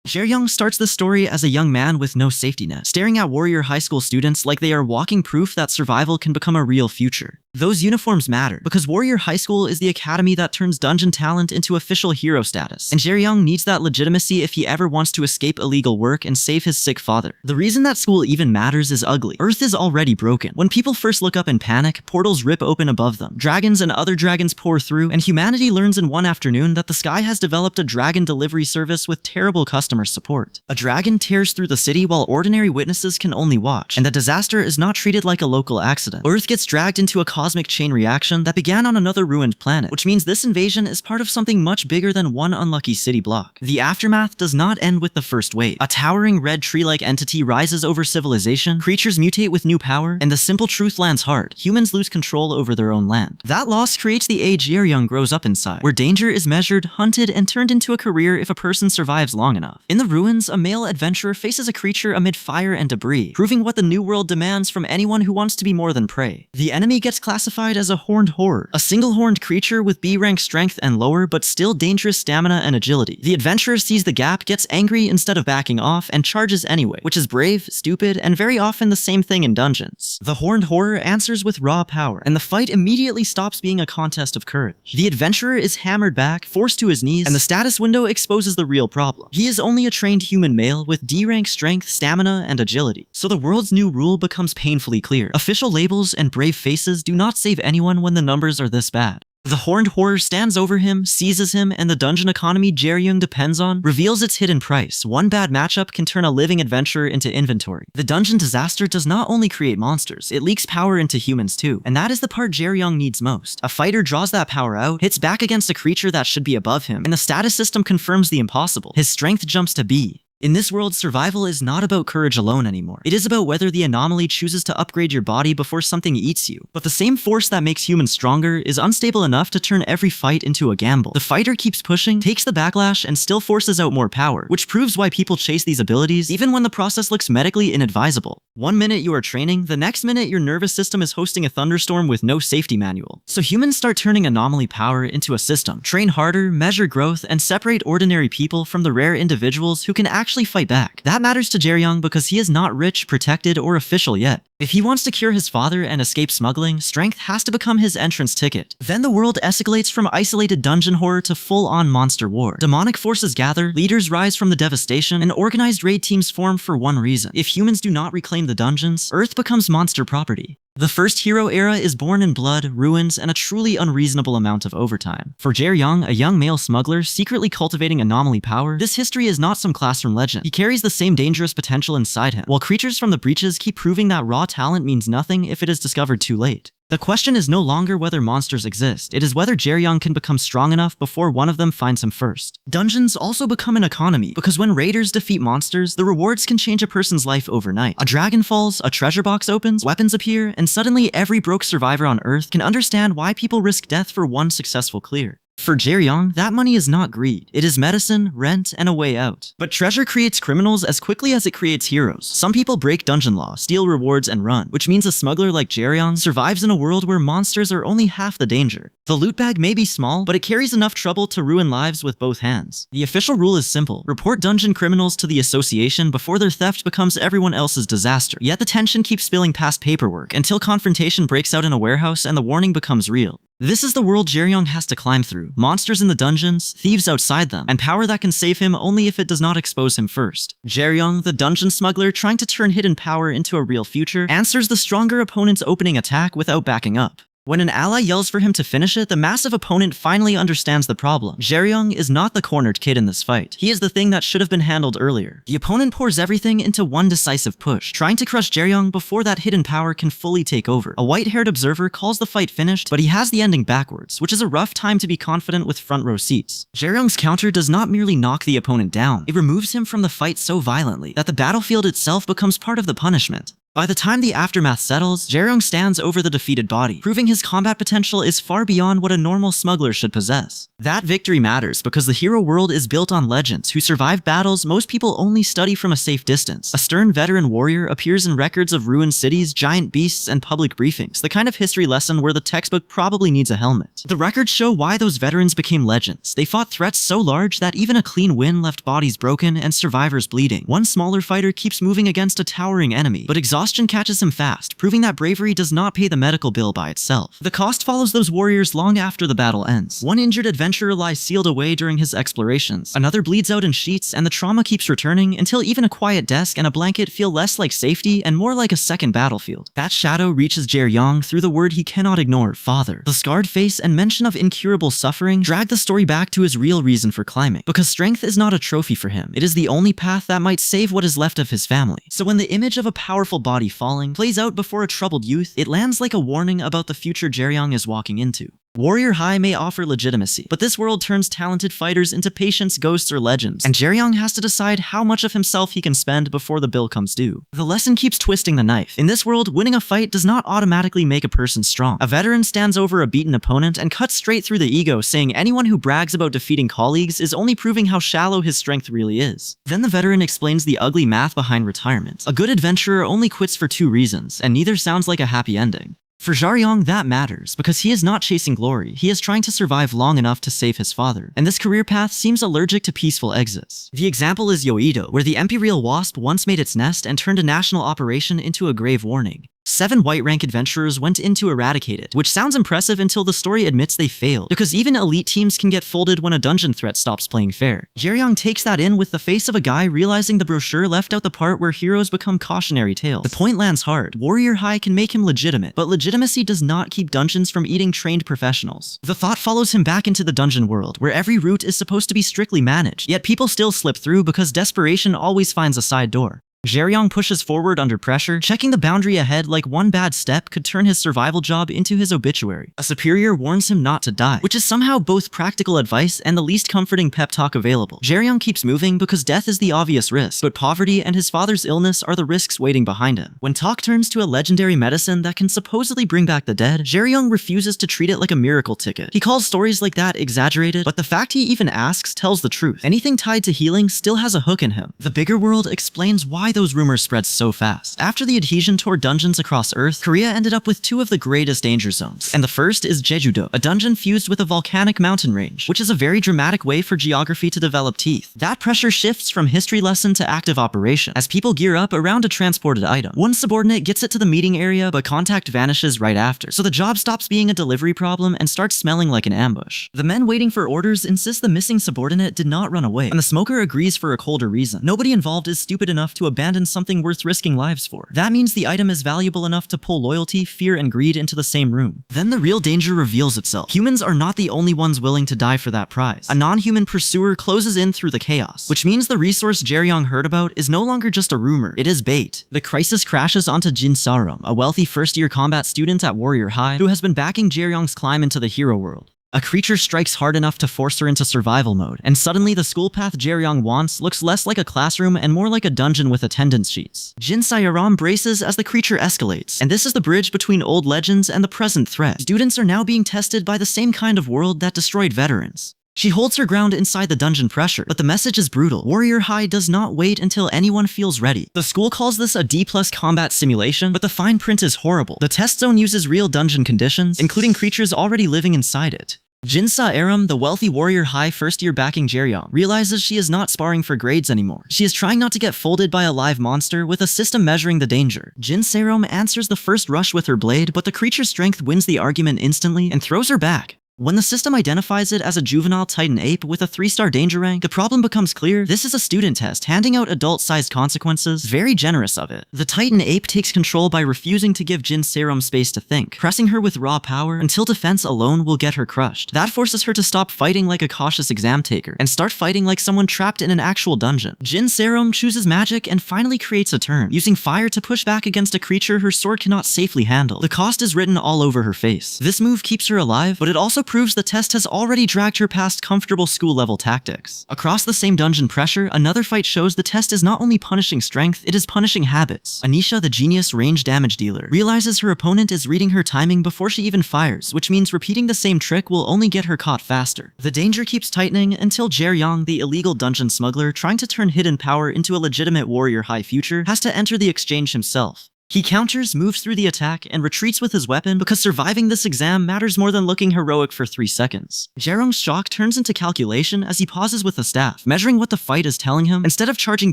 Jae-young starts the story as a young man with no safety net, staring at warrior high school students like they are walking proof that survival can become a real future. Those uniforms matter, because Warrior High School is the academy that turns dungeon talent into official hero status, and Jae-young needs that legitimacy if he ever wants to escape illegal work and save his sick father. The reason that school even matters is ugly. Earth is already broken. When people first look up in panic, portals rip open above them, dragons and other dragons pour through, and humanity learns in one afternoon that the sky has developed a dragon delivery service with terrible customer support. A dragon tears through the city while ordinary witnesses can only watch, and the disaster is not treated like a local accident. Earth gets dragged into a cosmic chain reaction that began on another ruined planet, which means this invasion is part of something much bigger than one unlucky city block. The aftermath does not end with the first wave. A towering red tree-like entity rises over civilization, creatures mutate with new power, and the simple truth lands hard: humans lose control over their own land. That loss creates the age Jae-young grows up inside, where danger is measured, hunted, and turned into a career if a person survives long enough. In the ruins, a male adventurer faces a creature amid fire and debris, proving what the new world demands from anyone who wants to be more than prey. The enemy gets classified as a horned horror, a single-horned creature with B-rank strength and lower but still dangerous stamina and agility. The adventurer sees the gap, gets angry instead of backing off, and charges anyway, which is brave, stupid, and very often the same thing in dungeons. The horned horror answers with raw power, and the fight immediately stops being a contest of courage. The adventurer is hammered back, forced to his knees, and the status window exposes the real problem. He is only a trained human male with D-rank strength, stamina, and agility. So the world's new rule becomes painfully clear. Official labels and brave faces do not save anyone when the numbers are this bad. The horned horror stands over him, seizes him, and the dungeon economy Jae-young depends on reveals its hidden price. One bad matchup can turn a living adventurer into inventory. The dungeon disaster does not only create monsters, it leaks power into humans too. And that is the part Jae-young needs most. A fighter draws that power out, hits back against a creature that should be above him, and the status system confirms the impossible. His strength jumps to B. In this world, survival is not about courage alone anymore. It is about whether the anomaly chooses to upgrade your body before something eats you. But the same force that makes humans stronger is unstable enough to turn every fight into a gamble. The fighter keeps pushing, takes the backlash, and still forces out more power, which proves why people chase these abilities even when the process looks medically inadvisable. One minute you are training, the next minute your nervous system is hosting a thunderstorm with no safety manual. So humans start turning anomaly power into a system. Train harder, measure growth, and separate ordinary people from the rare individuals who can actually fight back. That matters to Jae-young because he is not rich, protected, or official yet. If he wants to cure his father and escape smuggling, strength has to become his entrance ticket. Then the world escalates from isolated dungeon horror to full-on monster war. Demonic forces gather, leaders rise from the devastation, and organized raid teams form for one reason: if humans do not reclaim the dungeons, Earth becomes monster property. The first hero era is born in blood, ruins, and a truly unreasonable amount of overtime. For Jae-young, a young male smuggler secretly cultivating anomaly power, this history is not some classroom legend. He carries the same dangerous potential inside him, while creatures from the breaches keep proving that raw talent means nothing if it is discovered too late. The question is no longer whether monsters exist, it is whether Jae-young can become strong enough before one of them finds him first. Dungeons also become an economy, because when raiders defeat monsters, the rewards can change a person's life overnight. A dragon falls, a treasure box opens, weapons appear, and suddenly every broke survivor on Earth can understand why people risk death for one successful clear. For Jae-young, that money is not greed. It is medicine, rent, and a way out. But treasure creates criminals as quickly as it creates heroes. Some people break dungeon law, steal rewards, and run, which means a smuggler like Jae-young survives in a world where monsters are only half the danger. The loot bag may be small, but it carries enough trouble to ruin lives with both hands. The official rule is simple: report dungeon criminals to the association before their theft becomes everyone else's disaster. Yet the tension keeps spilling past paperwork until confrontation breaks out in a warehouse and the warning becomes real. This is the world Jae-young has to climb through. Monsters in the dungeons, thieves outside them, and power that can save him only if it does not expose him first. Jae-young, the dungeon smuggler trying to turn hidden power into a real future, answers the stronger opponent's opening attack without backing up. When an ally yells for him to finish it, the massive opponent finally understands the problem. Jae-young is not the cornered kid in this fight. He is the thing that should have been handled earlier. The opponent pours everything into one decisive push, trying to crush Jae-young before that hidden power can fully take over. A white-haired observer calls the fight finished, but he has the ending backwards, which is a rough time to be confident with front row seats. Jae-young's counter does not merely knock the opponent down, it removes him from the fight so violently that the battlefield itself becomes part of the punishment. By the time the aftermath settles, Jaeryong stands over the defeated body, proving his combat potential is far beyond what a normal smuggler should possess. That victory matters because the hero world is built on legends who survive battles most people only study from a safe distance. A stern veteran warrior appears in records of ruined cities, giant beasts, and public briefings, the kind of history lesson where the textbook probably needs a helmet. The records show why those veterans became legends. They fought threats so large that even a clean win left bodies broken and survivors bleeding. One smaller fighter keeps moving against a towering enemy, but exhaustion catches him fast, proving that bravery does not pay the medical bill by itself. The cost follows those warriors long after the battle ends. One injured adventurer lies sealed away during his explorations. Another bleeds out in sheets, and the trauma keeps returning until even a quiet desk and a blanket feel less like safety and more like a second battlefield. That shadow reaches Jaeryong through the word he cannot ignore, father. The scarred face and mention of incurable suffering drag the story back to his real reason for climbing. Because strength is not a trophy for him. It is the only path that might save what is left of his family. So when the image of a powerful body falling plays out before a troubled youth, it lands like a warning about the future Jaeryong is walking into. Warrior High may offer legitimacy, but this world turns talented fighters into patients, ghosts, or legends, and Jaeryong has to decide how much of himself he can spend before the bill comes due. The lesson keeps twisting the knife. In this world, winning a fight does not automatically make a person strong. A veteran stands over a beaten opponent and cuts straight through the ego, saying anyone who brags about defeating colleagues is only proving how shallow his strength really is. Then the veteran explains the ugly math behind retirement. A good adventurer only quits for 2 reasons, and neither sounds like a happy ending. For Jaeryong, that matters, because he is not chasing glory, he is trying to survive long enough to save his father, and this career path seems allergic to peaceful exits. The example is Yoido, where the Imperial Wasp once made its nest and turned a national operation into a grave warning. 7 white-rank adventurers went in to eradicate it, which sounds impressive until the story admits they failed, because even elite teams can get folded when a dungeon threat stops playing fair. Jaeryong takes that in with the face of a guy realizing the brochure left out the part where heroes become cautionary tales. The point lands hard. Warrior High can make him legitimate, but legitimacy does not keep dungeons from eating trained professionals. The thought follows him back into the dungeon world, where every route is supposed to be strictly managed, yet people still slip through because desperation always finds a side door. Jaeryong pushes forward under pressure, checking the boundary ahead like one bad step could turn his survival job into his obituary. A superior warns him not to die, which is somehow both practical advice and the least comforting pep talk available. Jaeryong keeps moving because death is the obvious risk, but poverty and his father's illness are the risks waiting behind him. When talk turns to a legendary medicine that can supposedly bring back the dead, Jaeryong refuses to treat it like a miracle ticket. He calls stories like that exaggerated, but the fact he even asks tells the truth. Anything tied to healing still has a hook in him. The bigger world explains why those rumors spread so fast. After the adhesion toward dungeons across Earth, Korea ended up with 2 of the greatest danger zones. And the first is Jeju-do, a dungeon fused with a volcanic mountain range, which is a very dramatic way for geography to develop teeth. That pressure shifts from history lesson to active operation, as people gear up around a transported item. One subordinate gets it to the meeting area, but contact vanishes right after, so the job stops being a delivery problem and starts smelling like an ambush. The men waiting for orders insist the missing subordinate did not run away, and the smoker agrees for a colder reason. Nobody involved is stupid enough to abandon something worth risking lives for. That means the item is valuable enough to pull loyalty, fear, and greed into the same room. Then the real danger reveals itself. Humans are not the only ones willing to die for that prize. A non-human pursuer closes in through the chaos, which means the resource Jaeryong heard about is no longer just a rumor, it is bait. The crisis crashes onto Jin Sarum, a wealthy first-year combat student at Warrior High, who has been backing Jaeryong's climb into the hero world. A creature strikes hard enough to force her into survival mode, and suddenly the school path Jaeryong wants looks less like a classroom and more like a dungeon with attendance sheets. Jin Sayaram braces as the creature escalates, and this is the bridge between old legends and the present threat. Students are now being tested by the same kind of world that destroyed veterans. She holds her ground inside the dungeon pressure, but the message is brutal. Warrior High does not wait until anyone feels ready. The school calls this a D+ combat simulation, but the fine print is horrible. The test zone uses real dungeon conditions, including creatures already living inside it. Jinsa Aram, the wealthy Warrior High first-year backing Jaeryong, realizes she is not sparring for grades anymore. She is trying not to get folded by a live monster with a system measuring the danger. Jin Sarum answers the first rush with her blade, but the creature's strength wins the argument instantly and throws her back. When the system identifies it as a juvenile Titan ape with a 3-star danger rank, the problem becomes clear. This is a student test, handing out adult-sized consequences, very generous of it. The Titan ape takes control by refusing to give Jin Sarum space to think, pressing her with raw power until defense alone will get her crushed. That forces her to stop fighting like a cautious exam taker and start fighting like someone trapped in an actual dungeon. Jin Sarum chooses magic and finally creates a turn, using fire to push back against a creature her sword cannot safely handle. The cost is written all over her face. This move keeps her alive, but it also proves the test has already dragged her past comfortable school-level tactics. Across the same dungeon pressure, another fight shows the test is not only punishing strength, it is punishing habits. Anisha, the genius range damage dealer, realizes her opponent is reading her timing before she even fires, which means repeating the same trick will only get her caught faster. The danger keeps tightening until Jae-young, the illegal dungeon smuggler trying to turn hidden power into a legitimate warrior high future, has to enter the exchange himself. He counters, moves through the attack, and retreats with his weapon because surviving this exam matters more than looking heroic for 3 seconds. Jae-young's shock turns into calculation as he pauses with the staff, measuring what the fight is telling him instead of charging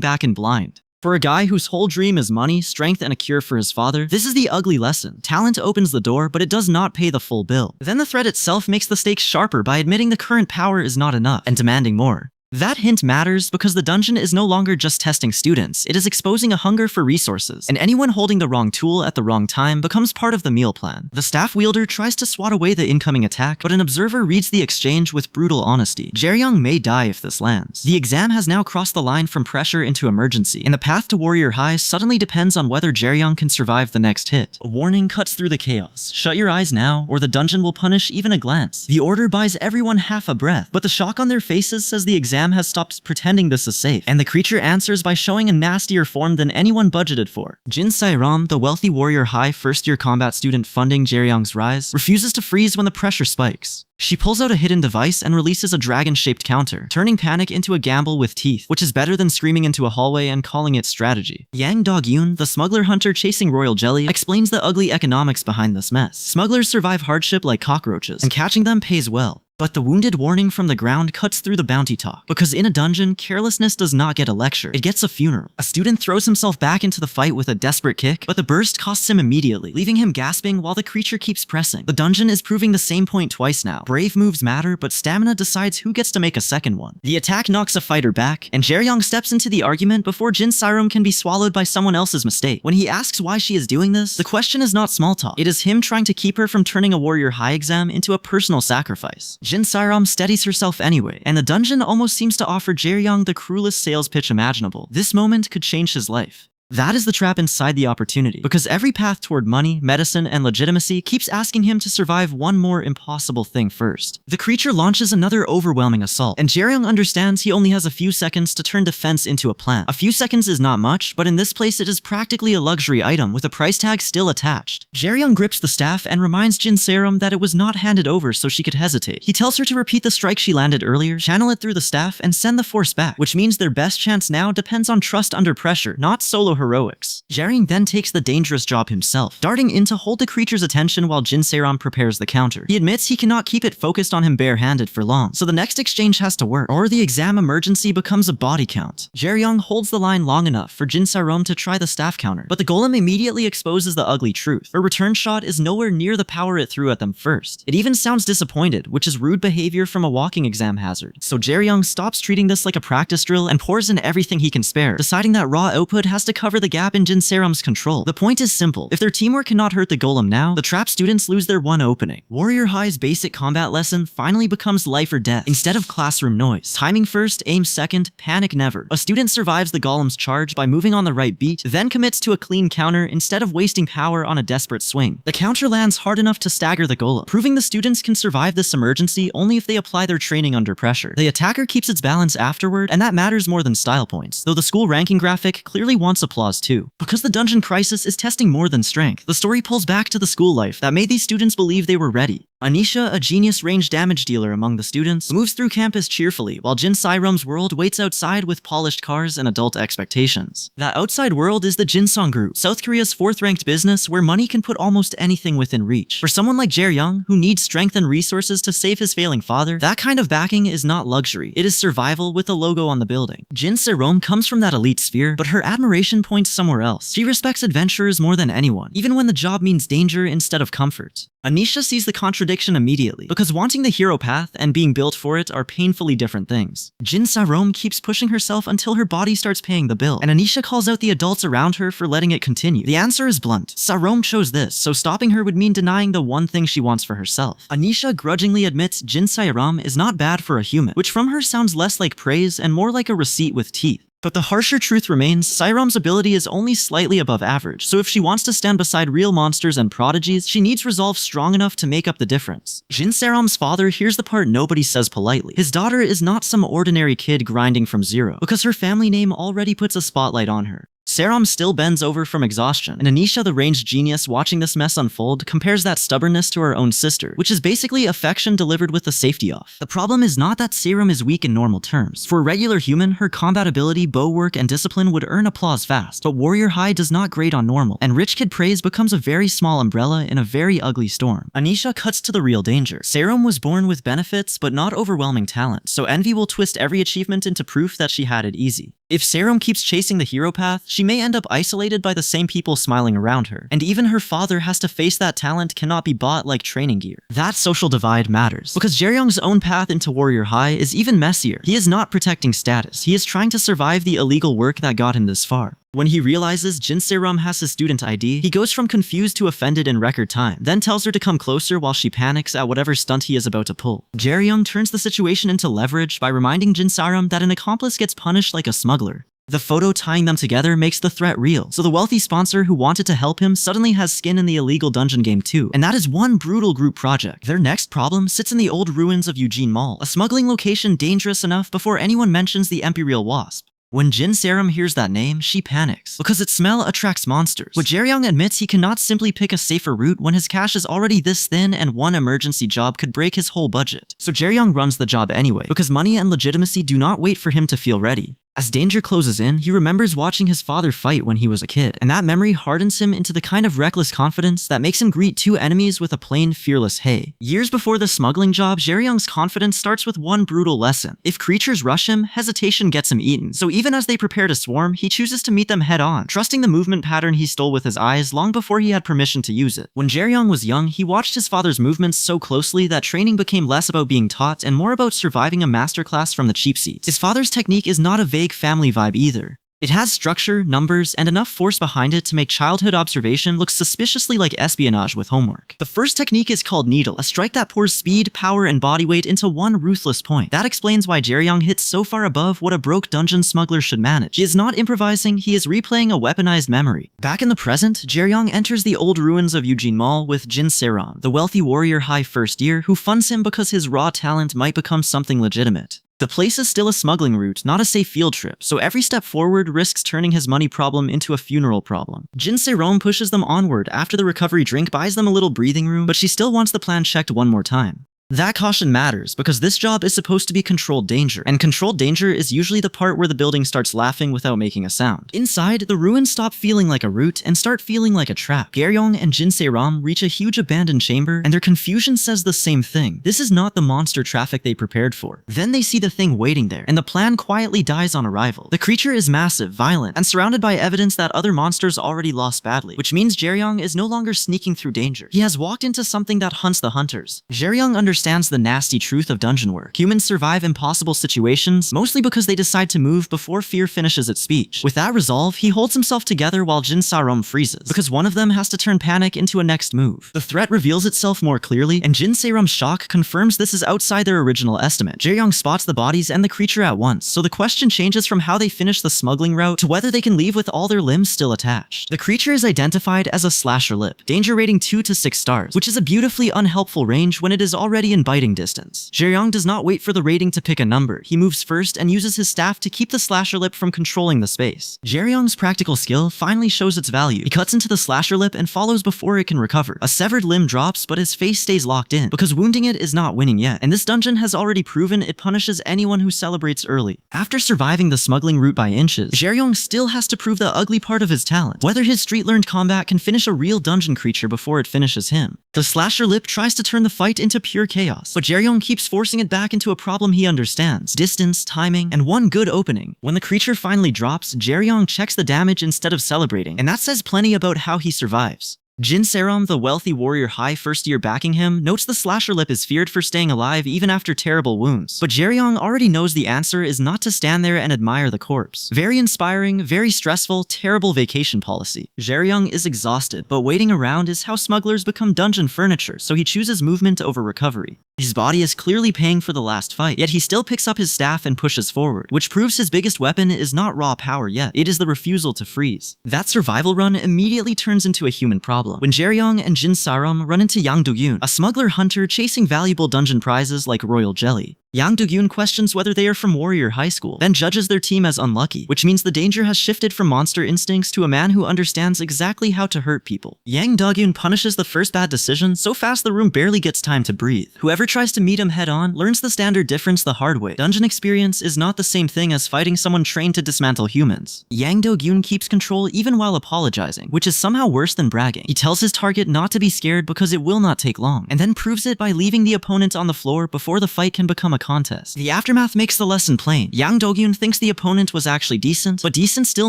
back in blind. For a guy whose whole dream is money, strength, and a cure for his father, this is the ugly lesson. Talent opens the door, but it does not pay the full bill. Then the threat itself makes the stakes sharper by admitting the current power is not enough and demanding more. That hint matters because the dungeon is no longer just testing students, it is exposing a hunger for resources, and anyone holding the wrong tool at the wrong time becomes part of the meal plan. The staff wielder tries to swat away the incoming attack, but an observer reads the exchange with brutal honesty. Jae-young may die if this lands. The exam has now crossed the line from pressure into emergency, and the path to warrior high suddenly depends on whether Jae-young can survive the next hit. A warning cuts through the chaos. Shut your eyes now, or the dungeon will punish even a glance. The order buys everyone half a breath, but the shock on their faces says the exam has stopped pretending this is safe, and the creature answers by showing a nastier form than anyone budgeted for. Jin Se-ram, the wealthy warrior high first-year combat student funding Jae-young's rise, refuses to freeze when the pressure spikes. She pulls out a hidden device and releases a dragon-shaped counter, turning panic into a gamble with teeth, which is better than screaming into a hallway and calling it strategy. Yang Dog-yoon, the smuggler hunter chasing royal jelly, explains the ugly economics behind this mess. Smugglers survive hardship like cockroaches, and catching them pays well. But the wounded warning from the ground cuts through the bounty talk, because in a dungeon, carelessness does not get a lecture, it gets a funeral. A student throws himself back into the fight with a desperate kick, but the burst costs him immediately, leaving him gasping while the creature keeps pressing. The dungeon is proving the same point twice now. Brave moves matter, but stamina decides who gets to make a second one. The attack knocks a fighter back, and Jae-young steps into the argument before Jin Se-ram can be swallowed by someone else's mistake. When he asks why she is doing this, the question is not small talk. It is him trying to keep her from turning a warrior high exam into a personal sacrifice. Jin Se-ram steadies herself anyway, and the dungeon almost seems to offer Jae-young the cruelest sales pitch imaginable. This moment could change his life. That is the trap inside the opportunity, because every path toward money, medicine, and legitimacy keeps asking him to survive one more impossible thing first. The creature launches another overwhelming assault, and Jae-young understands he only has a few seconds to turn defense into a plan. A few seconds is not much, but in this place it is practically a luxury item with a price tag still attached. Jae-young grips the staff and reminds Jin Se-ram that it was not handed over so she could hesitate. He tells her to repeat the strike she landed earlier, channel it through the staff, and send the force back, which means their best chance now depends on trust under pressure, not solo heroics. Jae-young then takes the dangerous job himself, darting in to hold the creature's attention while Jin Se-ram prepares the counter. He admits he cannot keep it focused on him bare-handed for long, so the next exchange has to work, or the exam emergency becomes a body count. Jae-young holds the line long enough for Jin Se-ram to try the staff counter, but the golem immediately exposes the ugly truth. Her return shot is nowhere near the power it threw at them first. It even sounds disappointed, which is rude behavior from a walking exam hazard. So Jae-young stops treating this like a practice drill and pours in everything he can spare, deciding that raw output has to cover the gap in Jin Se-ram's control. The point is simple. If their teamwork cannot hurt the golem now, the trap students lose their one opening. Warrior High's basic combat lesson finally becomes life or death instead of classroom noise. Timing first, aim second, panic never. A student survives the golem's charge by moving on the right beat, then commits to a clean counter instead of wasting power on a desperate swing. The counter lands hard enough to stagger the golem, proving the students can survive this emergency only if they apply their training under pressure. The attacker keeps its balance afterward, and that matters more than style points, though the school ranking graphic clearly wants applause too. Because the dungeon crisis is testing more than strength, the story pulls back to the school life that made these students believe they were ready. Anisha, a genius range damage dealer among the students, moves through campus cheerfully, while Jin Se-ram's world waits outside with polished cars and adult expectations. That outside world is the Jinsong Group, South Korea's 4th-ranked business where money can put almost anything within reach. For someone like Jae-young, who needs strength and resources to save his failing father, that kind of backing is not luxury, it is survival with a logo on the building. Jin Se-ram comes from that elite sphere, but her admiration points somewhere else. She respects adventurers more than anyone, even when the job means danger instead of comfort. Anisha sees the contradiction immediately, because wanting the hero path and being built for it are painfully different things. Jin Se-ram keeps pushing herself until her body starts paying the bill, and Anisha calls out the adults around her for letting it continue. The answer is blunt. Se-ram chose this, so stopping her would mean denying the one thing she wants for herself. Anisha grudgingly admits Jin Se-ram is not bad for a human, which from her sounds less like praise and more like a receipt with teeth. But the harsher truth remains, Sairam's ability is only slightly above average, so if she wants to stand beside real monsters and prodigies, she needs resolve strong enough to make up the difference. Jin Sairam's father hears the part nobody says politely. His daughter is not some ordinary kid grinding from zero, because her family name already puts a spotlight on her. Sairam still bends over from exhaustion, and Anisha, the ranged genius watching this mess unfold, compares that stubbornness to her own sister, which is basically affection delivered with the safety off. The problem is not that Sairam is weak in normal terms. For a regular human, her combat ability, bow work, and discipline would earn applause fast, but Warrior High does not grade on normal, and rich kid praise becomes a very small umbrella in a very ugly storm. Anisha cuts to the real danger. Sairam was born with benefits, but not overwhelming talent, so envy will twist every achievement into proof that she had it easy. If Sairam keeps chasing the hero path, she may end up isolated by the same people smiling around her, and even her father has to face that talent cannot be bought like training gear. That social divide matters, because Jaeryong's own path into Warrior High is even messier. He is not protecting status, he is trying to survive the illegal work that got him this far. When he realizes Jin Sairam has his student ID, he goes from confused to offended in record time, then tells her to come closer while she panics at whatever stunt he is about to pull. Jaeryong turns the situation into leverage by reminding Jin Sairam that an accomplice gets punished like a smuggler. The photo tying them together makes the threat real, so the wealthy sponsor who wanted to help him suddenly has skin in the illegal dungeon game too, and that is one brutal group project. Their next problem sits in the old ruins of Eugene Mall, a smuggling location dangerous enough before anyone mentions the Imperial Wasp. When Jin Sairam hears that name, she panics, because its smell attracts monsters. But Jaeryong admits he cannot simply pick a safer route when his cash is already this thin and one emergency job could break his whole budget. So Jaeryong runs the job anyway, because money and legitimacy do not wait for him to feel ready. As danger closes in, he remembers watching his father fight when he was a kid, and that memory hardens him into the kind of reckless confidence that makes him greet two enemies with a plain, fearless hey. Years before the smuggling job, Jaeryong's confidence starts with one brutal lesson. If creatures rush him, hesitation gets him eaten, so even as they prepare to swarm, he chooses to meet them head-on, trusting the movement pattern he stole with his eyes long before he had permission to use it. When Jaeryong was young, he watched his father's movements so closely that training became less about being taught and more about surviving a masterclass from the cheap seats. His father's technique is not a vague family vibe either. It has structure, numbers, and enough force behind it to make childhood observation look suspiciously like espionage with homework. The first technique is called Needle, a strike that pours speed, power, and body weight into one ruthless point. That explains why Jaeryong hits so far above what a broke dungeon smuggler should manage. He is not improvising, he is replaying a weaponized memory. Back in the present, Jaeryong enters the old ruins of Eugene Mall with Jin Sairam, the wealthy Warrior High first year who funds him because his raw talent might become something legitimate. The place is still a smuggling route, not a safe field trip, so every step forward risks turning his money problem into a funeral problem. Jin Sairam pushes them onward after the recovery drink buys them a little breathing room, but she still wants the plan checked one more time. That caution matters, because this job is supposed to be controlled danger, and controlled danger is usually the part where the building starts laughing without making a sound. Inside, the ruins stop feeling like a route and start feeling like a trap. Jaeryong and Jin Sairam reach a huge abandoned chamber, and their confusion says the same thing. This is not the monster traffic they prepared for. Then they see the thing waiting there, and the plan quietly dies on arrival. The creature is massive, violent, and surrounded by evidence that other monsters already lost badly, which means Jaeryong is no longer sneaking through danger. He has walked into something that hunts the hunters. Jaeryong understands the nasty truth of dungeon work. Humans survive impossible situations, mostly because they decide to move before fear finishes its speech. With that resolve, he holds himself together while Jin Sairam freezes, because one of them has to turn panic into a next move. The threat reveals itself more clearly, and Jin Sairam's shock confirms this is outside their original estimate. Jaeryong spots the bodies and the creature at once, so the question changes from how they finish the smuggling route to whether they can leave with all their limbs still attached. The creature is identified as a slasher lip, danger rating 2 to 6 stars, which is a beautifully unhelpful range when it is already in biting distance. Jaeryong does not wait for the rating to pick a number. He moves first and uses his staff to keep the slasher lip from controlling the space. Jaeryong's practical skill finally shows its value. He cuts into the slasher lip and follows before it can recover. A severed limb drops, but his face stays locked in, because wounding it is not winning yet, and this dungeon has already proven it punishes anyone who celebrates early. After surviving the smuggling route by inches, Jaeryong still has to prove the ugly part of his talent, whether his street-learned combat can finish a real dungeon creature before it finishes him. The slasher lip tries to turn the fight into pure chaos, but Jaeryong keeps forcing it back into a problem he understands: distance, timing, and one good opening. When the creature finally drops, Jaeryong checks the damage instead of celebrating, and that says plenty about how he survives. Jin Serom, the wealthy warrior high first year backing him, notes the slasher lip is feared for staying alive even after terrible wounds. But Jaeryong already knows the answer is not to stand there and admire the corpse. Very inspiring, very stressful, terrible vacation policy. Jaeryong is exhausted, but waiting around is how smugglers become dungeon furniture, so he chooses movement over recovery. His body is clearly paying for the last fight, yet he still picks up his staff and pushes forward, which proves his biggest weapon is not raw power yet, it is the refusal to freeze. That survival run immediately turns into a human problem when Jaeryong and Jin Saram run into Yang Do-gyun, a smuggler hunter chasing valuable dungeon prizes like royal jelly. Yang Do-gyun questions whether they are from Warrior High School, then judges their team as unlucky, which means the danger has shifted from monster instincts to a man who understands exactly how to hurt people. Yang Do-gyun punishes the first bad decision so fast the room barely gets time to breathe. Whoever tries to meet him head-on learns the standard difference the hard way. Dungeon experience is not the same thing as fighting someone trained to dismantle humans. Yang Do-gyun keeps control even while apologizing, which is somehow worse than bragging. He tells his target not to be scared because it will not take long, and then proves it by leaving the opponent on the floor before the fight can become a contest. The aftermath makes the lesson plain. Yang Do-gyun thinks the opponent was actually decent, but decent still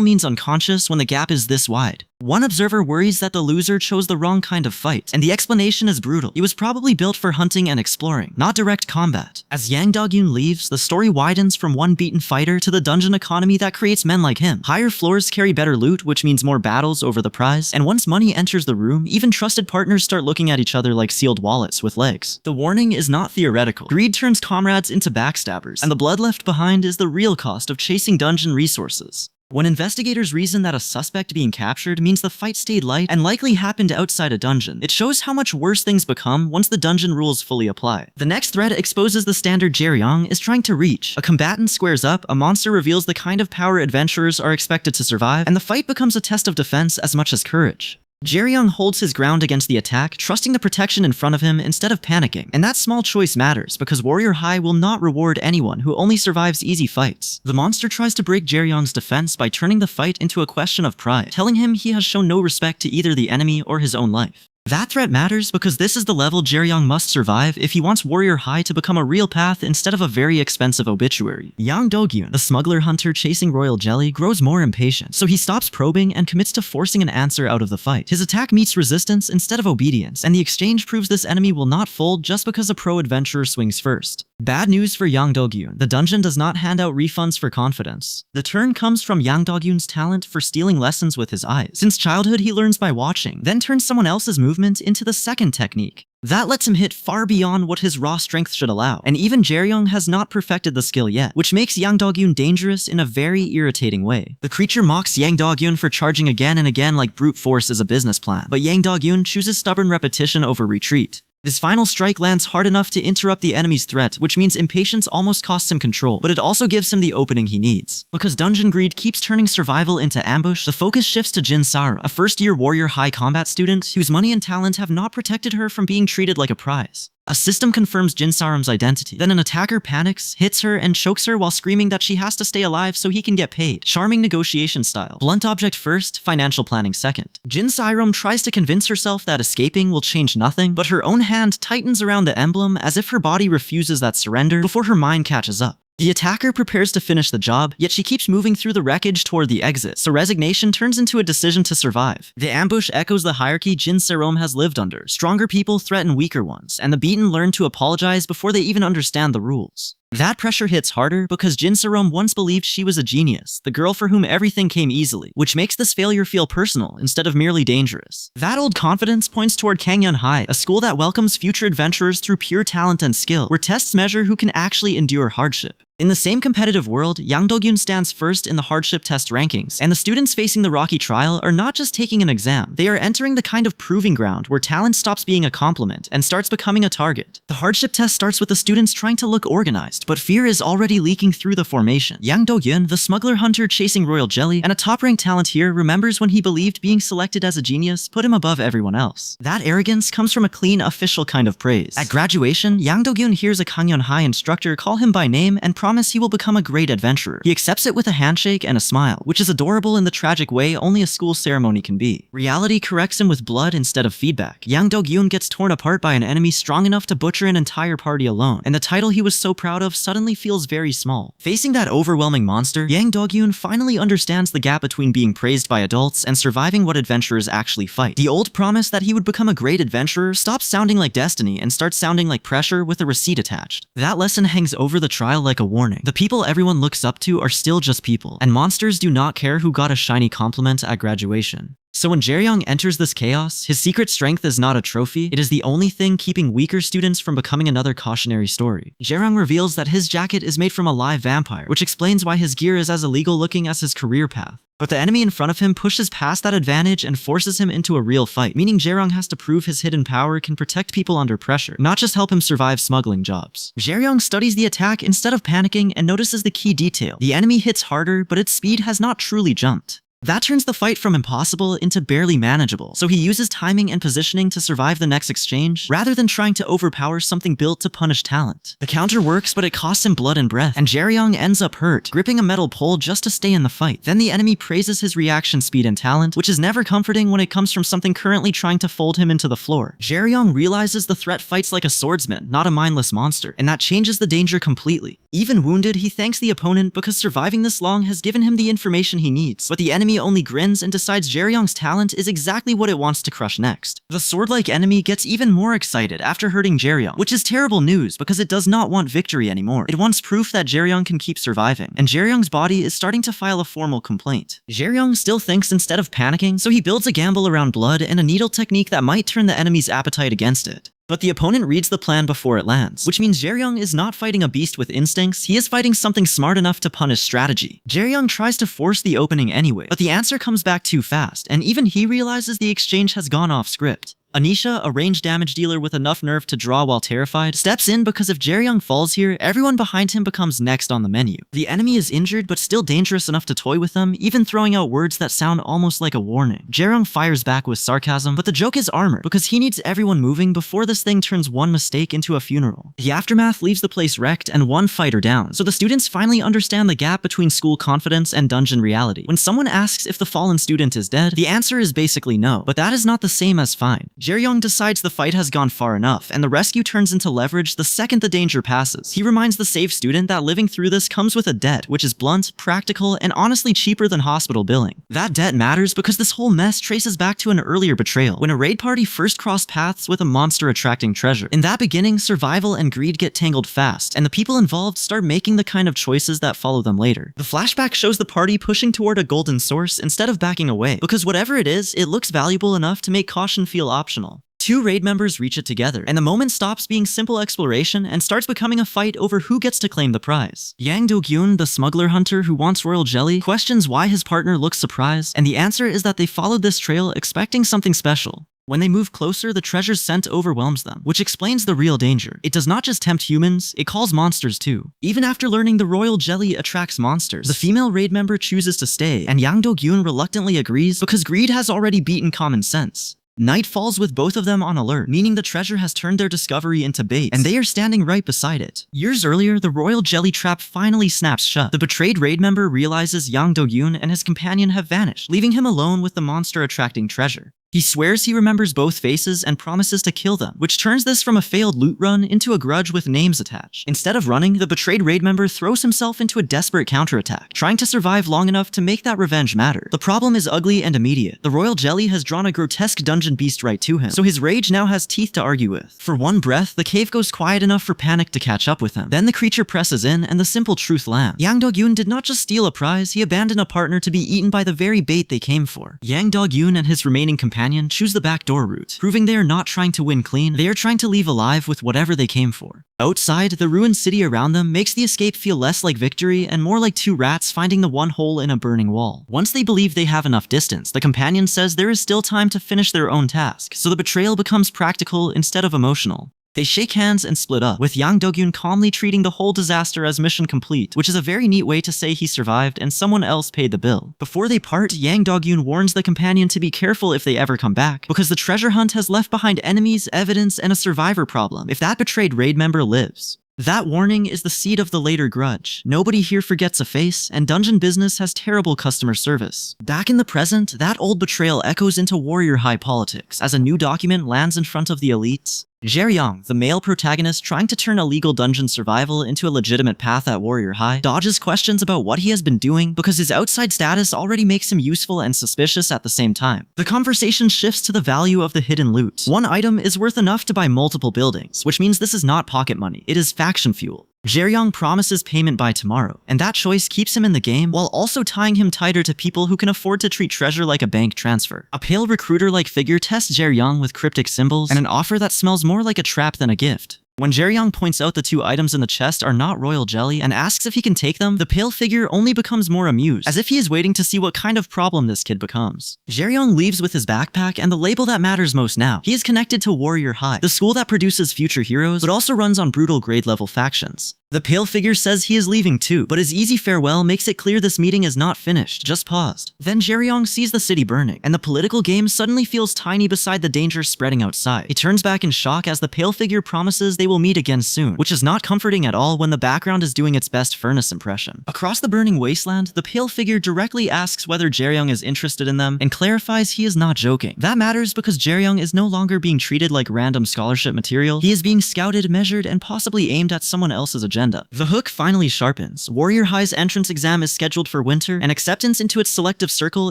means unconscious when the gap is this wide. One observer worries that the loser chose the wrong kind of fight, and the explanation is brutal. It was probably built for hunting and exploring, not direct combat. As Yang Do-gyun leaves, the story widens from one beaten fighter to the dungeon economy that creates men like him. Higher floors carry better loot, which means more battles over the prize, and once money enters the room, even trusted partners start looking at each other like sealed wallets with legs. The warning is not theoretical. Greed turns comrades into backstabbers, and the blood left behind is the real cost of chasing dungeon resources. When investigators reason that a suspect being captured means the fight stayed light and likely happened outside a dungeon, it shows how much worse things become once the dungeon rules fully apply. The next thread exposes the standard Jaeryong is trying to reach. A combatant squares up, a monster reveals the kind of power adventurers are expected to survive, and the fight becomes a test of defense as much as courage. Jaeryong holds his ground against the attack, trusting the protection in front of him instead of panicking. And that small choice matters, because Warrior High will not reward anyone who only survives easy fights. The monster tries to break Jaeryong's defense by turning the fight into a question of pride, telling him he has shown no respect to either the enemy or his own life. That threat matters because this is the level Jaeryong must survive if he wants Warrior High to become a real path instead of a very expensive obituary. Yang Do-gyun, the smuggler hunter chasing royal jelly, grows more impatient, so he stops probing and commits to forcing an answer out of the fight. His attack meets resistance instead of obedience, and the exchange proves this enemy will not fold just because a pro-adventurer swings first. Bad news for Yang Do-gyun. The dungeon does not hand out refunds for confidence. The turn comes from Yang Do-gyun's talent for stealing lessons with his eyes. Since childhood, he learns by watching, then turns someone else's movement into the second technique. That lets him hit far beyond what his raw strength should allow, and even Jaeryong has not perfected the skill yet, which makes Yang Do-gyun dangerous in a very irritating way. The creature mocks Yang Do-gyun for charging again and again like brute force is a business plan, but Yang Do-gyun chooses stubborn repetition over retreat. This final strike lands hard enough to interrupt the enemy's threat, which means impatience almost costs him control, but it also gives him the opening he needs. Because dungeon greed keeps turning survival into ambush, the focus shifts to Jin Sara, a first-year warrior high combat student whose money and talent have not protected her from being treated like a prize. A system confirms Jin Saram's identity. Then an attacker panics, hits her, and chokes her while screaming that she has to stay alive so he can get paid. Charming negotiation style. Blunt object first, financial planning second. Jin Saram tries to convince herself that escaping will change nothing, but her own hand tightens around the emblem as if her body refuses that surrender before her mind catches up. The attacker prepares to finish the job, yet she keeps moving through the wreckage toward the exit, so resignation turns into a decision to survive. The ambush echoes the hierarchy Jin Saram has lived under. Stronger people threaten weaker ones, and the beaten learn to apologize before they even understand the rules. That pressure hits harder because Jin Saram once believed she was a genius, the girl for whom everything came easily, which makes this failure feel personal instead of merely dangerous. That old confidence points toward Kangyun High, a school that welcomes future adventurers through pure talent and skill, where tests measure who can actually endure hardship. In the same competitive world, Yang Do-gyun stands first in the hardship test rankings, and the students facing the rocky trial are not just taking an exam, they are entering the kind of proving ground where talent stops being a compliment and starts becoming a target. The hardship test starts with the students trying to look organized, but fear is already leaking through the formation. Yang Do-gyun, the smuggler hunter chasing royal jelly, and a top-ranked talent here, remembers when he believed being selected as a genius put him above everyone else. That arrogance comes from a clean, official kind of praise. At graduation, Yang Do-gyun hears a Kangyun High instructor call him by name and promise he will become a great adventurer. He accepts it with a handshake and a smile, which is adorable in the tragic way only a school ceremony can be. Reality corrects him with blood instead of feedback. Yang Do-gyun gets torn apart by an enemy strong enough to butcher an entire party alone, and the title he was so proud of suddenly feels very small. Facing that overwhelming monster, Yang Do-gyun finally understands the gap between being praised by adults and surviving what adventurers actually fight. The old promise that he would become a great adventurer stops sounding like destiny and starts sounding like pressure with a receipt attached. That lesson hangs over the trial like a warning. The people everyone looks up to are still just people, and monsters do not care who got a shiny compliment at graduation. So when Jae-young enters this chaos, his secret strength is not a trophy, it is the only thing keeping weaker students from becoming another cautionary story. Jae-young reveals that his jacket is made from a live vampire, which explains why his gear is as illegal looking as his career path. But the enemy in front of him pushes past that advantage and forces him into a real fight, meaning Jae-young has to prove his hidden power can protect people under pressure, not just help him survive smuggling jobs. Jae-young studies the attack instead of panicking and notices the key detail. The enemy hits harder, but its speed has not truly jumped. That turns the fight from impossible into barely manageable, so he uses timing and positioning to survive the next exchange, rather than trying to overpower something built to punish talent. The counter works, but it costs him blood and breath, and Jae-young ends up hurt, gripping a metal pole just to stay in the fight. Then the enemy praises his reaction speed and talent, which is never comforting when it comes from something currently trying to fold him into the floor. Jae-young realizes the threat fights like a swordsman, not a mindless monster, and that changes the danger completely. Even wounded, he thanks the opponent because surviving this long has given him the information he needs, but the enemy only grins and decides Jae-young's talent is exactly what it wants to crush next. The sword-like enemy gets even more excited after hurting Jae-young, which is terrible news because it does not want victory anymore. It wants proof that Jae-young can keep surviving, and Jae-young's body is starting to file a formal complaint. Jae-young still thinks instead of panicking, so he builds a gamble around blood and a needle technique that might turn the enemy's appetite against it. But the opponent reads the plan before it lands, which means Jae-young is not fighting a beast with instincts, he is fighting something smart enough to punish strategy. Jae-young tries to force the opening anyway, but the answer comes back too fast, and even he realizes the exchange has gone off script. Anisha, a range damage dealer with enough nerve to draw while terrified, steps in because if Jae-young falls here, everyone behind him becomes next on the menu. The enemy is injured but still dangerous enough to toy with them, even throwing out words that sound almost like a warning. Jae-young fires back with sarcasm, but the joke is armor, because he needs everyone moving before this thing turns one mistake into a funeral. The aftermath leaves the place wrecked and one fighter down, so the students finally understand the gap between school confidence and dungeon reality. When someone asks if the fallen student is dead, the answer is basically no, but that is not the same as fine. Jae-young decides the fight has gone far enough, and the rescue turns into leverage the second the danger passes. He reminds the safe student that living through this comes with a debt, which is blunt, practical, and honestly cheaper than hospital billing. That debt matters because this whole mess traces back to an earlier betrayal, when a raid party first crossed paths with a monster attracting treasure. In that beginning, survival and greed get tangled fast, and the people involved start making the kind of choices that follow them later. The flashback shows the party pushing toward a golden source instead of backing away, because whatever it is, it looks valuable enough to make caution feel optional. Two raid members reach it together, and the moment stops being simple exploration and starts becoming a fight over who gets to claim the prize. Yang Do-gyun, the smuggler hunter who wants royal jelly, questions why his partner looks surprised, and the answer is that they followed this trail expecting something special. When they move closer, the treasure's scent overwhelms them, which explains the real danger. It does not just tempt humans, it calls monsters too. Even after learning the royal jelly attracts monsters, the female raid member chooses to stay, and Yang Do-gyun reluctantly agrees because greed has already beaten common sense. Night falls with both of them on alert, meaning the treasure has turned their discovery into bait, and they are standing right beside it. Years earlier, the royal jelly trap finally snaps shut. The betrayed raid member realizes Yang Do-gyun and his companion have vanished, leaving him alone with the monster-attracting treasure. He swears he remembers both faces and promises to kill them, which turns this from a failed loot run into a grudge with names attached. Instead of running, the betrayed raid member throws himself into a desperate counterattack, trying to survive long enough to make that revenge matter. The problem is ugly and immediate. The royal jelly has drawn a grotesque dungeon beast right to him, so his rage now has teeth to argue with. For one breath, the cave goes quiet enough for panic to catch up with him. Then the creature presses in, and the simple truth lands. Yang Do-gyun did not just steal a prize, he abandoned a partner to be eaten by the very bait they came for. Yang Do-gyun and his remaining companion choose the backdoor route, proving they are not trying to win clean, they are trying to leave alive with whatever they came for. Outside, the ruined city around them makes the escape feel less like victory and more like two rats finding the one hole in a burning wall. Once they believe they have enough distance, the companion says there is still time to finish their own task, so the betrayal becomes practical instead of emotional. They shake hands and split up, with Yang Do-gyun calmly treating the whole disaster as mission complete, which is a very neat way to say he survived and someone else paid the bill. Before they part, Yang Do-gyun warns the companion to be careful if they ever come back, because the treasure hunt has left behind enemies, evidence, and a survivor problem if that betrayed raid member lives. That warning is the seed of the later grudge. Nobody here forgets a face, and dungeon business has terrible customer service. Back in the present, that old betrayal echoes into warrior high politics as a new document lands in front of the elites. Jae-young, the male protagonist trying to turn illegal dungeon survival into a legitimate path at Warrior High, dodges questions about what he has been doing because his outside status already makes him useful and suspicious at the same time. The conversation shifts to the value of the hidden loot. One item is worth enough to buy multiple buildings, which means this is not pocket money, it is faction fuel. Jae-young promises payment by tomorrow, and that choice keeps him in the game while also tying him tighter to people who can afford to treat treasure like a bank transfer. A pale recruiter-like figure tests Jae-young with cryptic symbols and an offer that smells more like a trap than a gift. When Jae-young points out the two items in the chest are not royal jelly and asks if he can take them, the pale figure only becomes more amused, as if he is waiting to see what kind of problem this kid becomes. Jae-young leaves with his backpack and the label that matters most now. He is connected to Warrior High, the school that produces future heroes, but also runs on brutal grade-level factions. The pale figure says he is leaving too, but his easy farewell makes it clear this meeting is not finished, just paused. Then Jae-young sees the city burning, and the political game suddenly feels tiny beside the danger spreading outside. He turns back in shock as the pale figure promises they will meet again soon, which is not comforting at all when the background is doing its best furnace impression. Across the burning wasteland, the pale figure directly asks whether Jae-young is interested in them and clarifies he is not joking. That matters because Jae-young is no longer being treated like random scholarship material. He is being scouted, measured, and possibly aimed at someone else's agenda. The hook finally sharpens. Warrior High's entrance exam is scheduled for winter, and acceptance into its selective circle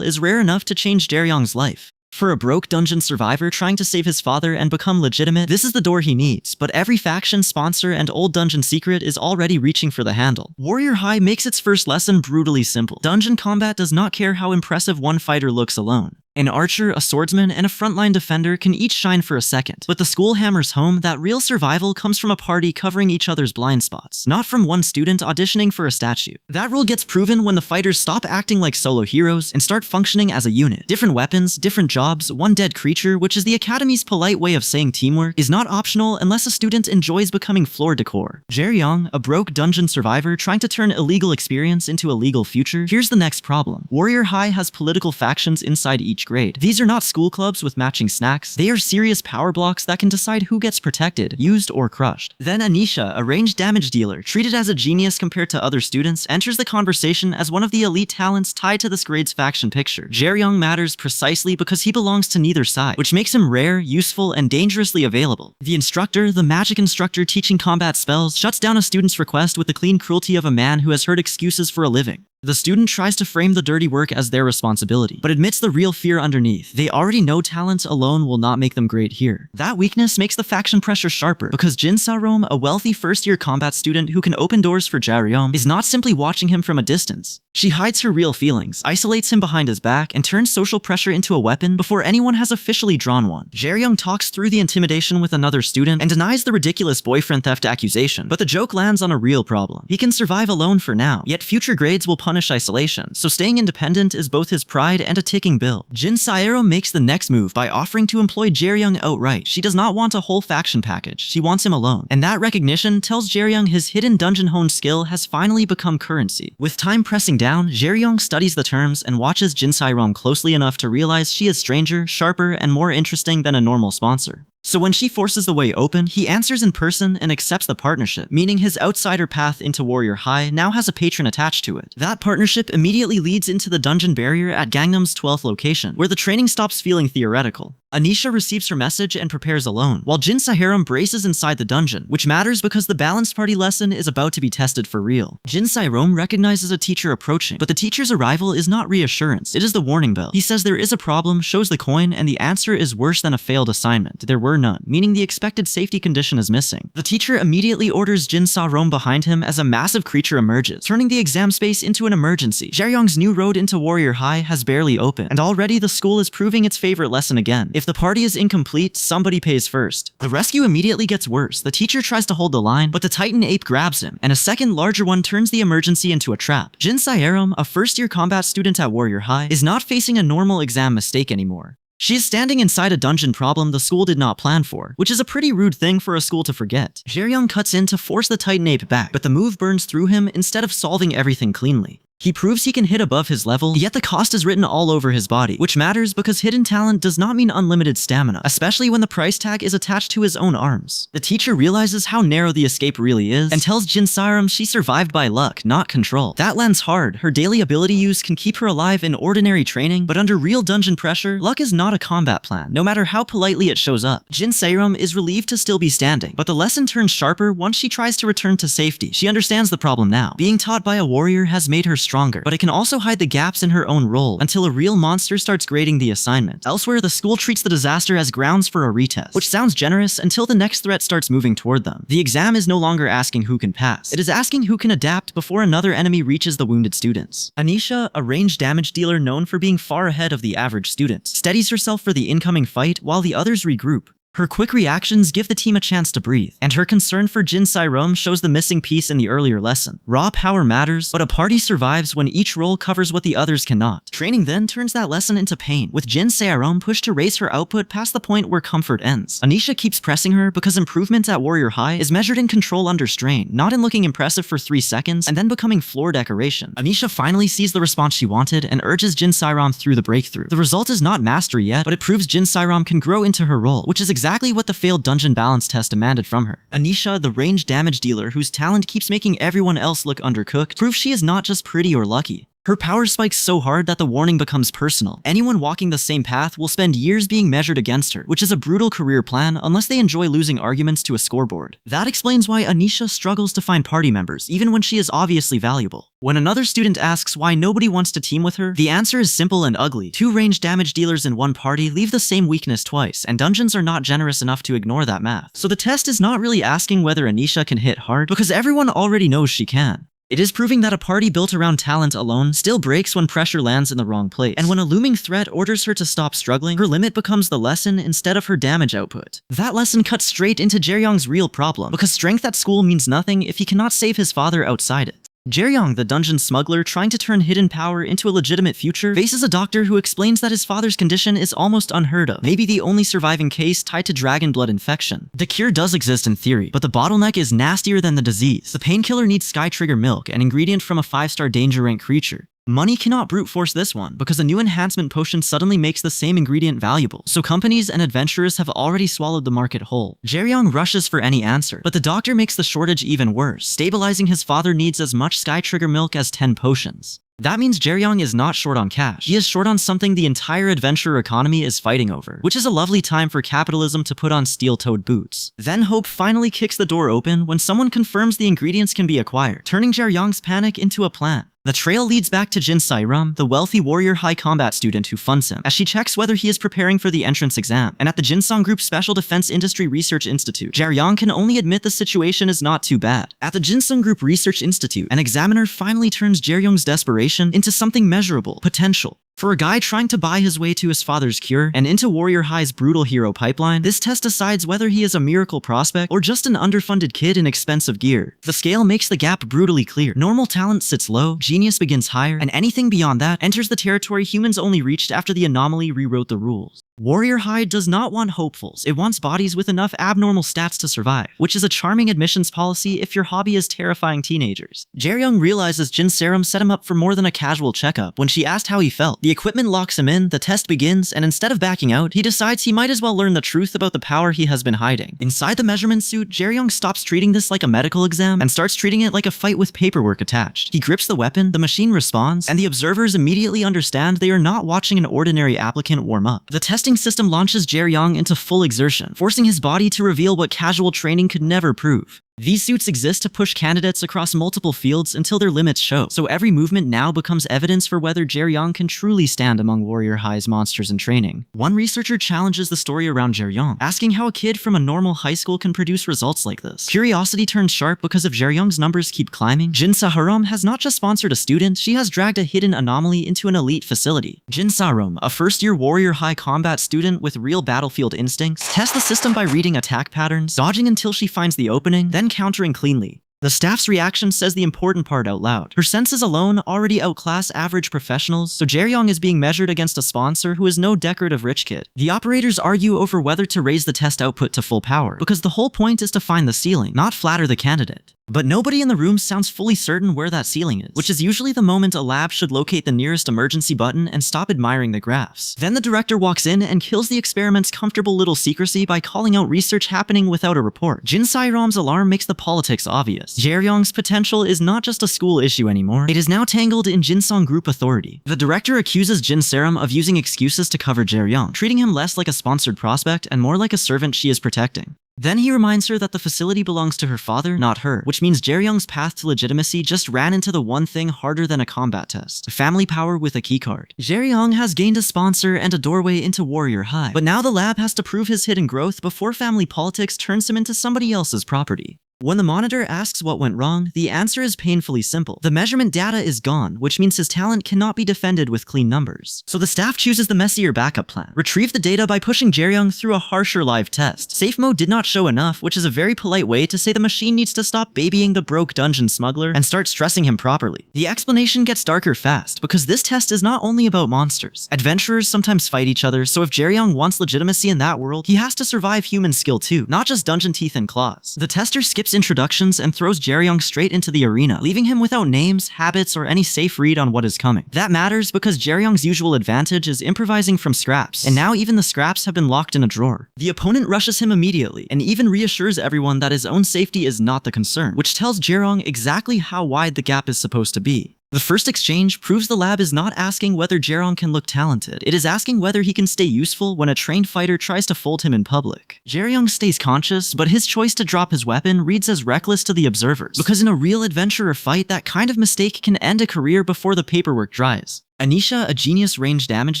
is rare enough to change Jae-young's life. For a broke dungeon survivor trying to save his father and become legitimate, this is the door he needs, but every faction, sponsor, and old dungeon secret is already reaching for the handle. Warrior High makes its first lesson brutally simple. Dungeon combat does not care how impressive one fighter looks alone. An archer, a swordsman, and a frontline defender can each shine for a second, but the school hammers home that real survival comes from a party covering each other's blind spots, not from one student auditioning for a statue. That rule gets proven when the fighters stop acting like solo heroes and start functioning as a unit. Different weapons, different jobs, one dead creature, which is the Academy's polite way of saying teamwork, is not optional unless a student enjoys becoming floor decor. Jae-young, a broke dungeon survivor trying to turn illegal experience into a legal future, here's the next problem. Warrior High has political factions inside each grade. These are not school clubs with matching snacks. They are serious power blocks that can decide who gets protected, used, or crushed. Then Anisha, a ranged damage dealer, treated as a genius compared to other students, enters the conversation as one of the elite talents tied to this grade's faction picture. Jae-young matters precisely because he belongs to neither side, which makes him rare, useful, and dangerously available. The instructor, the magic instructor teaching combat spells, shuts down a student's request with the clean cruelty of a man who has heard excuses for a living. The student tries to frame the dirty work as their responsibility, but admits the real fear underneath. They already know talent alone will not make them great here. That weakness makes the faction pressure sharper, because Jin Sa-rom, a wealthy first-year combat student who can open doors for Jae-young, is not simply watching him from a distance. She hides her real feelings, isolates him behind his back, and turns social pressure into a weapon before anyone has officially drawn one. Jae-young talks through the intimidation with another student and denies the ridiculous boyfriend theft accusation, but the joke lands on a real problem. He can survive alone for now, yet future grades will punish isolation, so staying independent is both his pride and a ticking bill. Jin Sa-rom makes the next move by offering to employ Jae-young outright. She does not want a whole faction package, she wants him alone. And that recognition tells Jae-young his hidden dungeon-honed skill has finally become currency. With time pressing down, Jae-young studies the terms and watches Jin Sa-rom closely enough to realize she is stranger, sharper, and more interesting than a normal sponsor. So when she forces the way open, he answers in person and accepts the partnership, meaning his outsider path into Warrior High now has a patron attached to it. That partnership immediately leads into the dungeon barrier at Gangnam's 12th location, where the training stops feeling theoretical. Anisha receives her message and prepares alone, while Jin Sa-rom braces inside the dungeon, which matters because the balanced party lesson is about to be tested for real. Jin Sa-rom recognizes a teacher approaching, but the teacher's arrival is not reassurance, it is the warning bell. He says there is a problem, shows the coin, and the answer is worse than a failed assignment. There were none, meaning the expected safety condition is missing. The teacher immediately orders Jin Sa-rom behind him as a massive creature emerges, turning the exam space into an emergency. Jae-young's new road into Warrior High has barely opened, and already the school is proving its favorite lesson again. If the party is incomplete, somebody pays first. The rescue immediately gets worse. The teacher tries to hold the line, but the Titan ape grabs him, and a second larger one turns the emergency into a trap. Jin Sa-rom, a first-year combat student at Warrior High, is not facing a normal exam mistake anymore. She is standing inside a dungeon problem the school did not plan for, which is a pretty rude thing for a school to forget. Jae-young cuts in to force the Titan ape back, but the move burns through him instead of solving everything cleanly. He proves he can hit above his level, yet the cost is written all over his body, which matters because hidden talent does not mean unlimited stamina, especially when the price tag is attached to his own arms. The teacher realizes how narrow the escape really is, and tells Jin Sairam she survived by luck, not control. That lands hard. Her daily ability use can keep her alive in ordinary training, but under real dungeon pressure, luck is not a combat plan, no matter how politely it shows up. Jin Sairam is relieved to still be standing, but the lesson turns sharper once she tries to return to safety. She understands the problem now. Being taught by a warrior has made her stronger, but it can also hide the gaps in her own role until a real monster starts grading the assignment. Elsewhere, the school treats the disaster as grounds for a retest, which sounds generous until the next threat starts moving toward them. The exam is no longer asking who can pass. It is asking who can adapt before another enemy reaches the wounded students. Anisha, a ranged damage dealer known for being far ahead of the average students, steadies herself for the incoming fight while the others regroup. Her quick reactions give the team a chance to breathe, and her concern for Jin Sairam shows the missing piece in the earlier lesson. Raw power matters, but a party survives when each role covers what the others cannot. Training then turns that lesson into pain, with Jin Sairam pushed to raise her output past the point where comfort ends. Anisha keeps pressing her because improvement at Warrior High is measured in control under strain, not in looking impressive for 3 seconds and then becoming floor decoration. Anisha finally sees the response she wanted and urges Jin Sairam through the breakthrough. The result is not mastery yet, but it proves Jin Sairam can grow into her role, which is exactly what the failed dungeon balance test demanded from her. Anisha, the ranged damage dealer whose talent keeps making everyone else look undercooked, proves she is not just pretty or lucky. Her power spikes so hard that the warning becomes personal. Anyone walking the same path will spend years being measured against her, which is a brutal career plan unless they enjoy losing arguments to a scoreboard. That explains why Anisha struggles to find party members, even when she is obviously valuable. When another student asks why nobody wants to team with her, the answer is simple and ugly. 2 ranged damage dealers in one party leave the same weakness twice, and dungeons are not generous enough to ignore that math. So the test is not really asking whether Anisha can hit hard, because everyone already knows she can. It is proving that a party built around talent alone still breaks when pressure lands in the wrong place. And when a looming threat orders her to stop struggling, her limit becomes the lesson instead of her damage output. That lesson cuts straight into Jaeryong's real problem, because strength at school means nothing if he cannot save his father outside it. Jaeryong, the dungeon smuggler trying to turn hidden power into a legitimate future, faces a doctor who explains that his father's condition is almost unheard of, maybe the only surviving case tied to dragon blood infection. The cure does exist in theory, but the bottleneck is nastier than the disease. The painkiller needs Sky Trigger milk, an ingredient from a 5-star danger rank creature. Money cannot brute force this one, because a new enhancement potion suddenly makes the same ingredient valuable, so companies and adventurers have already swallowed the market whole. Jaeryong rushes for any answer, but the doctor makes the shortage even worse, stabilizing his father needs as much Sky Trigger milk as 10 potions. That means Jaeryong is not short on cash. He is short on something the entire adventurer economy is fighting over, which is a lovely time for capitalism to put on steel-toed boots. Then hope finally kicks the door open when someone confirms the ingredients can be acquired, turning Jaeryong's panic into a plan. The trail leads back to Jin Sairam, the wealthy warrior high combat student who funds him, as she checks whether he is preparing for the entrance exam. And at the Jinsong Group's Special Defense Industry Research Institute, Jaeryong can only admit the situation is not too bad. At the Jinsong Group Research Institute, an examiner finally turns Jaeryong's desperation into something measurable, potential. For a guy trying to buy his way to his father's cure and into Warrior High's brutal hero pipeline, this test decides whether he is a miracle prospect or just an underfunded kid in expensive gear. The scale makes the gap brutally clear. Normal talent sits low, genius begins higher, and anything beyond that enters the territory humans only reached after the anomaly rewrote the rules. Warrior High does not want hopefuls, it wants bodies with enough abnormal stats to survive, which is a charming admissions policy if your hobby is terrifying teenagers. Jaeryong realizes Jin Sairam set him up for more than a casual checkup when she asked how he felt. The equipment locks him in, the test begins, and instead of backing out, he decides he might as well learn the truth about the power he has been hiding. Inside the measurement suit, Jaeryong stops treating this like a medical exam and starts treating it like a fight with paperwork attached. He grips the weapon, the machine responds, and the observers immediately understand they are not watching an ordinary applicant warm up. The testing system launches Jaeryong into full exertion, forcing his body to reveal what casual training could never prove. These suits exist to push candidates across multiple fields until their limits show, so every movement now becomes evidence for whether Jaeryong can truly stand among Warrior High's monsters in training. One researcher challenges the story around Jaeryong, asking how a kid from a normal high school can produce results like this. Curiosity turns sharp because if Jaeryong's numbers keep climbing, Jin Sairam has not just sponsored a student, she has dragged a hidden anomaly into an elite facility. Jin Sairam, a first-year Warrior High combat student with real battlefield instincts, tests the system by reading attack patterns, dodging until she finds the opening, then countering cleanly. The staff's reaction says the important part out loud. Her senses alone already outclass average professionals, so Jaeryong is being measured against a sponsor who is no decorative rich kid. The operators argue over whether to raise the test output to full power, because the whole point is to find the ceiling, not flatter the candidate. But nobody in the room sounds fully certain where that ceiling is, which is usually the moment a lab should locate the nearest emergency button and stop admiring the graphs. Then the director walks in and kills the experiment's comfortable little secrecy by calling out research happening without a report. Jin Sairam's alarm makes the politics obvious. Jaeryong's potential is not just a school issue anymore, it is now tangled in Jinsong Group authority. The director accuses Jin Saram of using excuses to cover Jaeryong, treating him less like a sponsored prospect and more like a servant she is protecting. Then he reminds her that the facility belongs to her father, not her, which means Jaeryong's path to legitimacy just ran into the one thing harder than a combat test: family power with a keycard. Jaeryong has gained a sponsor and a doorway into Warrior High, but now the lab has to prove his hidden growth before family politics turns him into somebody else's property. When the monitor asks what went wrong, the answer is painfully simple. The measurement data is gone, which means his talent cannot be defended with clean numbers. So the staff chooses the messier backup plan: retrieve the data by pushing Jaeryong through a harsher live test. Safe mode did not show enough, which is a very polite way to say the machine needs to stop babying the broke dungeon smuggler and start stressing him properly. The explanation gets darker fast, because this test is not only about monsters. Adventurers sometimes fight each other, so if Jaeryong wants legitimacy in that world, he has to survive human skill too, not just dungeon teeth and claws. The tester skips introductions and throws Jaeryong straight into the arena, leaving him without names, habits, or any safe read on what is coming. That matters because Jaeryong's usual advantage is improvising from scraps, and now even the scraps have been locked in a drawer. The opponent rushes him immediately, and even reassures everyone that his own safety is not the concern, which tells Jaeryong exactly how wide the gap is supposed to be. The first exchange proves the lab is not asking whether Jaeryong can look talented, it is asking whether he can stay useful when a trained fighter tries to fold him in public. Jaeryong stays conscious, but his choice to drop his weapon reads as reckless to the observers, because in a real adventurer fight, that kind of mistake can end a career before the paperwork dries. Anisha, a genius range damage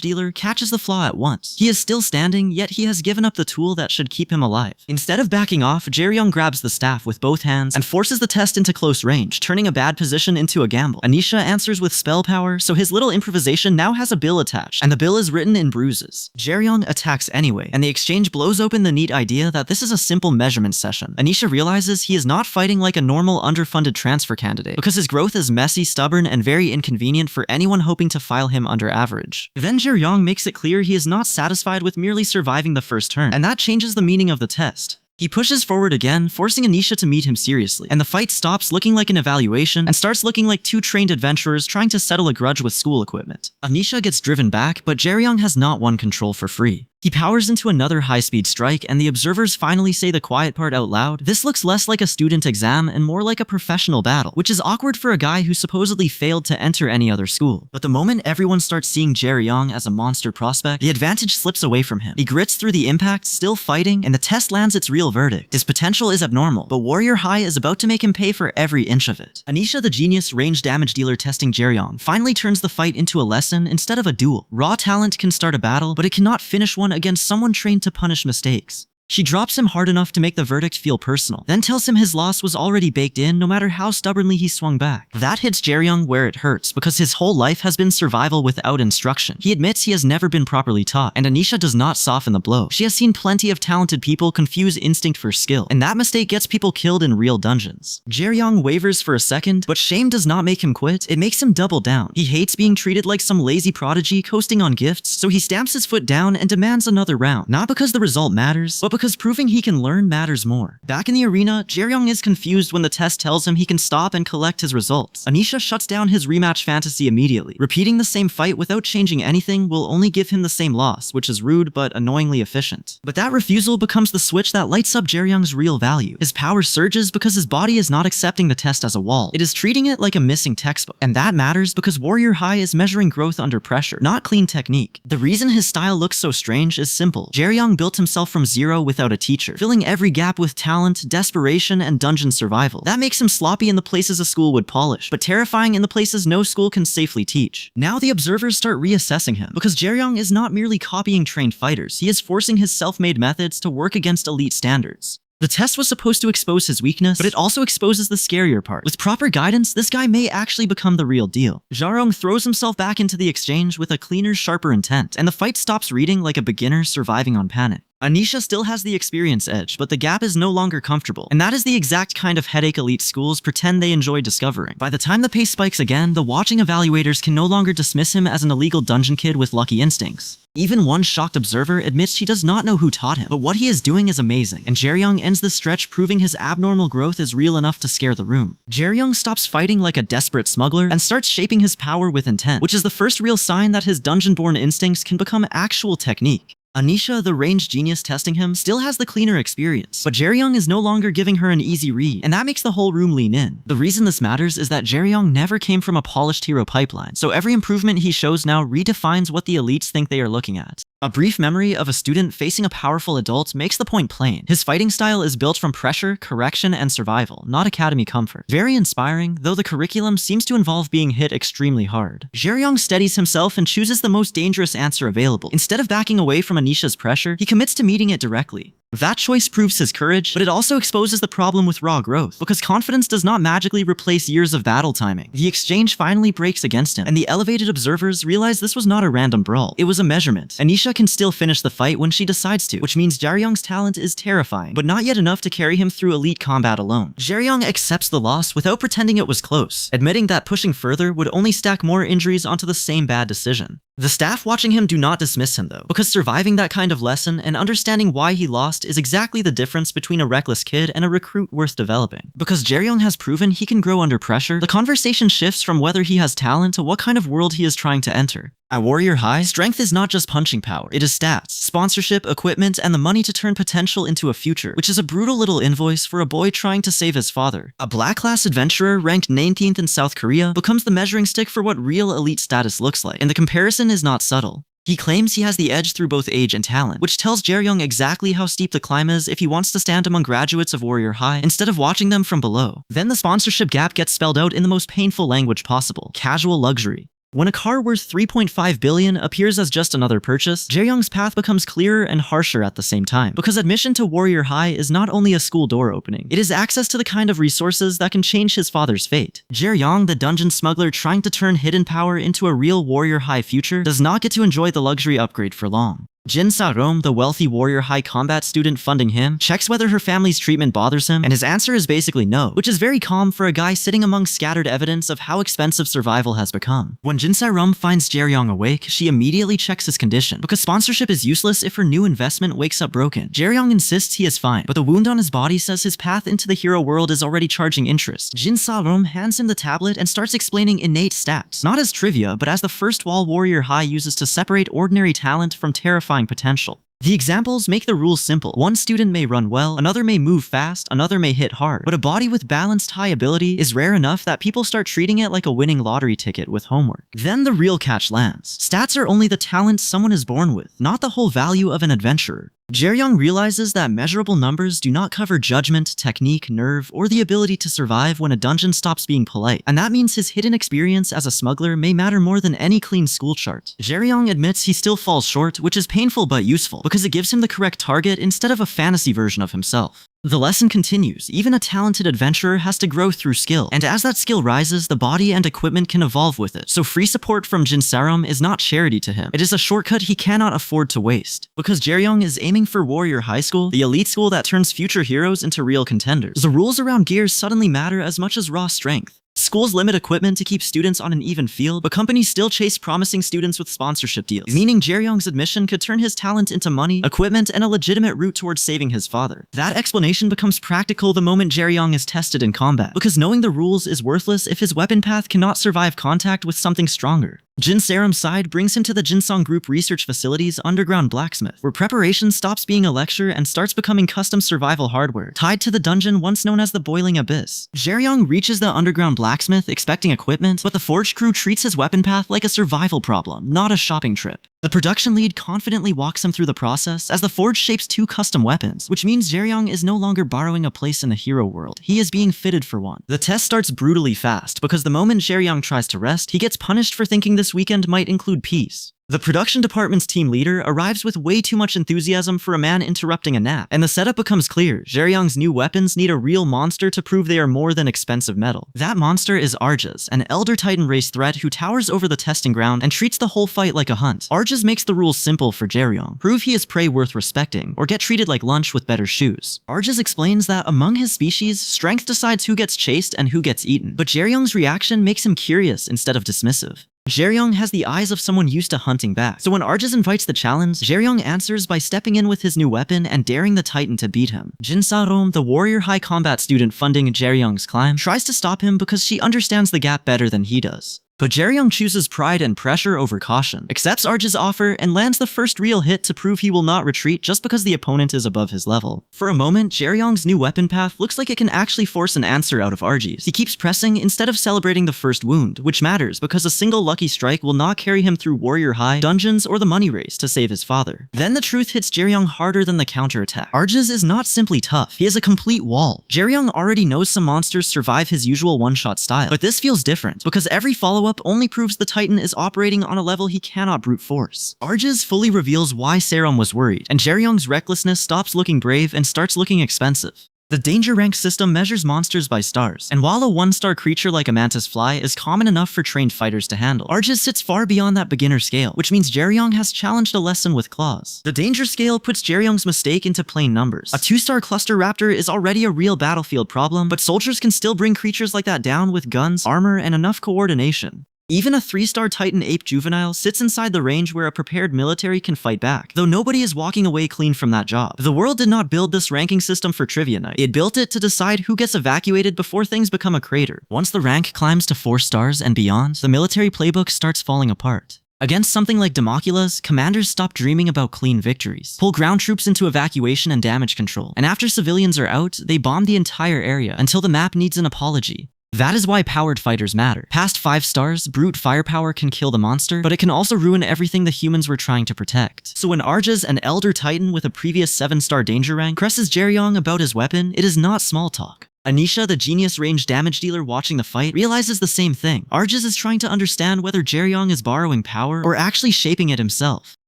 dealer, catches the flaw at once. He is still standing, yet he has given up the tool that should keep him alive. Instead of backing off, Jaeryong grabs the staff with both hands and forces the test into close range, turning a bad position into a gamble. Anisha answers with spell power, so his little improvisation now has a bill attached, and the bill is written in bruises. Jaeryong attacks anyway, and the exchange blows open the neat idea that this is a simple measurement session. Anisha realizes he is not fighting like a normal underfunded transfer candidate, because his growth is messy, stubborn, and very inconvenient for anyone hoping to file him under average. Then Jaeryong makes it clear he is not satisfied with merely surviving the first turn, and that changes the meaning of the test. He pushes forward again, forcing Anisha to meet him seriously, and the fight stops looking like an evaluation and starts looking like two trained adventurers trying to settle a grudge with school equipment. Anisha gets driven back, but Jaeryong has not won control for free. He powers into another high-speed strike, and the observers finally say the quiet part out loud. This looks less like a student exam and more like a professional battle, which is awkward for a guy who supposedly failed to enter any other school. But the moment everyone starts seeing Jaeryong as a monster prospect, the advantage slips away from him. He grits through the impact, still fighting, and the test lands its real verdict. His potential is abnormal, but Warrior High is about to make him pay for every inch of it. Anisha, the genius range damage dealer testing Jaeryong, finally turns the fight into a lesson instead of a duel. Raw talent can start a battle, but it cannot finish one against someone trained to punish mistakes. She drops him hard enough to make the verdict feel personal, then tells him his loss was already baked in no matter how stubbornly he swung back. That hits Jaeryong where it hurts, because his whole life has been survival without instruction. He admits he has never been properly taught, and Anisha does not soften the blow. She has seen plenty of talented people confuse instinct for skill, and that mistake gets people killed in real dungeons. Jaeryong wavers for a second, but shame does not make him quit, it makes him double down. He hates being treated like some lazy prodigy coasting on gifts, so he stamps his foot down and demands another round. Not because the result matters, but because proving he can learn matters more. Back in the arena, Jaeryong is confused when the test tells him he can stop and collect his results. Anisha shuts down his rematch fantasy immediately. Repeating the same fight without changing anything will only give him the same loss, which is rude but annoyingly efficient. But that refusal becomes the switch that lights up Jaeryong's real value. His power surges because his body is not accepting the test as a wall. It is treating it like a missing textbook. And that matters because Warrior High is measuring growth under pressure, not clean technique. The reason his style looks so strange is simple. Jaeryong built himself from zero without a teacher, filling every gap with talent, desperation, and dungeon survival. That makes him sloppy in the places a school would polish, but terrifying in the places no school can safely teach. Now the observers start reassessing him, because Jaeryong is not merely copying trained fighters, he is forcing his self-made methods to work against elite standards. The test was supposed to expose his weakness, but it also exposes the scarier part. With proper guidance, this guy may actually become the real deal. Jaeryong throws himself back into the exchange with a cleaner, sharper intent, and the fight stops reading like a beginner surviving on panic. Anisha still has the experience edge, but the gap is no longer comfortable, and that is the exact kind of headache elite schools pretend they enjoy discovering. By the time the pace spikes again, the watching evaluators can no longer dismiss him as an illegal dungeon kid with lucky instincts. Even one shocked observer admits he does not know who taught him, but what he is doing is amazing, and Jaeryong ends the stretch proving his abnormal growth is real enough to scare the room. Jaeryong stops fighting like a desperate smuggler and starts shaping his power with intent, which is the first real sign that his dungeon-born instincts can become actual technique. Anisha, the ranged genius testing him, still has the cleaner experience, but Jaeryong is no longer giving her an easy read, and that makes the whole room lean in. The reason this matters is that Jaeryong never came from a polished hero pipeline, so every improvement he shows now redefines what the elites think they are looking at. A brief memory of a student facing a powerful adult makes the point plain. His fighting style is built from pressure, correction, and survival, not academy comfort. Very inspiring, though the curriculum seems to involve being hit extremely hard. Jaeryong steadies himself and chooses the most dangerous answer available. Instead of backing away from Anisha's pressure, he commits to meeting it directly. That choice proves his courage, but it also exposes the problem with raw growth, because confidence does not magically replace years of battle timing. The exchange finally breaks against him, and the elevated observers realize this was not a random brawl. It was a measurement. Anisha can still finish the fight when she decides to, which means Jaeryong's talent is terrifying, but not yet enough to carry him through elite combat alone. Jaeryong accepts the loss without pretending it was close, admitting that pushing further would only stack more injuries onto the same bad decision. The staff watching him do not dismiss him though, because surviving that kind of lesson and understanding why he lost is exactly the difference between a reckless kid and a recruit worth developing. Because Jaeryong has proven he can grow under pressure, the conversation shifts from whether he has talent to what kind of world he is trying to enter. At Warrior High, strength is not just punching power, it is stats, sponsorship, equipment, and the money to turn potential into a future, which is a brutal little invoice for a boy trying to save his father. A black class adventurer ranked 19th in South Korea becomes the measuring stick for what real elite status looks like, and the comparison is not subtle. He claims he has the edge through both age and talent, which tells Jaeryong exactly how steep the climb is if he wants to stand among graduates of Warrior High instead of watching them from below. Then the sponsorship gap gets spelled out in the most painful language possible: casual luxury. When a car worth 3.5 billion appears as just another purchase, Jaeryong's path becomes clearer and harsher at the same time, because admission to Warrior High is not only a school door opening, it is access to the kind of resources that can change his father's fate. Jaeryong, the dungeon smuggler trying to turn hidden power into a real Warrior High future, does not get to enjoy the luxury upgrade for long. Jin Sa-rom, the wealthy Warrior High combat student funding him, checks whether her family's treatment bothers him, and his answer is basically no, which is very calm for a guy sitting among scattered evidence of how expensive survival has become. When Jin Sa-rom finds Jaeryong awake, she immediately checks his condition, because sponsorship is useless if her new investment wakes up broken. Jaeryong insists he is fine, but the wound on his body says his path into the hero world is already charging interest. Jin Sa-rom hands him the tablet and starts explaining innate stats, not as trivia, but as the first wall Warrior High uses to separate ordinary talent from terrifying potential. The examples make the rules simple. One student may run well, another may move fast, another may hit hard, but a body with balanced high ability is rare enough that people start treating it like a winning lottery ticket with homework. Then the real catch lands. Stats are only the talent someone is born with, not the whole value of an adventurer. Jaeryong realizes that measurable numbers do not cover judgment, technique, nerve, or the ability to survive when a dungeon stops being polite, and that means his hidden experience as a smuggler may matter more than any clean school chart. Jaeryong admits he still falls short, which is painful but useful, because it gives him the correct target instead of a fantasy version of himself. The lesson continues. Even a talented adventurer has to grow through skill, and as that skill rises, the body and equipment can evolve with it. So free support from Jin Sa-rom is not charity to him. It is a shortcut he cannot afford to waste. Because Jaeryong is aiming for Warrior High School, the elite school that turns future heroes into real contenders, the rules around gears suddenly matter as much as raw strength. Schools limit equipment to keep students on an even field, but companies still chase promising students with sponsorship deals, meaning Jaeryong's admission could turn his talent into money, equipment, and a legitimate route towards saving his father. That explanation becomes practical the moment Jaeryong is tested in combat, because knowing the rules is worthless if his weapon path cannot survive contact with something stronger. Jin Sa-rom's side brings him to the Jinsong Group Research Facility's underground blacksmith, where preparation stops being a lecture and starts becoming custom survival hardware, tied to the dungeon once known as the Boiling Abyss. Jaeryong reaches the underground blacksmith expecting equipment, but the Forge crew treats his weapon path like a survival problem, not a shopping trip. The production lead confidently walks him through the process as the Forge shapes 2 custom weapons, which means Jaeryong is no longer borrowing a place in the hero world, he is being fitted for one. The test starts brutally fast, because the moment Jaeryong tries to rest, he gets punished for thinking this weekend might include peace. The production department's team leader arrives with way too much enthusiasm for a man interrupting a nap, and the setup becomes clear. Jaeryong's new weapons need a real monster to prove they are more than expensive metal. That monster is Arjas, an Elder Titan race threat who towers over the testing ground and treats the whole fight like a hunt. Arjas makes the rules simple for Jaeryong: prove he is prey worth respecting, or get treated like lunch with better shoes. Arjas explains that among his species, strength decides who gets chased and who gets eaten, but Jaeryong's reaction makes him curious instead of dismissive. Jaeryong has the eyes of someone used to hunting back, so when Arjas invites the challenge, Jaeryong answers by stepping in with his new weapon and daring the Titan to beat him. Jinsa-rom, the warrior high combat student funding Jaeryong's climb, tries to stop him because she understands the gap better than he does. But Jaeryong chooses pride and pressure over caution, accepts Arjas' offer, and lands the first real hit to prove he will not retreat just because the opponent is above his level. For a moment, Jaeryong's new weapon path looks like it can actually force an answer out of Arjas. He keeps pressing instead of celebrating the first wound, which matters because a single lucky strike will not carry him through warrior high, dungeons, or the money race to save his father. Then the truth hits Jaeryong harder than the counterattack. Arjas is not simply tough, he is a complete wall. Jaeryong already knows some monsters survive his usual one-shot style, but this feels different because every follow-up only proves the Titan is operating on a level he cannot brute force. Arjas fully reveals why Serom was worried, and Jaeryong's recklessness stops looking brave and starts looking expensive. The danger rank system measures monsters by stars, and while a 1-star creature like a mantis fly is common enough for trained fighters to handle, Arjas sits far beyond that beginner scale, which means Jaeryong has challenged a lesson with claws. The danger scale puts Jaeryong's mistake into plain numbers. A 2-star cluster raptor is already a real battlefield problem, but soldiers can still bring creatures like that down with guns, armor, and enough coordination. Even a 3-star Titan ape juvenile sits inside the range where a prepared military can fight back, though nobody is walking away clean from that job. The world did not build this ranking system for trivia night. It built it to decide who gets evacuated before things become a crater. Once the rank climbs to 4 stars and beyond, the military playbook starts falling apart. Against something like Democula's, commanders stop dreaming about clean victories, pull ground troops into evacuation and damage control, and after civilians are out, they bomb the entire area until the map needs an apology. That is why powered fighters matter. Past 5 stars, brute firepower can kill the monster, but it can also ruin everything the humans were trying to protect. So when Arjas, an Elder Titan with a previous 7-star danger rank, presses Jaeryong about his weapon, it is not small talk. Anisha, the genius range damage dealer watching the fight, realizes the same thing. Arjas is trying to understand whether Jaeryong is borrowing power or actually shaping it himself.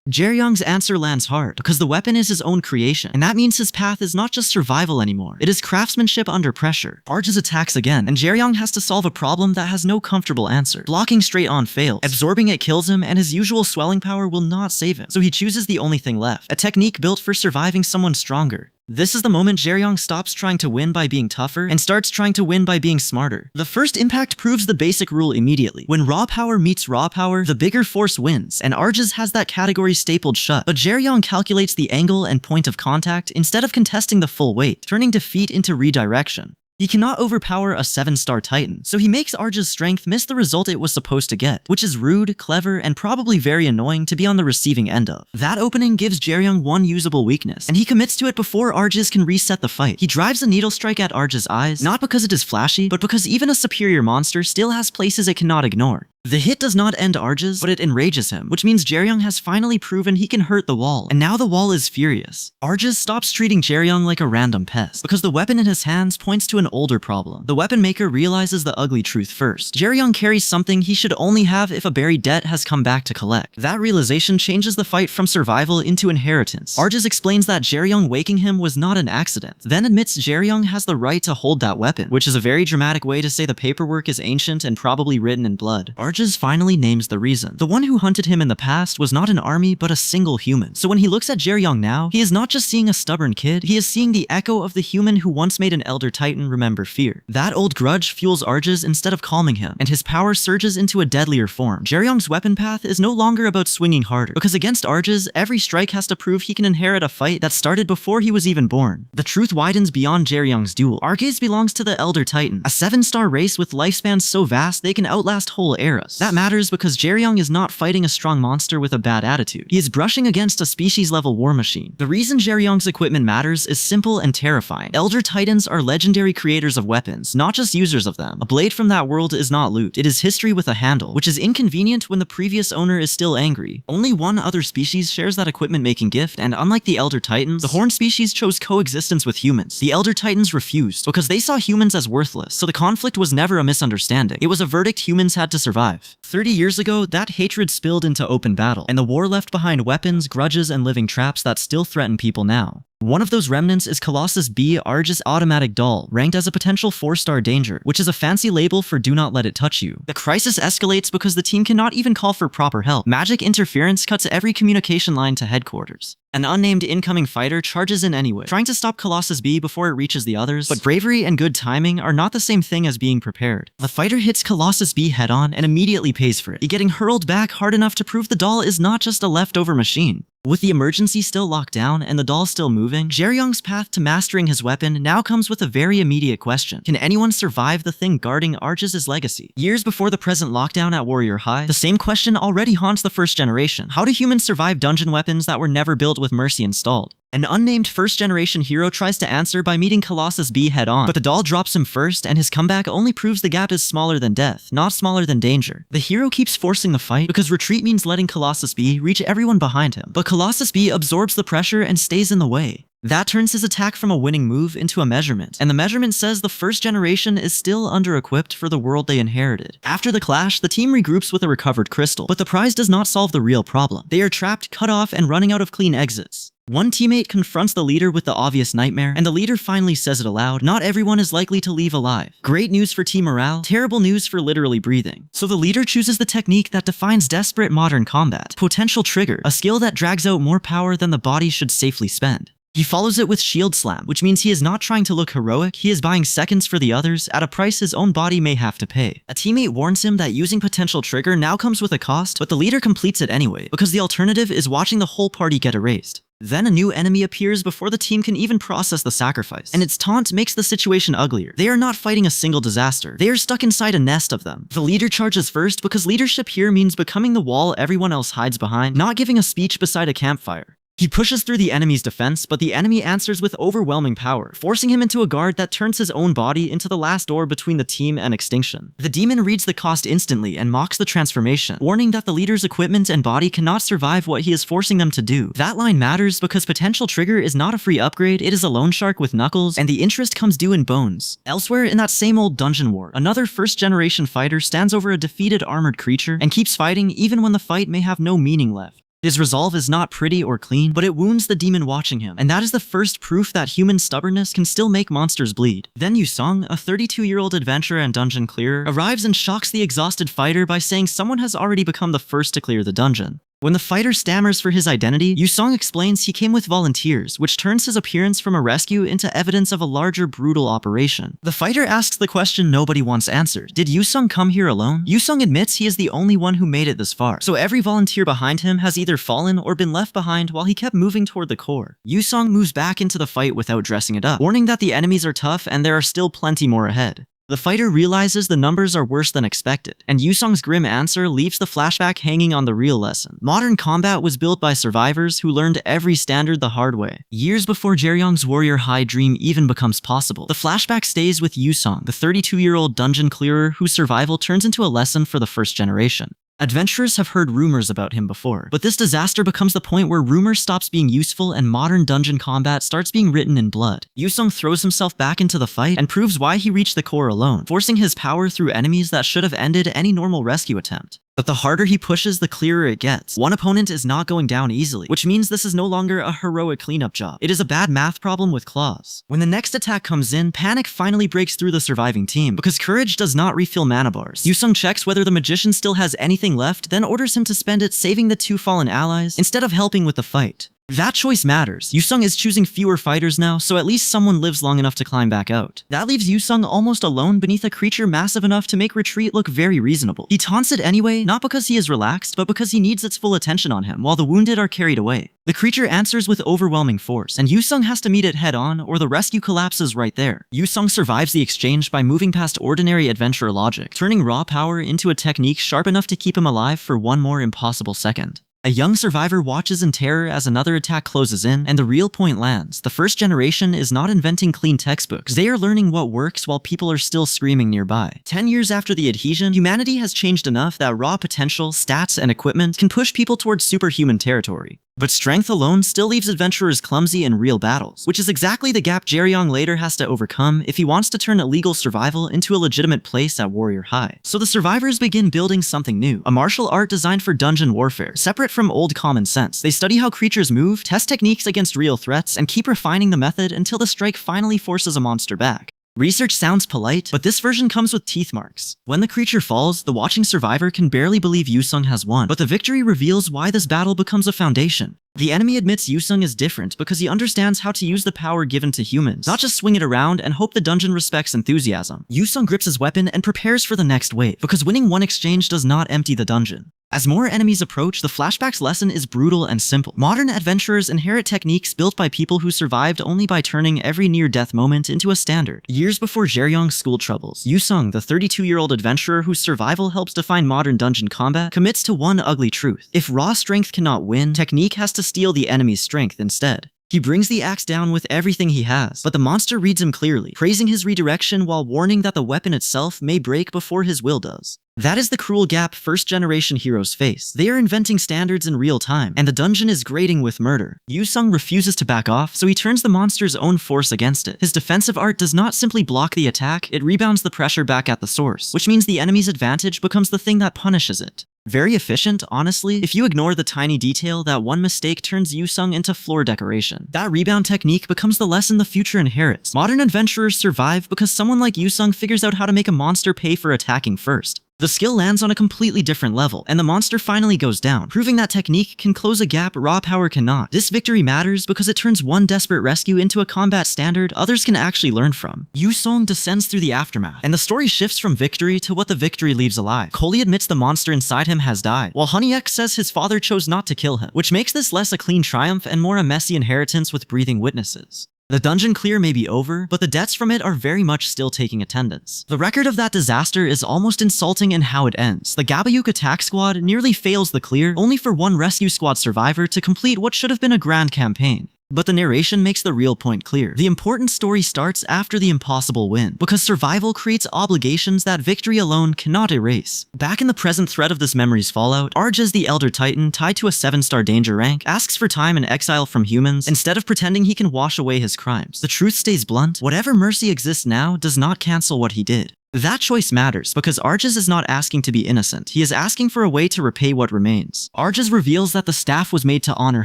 Jaeryong's answer lands hard because the weapon is his own creation, and that means his path is not just survival anymore. It is craftsmanship under pressure. Arjas attacks again, and Jaeryong has to solve a problem that has no comfortable answer. Blocking straight on fails. Absorbing it kills him, and his usual swelling power will not save him. So he chooses the only thing left, a technique built for surviving someone stronger. This is the moment Jaeryong stops trying to win by being tougher and starts trying to win by being smarter. The first impact proves the basic rule immediately. When raw power meets raw power, the bigger force wins, and Arjas has that category stapled shut. But Jaeryong calculates the angle and point of contact instead of contesting the full weight, turning defeat into redirection. He cannot overpower a 7-star Titan, so he makes Arjas' strength miss the result it was supposed to get, which is rude, clever, and probably very annoying to be on the receiving end of. That opening gives Jaeryong one usable weakness, and he commits to it before Arjas can reset the fight. He drives a needle strike at Arjas' eyes, not because it is flashy, but because even a superior monster still has places it cannot ignore. The hit does not end Arjas, but it enrages him, which means Jaeryong has finally proven he can hurt the wall, and now the wall is furious. Arjas stops treating Jaeryong like a random pest, because the weapon in his hands points to an older problem. The weapon maker realizes the ugly truth first. Jaeryong carries something he should only have if a buried debt has come back to collect. That realization changes the fight from survival into inheritance. Arjas explains that Jaeryong waking him was not an accident, then admits Jaeryong has the right to hold that weapon, which is a very dramatic way to say the paperwork is ancient and probably written in blood. Arjas finally names the reason. The one who hunted him in the past was not an army, but a single human. So when he looks at Jaeryong now, he is not just seeing a stubborn kid, he is seeing the echo of the human who once made an Elder Titan remember fear. That old grudge fuels Arjas instead of calming him, and his power surges into a deadlier form. Jaeryong's weapon path is no longer about swinging harder, because against Arjas, every strike has to prove he can inherit a fight that started before he was even born. The truth widens beyond Jaeryong's duel. Arjas belongs to the Elder Titan, a 7-star race with lifespans so vast they can outlast whole eras. That matters because Jaeryong is not fighting a strong monster with a bad attitude. He is brushing against a species-level war machine. The reason Jaeryong's equipment matters is simple and terrifying. Elder Titans are legendary creators of weapons, not just users of them. A blade from that world is not loot. It is history with a handle, which is inconvenient when the previous owner is still angry. Only one other species shares that equipment-making gift, and unlike the Elder Titans, the Horn species chose coexistence with humans. The Elder Titans refused, because they saw humans as worthless, so the conflict was never a misunderstanding. It was a verdict humans had to survive. survive. 30 years ago, that hatred spilled into open battle, and the war left behind weapons, grudges, and living traps that still threaten people now. One of those remnants is Colossus B, Arge's automatic doll, ranked as a potential 4-star danger, which is a fancy label for do not let it touch you. The crisis escalates because the team cannot even call for proper help. Magic interference cuts every communication line to headquarters. An unnamed incoming fighter charges in anyway, trying to stop Colossus B before it reaches the others, but bravery and good timing are not the same thing as being prepared. The fighter hits Colossus B head-on and immediately pays for it, getting hurled back hard enough to prove the doll is not just a leftover machine. With the emergency still locked down and the doll still moving, Jaeryong's path to mastering his weapon now comes with a very immediate question. Can anyone survive the thing guarding Arge's legacy? Years before the present lockdown at Warrior High, the same question already haunts the first generation. How do humans survive dungeon weapons that were never built with mercy installed? An unnamed first-generation hero tries to answer by meeting Colossus B head-on, but the doll drops him first, and his comeback only proves the gap is smaller than death, not smaller than danger. The hero keeps forcing the fight because retreat means letting Colossus B reach everyone behind him, but Colossus B absorbs the pressure and stays in the way. That turns his attack from a winning move into a measurement, and the measurement says the first generation is still under-equipped for the world they inherited. After the clash, the team regroups with a recovered crystal, but the prize does not solve the real problem. They are trapped, cut off, and running out of clean exits. One teammate confronts the leader with the obvious nightmare, and the leader finally says it aloud: not everyone is likely to leave alive. Great news for team morale, terrible news for literally breathing. So the leader chooses the technique that defines desperate modern combat: potential trigger, a skill that drags out more power than the body should safely spend. He follows it with shield slam, which means he is not trying to look heroic, he is buying seconds for the others at a price his own body may have to pay. A teammate warns him that using potential trigger now comes with a cost, but the leader completes it anyway, because the alternative is watching the whole party get erased. Then a new enemy appears before the team can even process the sacrifice, and its taunt makes the situation uglier. They are not fighting a single disaster, they are stuck inside a nest of them. The leader charges first because leadership here means becoming the wall everyone else hides behind, not giving a speech beside a campfire. He pushes through the enemy's defense, but the enemy answers with overwhelming power, forcing him into a guard that turns his own body into the last door between the team and extinction. The demon reads the cost instantly and mocks the transformation, warning that the leader's equipment and body cannot survive what he is forcing them to do. That line matters because potential trigger is not a free upgrade, it is a loan shark with knuckles, and the interest comes due in bones. Elsewhere in that same old dungeon war, another first-generation fighter stands over a defeated armored creature and keeps fighting even when the fight may have no meaning left. His resolve is not pretty or clean, but it wounds the demon watching him, and that is the first proof that human stubbornness can still make monsters bleed. Then Yusung, a 32-year-old adventurer and dungeon clearer, arrives and shocks the exhausted fighter by saying someone has already become the first to clear the dungeon. When the fighter stammers for his identity, Yusung explains he came with volunteers, which turns his appearance from a rescue into evidence of a larger brutal operation. The fighter asks the question nobody wants answered: did Yusung come here alone? Yusung admits he is the only one who made it this far, so every volunteer behind him has either fallen or been left behind while he kept moving toward the core. Yusung moves back into the fight without dressing it up, warning that the enemies are tough and there are still plenty more ahead. The fighter realizes the numbers are worse than expected, and Yusung's grim answer leaves the flashback hanging on the real lesson. Modern combat was built by survivors who learned every standard the hard way. Years before Jaeryong's Warrior High dream even becomes possible, the flashback stays with Yusung, the 32-year-old dungeon clearer whose survival turns into a lesson for the first generation. Adventurers have heard rumors about him before, but this disaster becomes the point where rumor stops being useful and modern dungeon combat starts being written in blood. Yusung throws himself back into the fight and proves why he reached the core alone, forcing his power through enemies that should have ended any normal rescue attempt. But the harder he pushes, the clearer it gets. One opponent is not going down easily, which means this is no longer a heroic cleanup job. It is a bad math problem with claws. When the next attack comes in, panic finally breaks through the surviving team, because courage does not refill mana bars. Yusung checks whether the magician still has anything left, then orders him to spend it saving the two fallen allies, instead of helping with the fight. That choice matters. Yusung is choosing fewer fighters now, so at least someone lives long enough to climb back out. That leaves Yusung almost alone beneath a creature massive enough to make retreat look very reasonable. He taunts it anyway, not because he is relaxed, but because he needs its full attention on him, while the wounded are carried away. The creature answers with overwhelming force, and Yusung has to meet it head-on, or the rescue collapses right there. Yusung survives the exchange by moving past ordinary adventurer logic, turning raw power into a technique sharp enough to keep him alive for one more impossible second. A young survivor watches in terror as another attack closes in, and the real point lands. The first generation is not inventing clean textbooks. They are learning what works while people are still screaming nearby. 10 years after the adhesion, humanity has changed enough that raw potential, stats, and equipment can push people towards superhuman territory. But strength alone still leaves adventurers clumsy in real battles, which is exactly the gap Jaryong later has to overcome if he wants to turn illegal survival into a legitimate place at Warrior High. So the survivors begin building something new, a martial art designed for dungeon warfare, separate from old common sense. They study how creatures move, test techniques against real threats, and keep refining the method until the strike finally forces a monster back. Research sounds polite, but this version comes with teeth marks. When the creature falls, the watching survivor can barely believe Yusung has won, but the victory reveals why this battle becomes a foundation. The enemy admits Yusung is different because he understands how to use the power given to humans, not just swing it around and hope the dungeon respects enthusiasm. Yusung grips his weapon and prepares for the next wave, because winning one exchange does not empty the dungeon. As more enemies approach, the flashback's lesson is brutal and simple. Modern adventurers inherit techniques built by people who survived only by turning every near-death moment into a standard. Years before Jaryong's school troubles, Yusung, the 32-year-old adventurer whose survival helps define modern dungeon combat, commits to one ugly truth. If raw strength cannot win, technique has to steal the enemy's strength instead. He brings the axe down with everything he has, but the monster reads him clearly, praising his redirection while warning that the weapon itself may break before his will does. That is the cruel gap first-generation heroes face. They are inventing standards in real time, and the dungeon is grating with murder. Yusung refuses to back off, so he turns the monster's own force against it. His defensive art does not simply block the attack, it rebounds the pressure back at the source, which means the enemy's advantage becomes the thing that punishes it. Very efficient, honestly, if you ignore the tiny detail that one mistake turns Yusung into floor decoration. That rebound technique becomes the lesson the future inherits. Modern adventurers survive because someone like Yusung figures out how to make a monster pay for attacking first. The skill lands on a completely different level, and the monster finally goes down, proving that technique can close a gap raw power cannot. This victory matters because it turns one desperate rescue into a combat standard others can actually learn from. Yusung descends through the aftermath, and the story shifts from victory to what the victory leaves alive. Coley admits the monster inside him has died, while Honeyek says his father chose not to kill him, which makes this less a clean triumph and more a messy inheritance with breathing witnesses. The dungeon clear may be over, but the debts from it are very much still taking attendance. The record of that disaster is almost insulting in how it ends. The Gabayuk attack squad nearly fails the clear, only for one rescue squad survivor to complete what should have been a grand campaign. But the narration makes the real point clear. The important story starts after the impossible win, because survival creates obligations that victory alone cannot erase. Back in the present thread of this memory's fallout, Arjas the Elder Titan, tied to a 7-star danger rank, asks for time and exile from humans instead of pretending he can wash away his crimes. The truth stays blunt. Whatever mercy exists now does not cancel what he did. That choice matters, because Arjas is not asking to be innocent, he is asking for a way to repay what remains. Arjas reveals that the staff was made to honor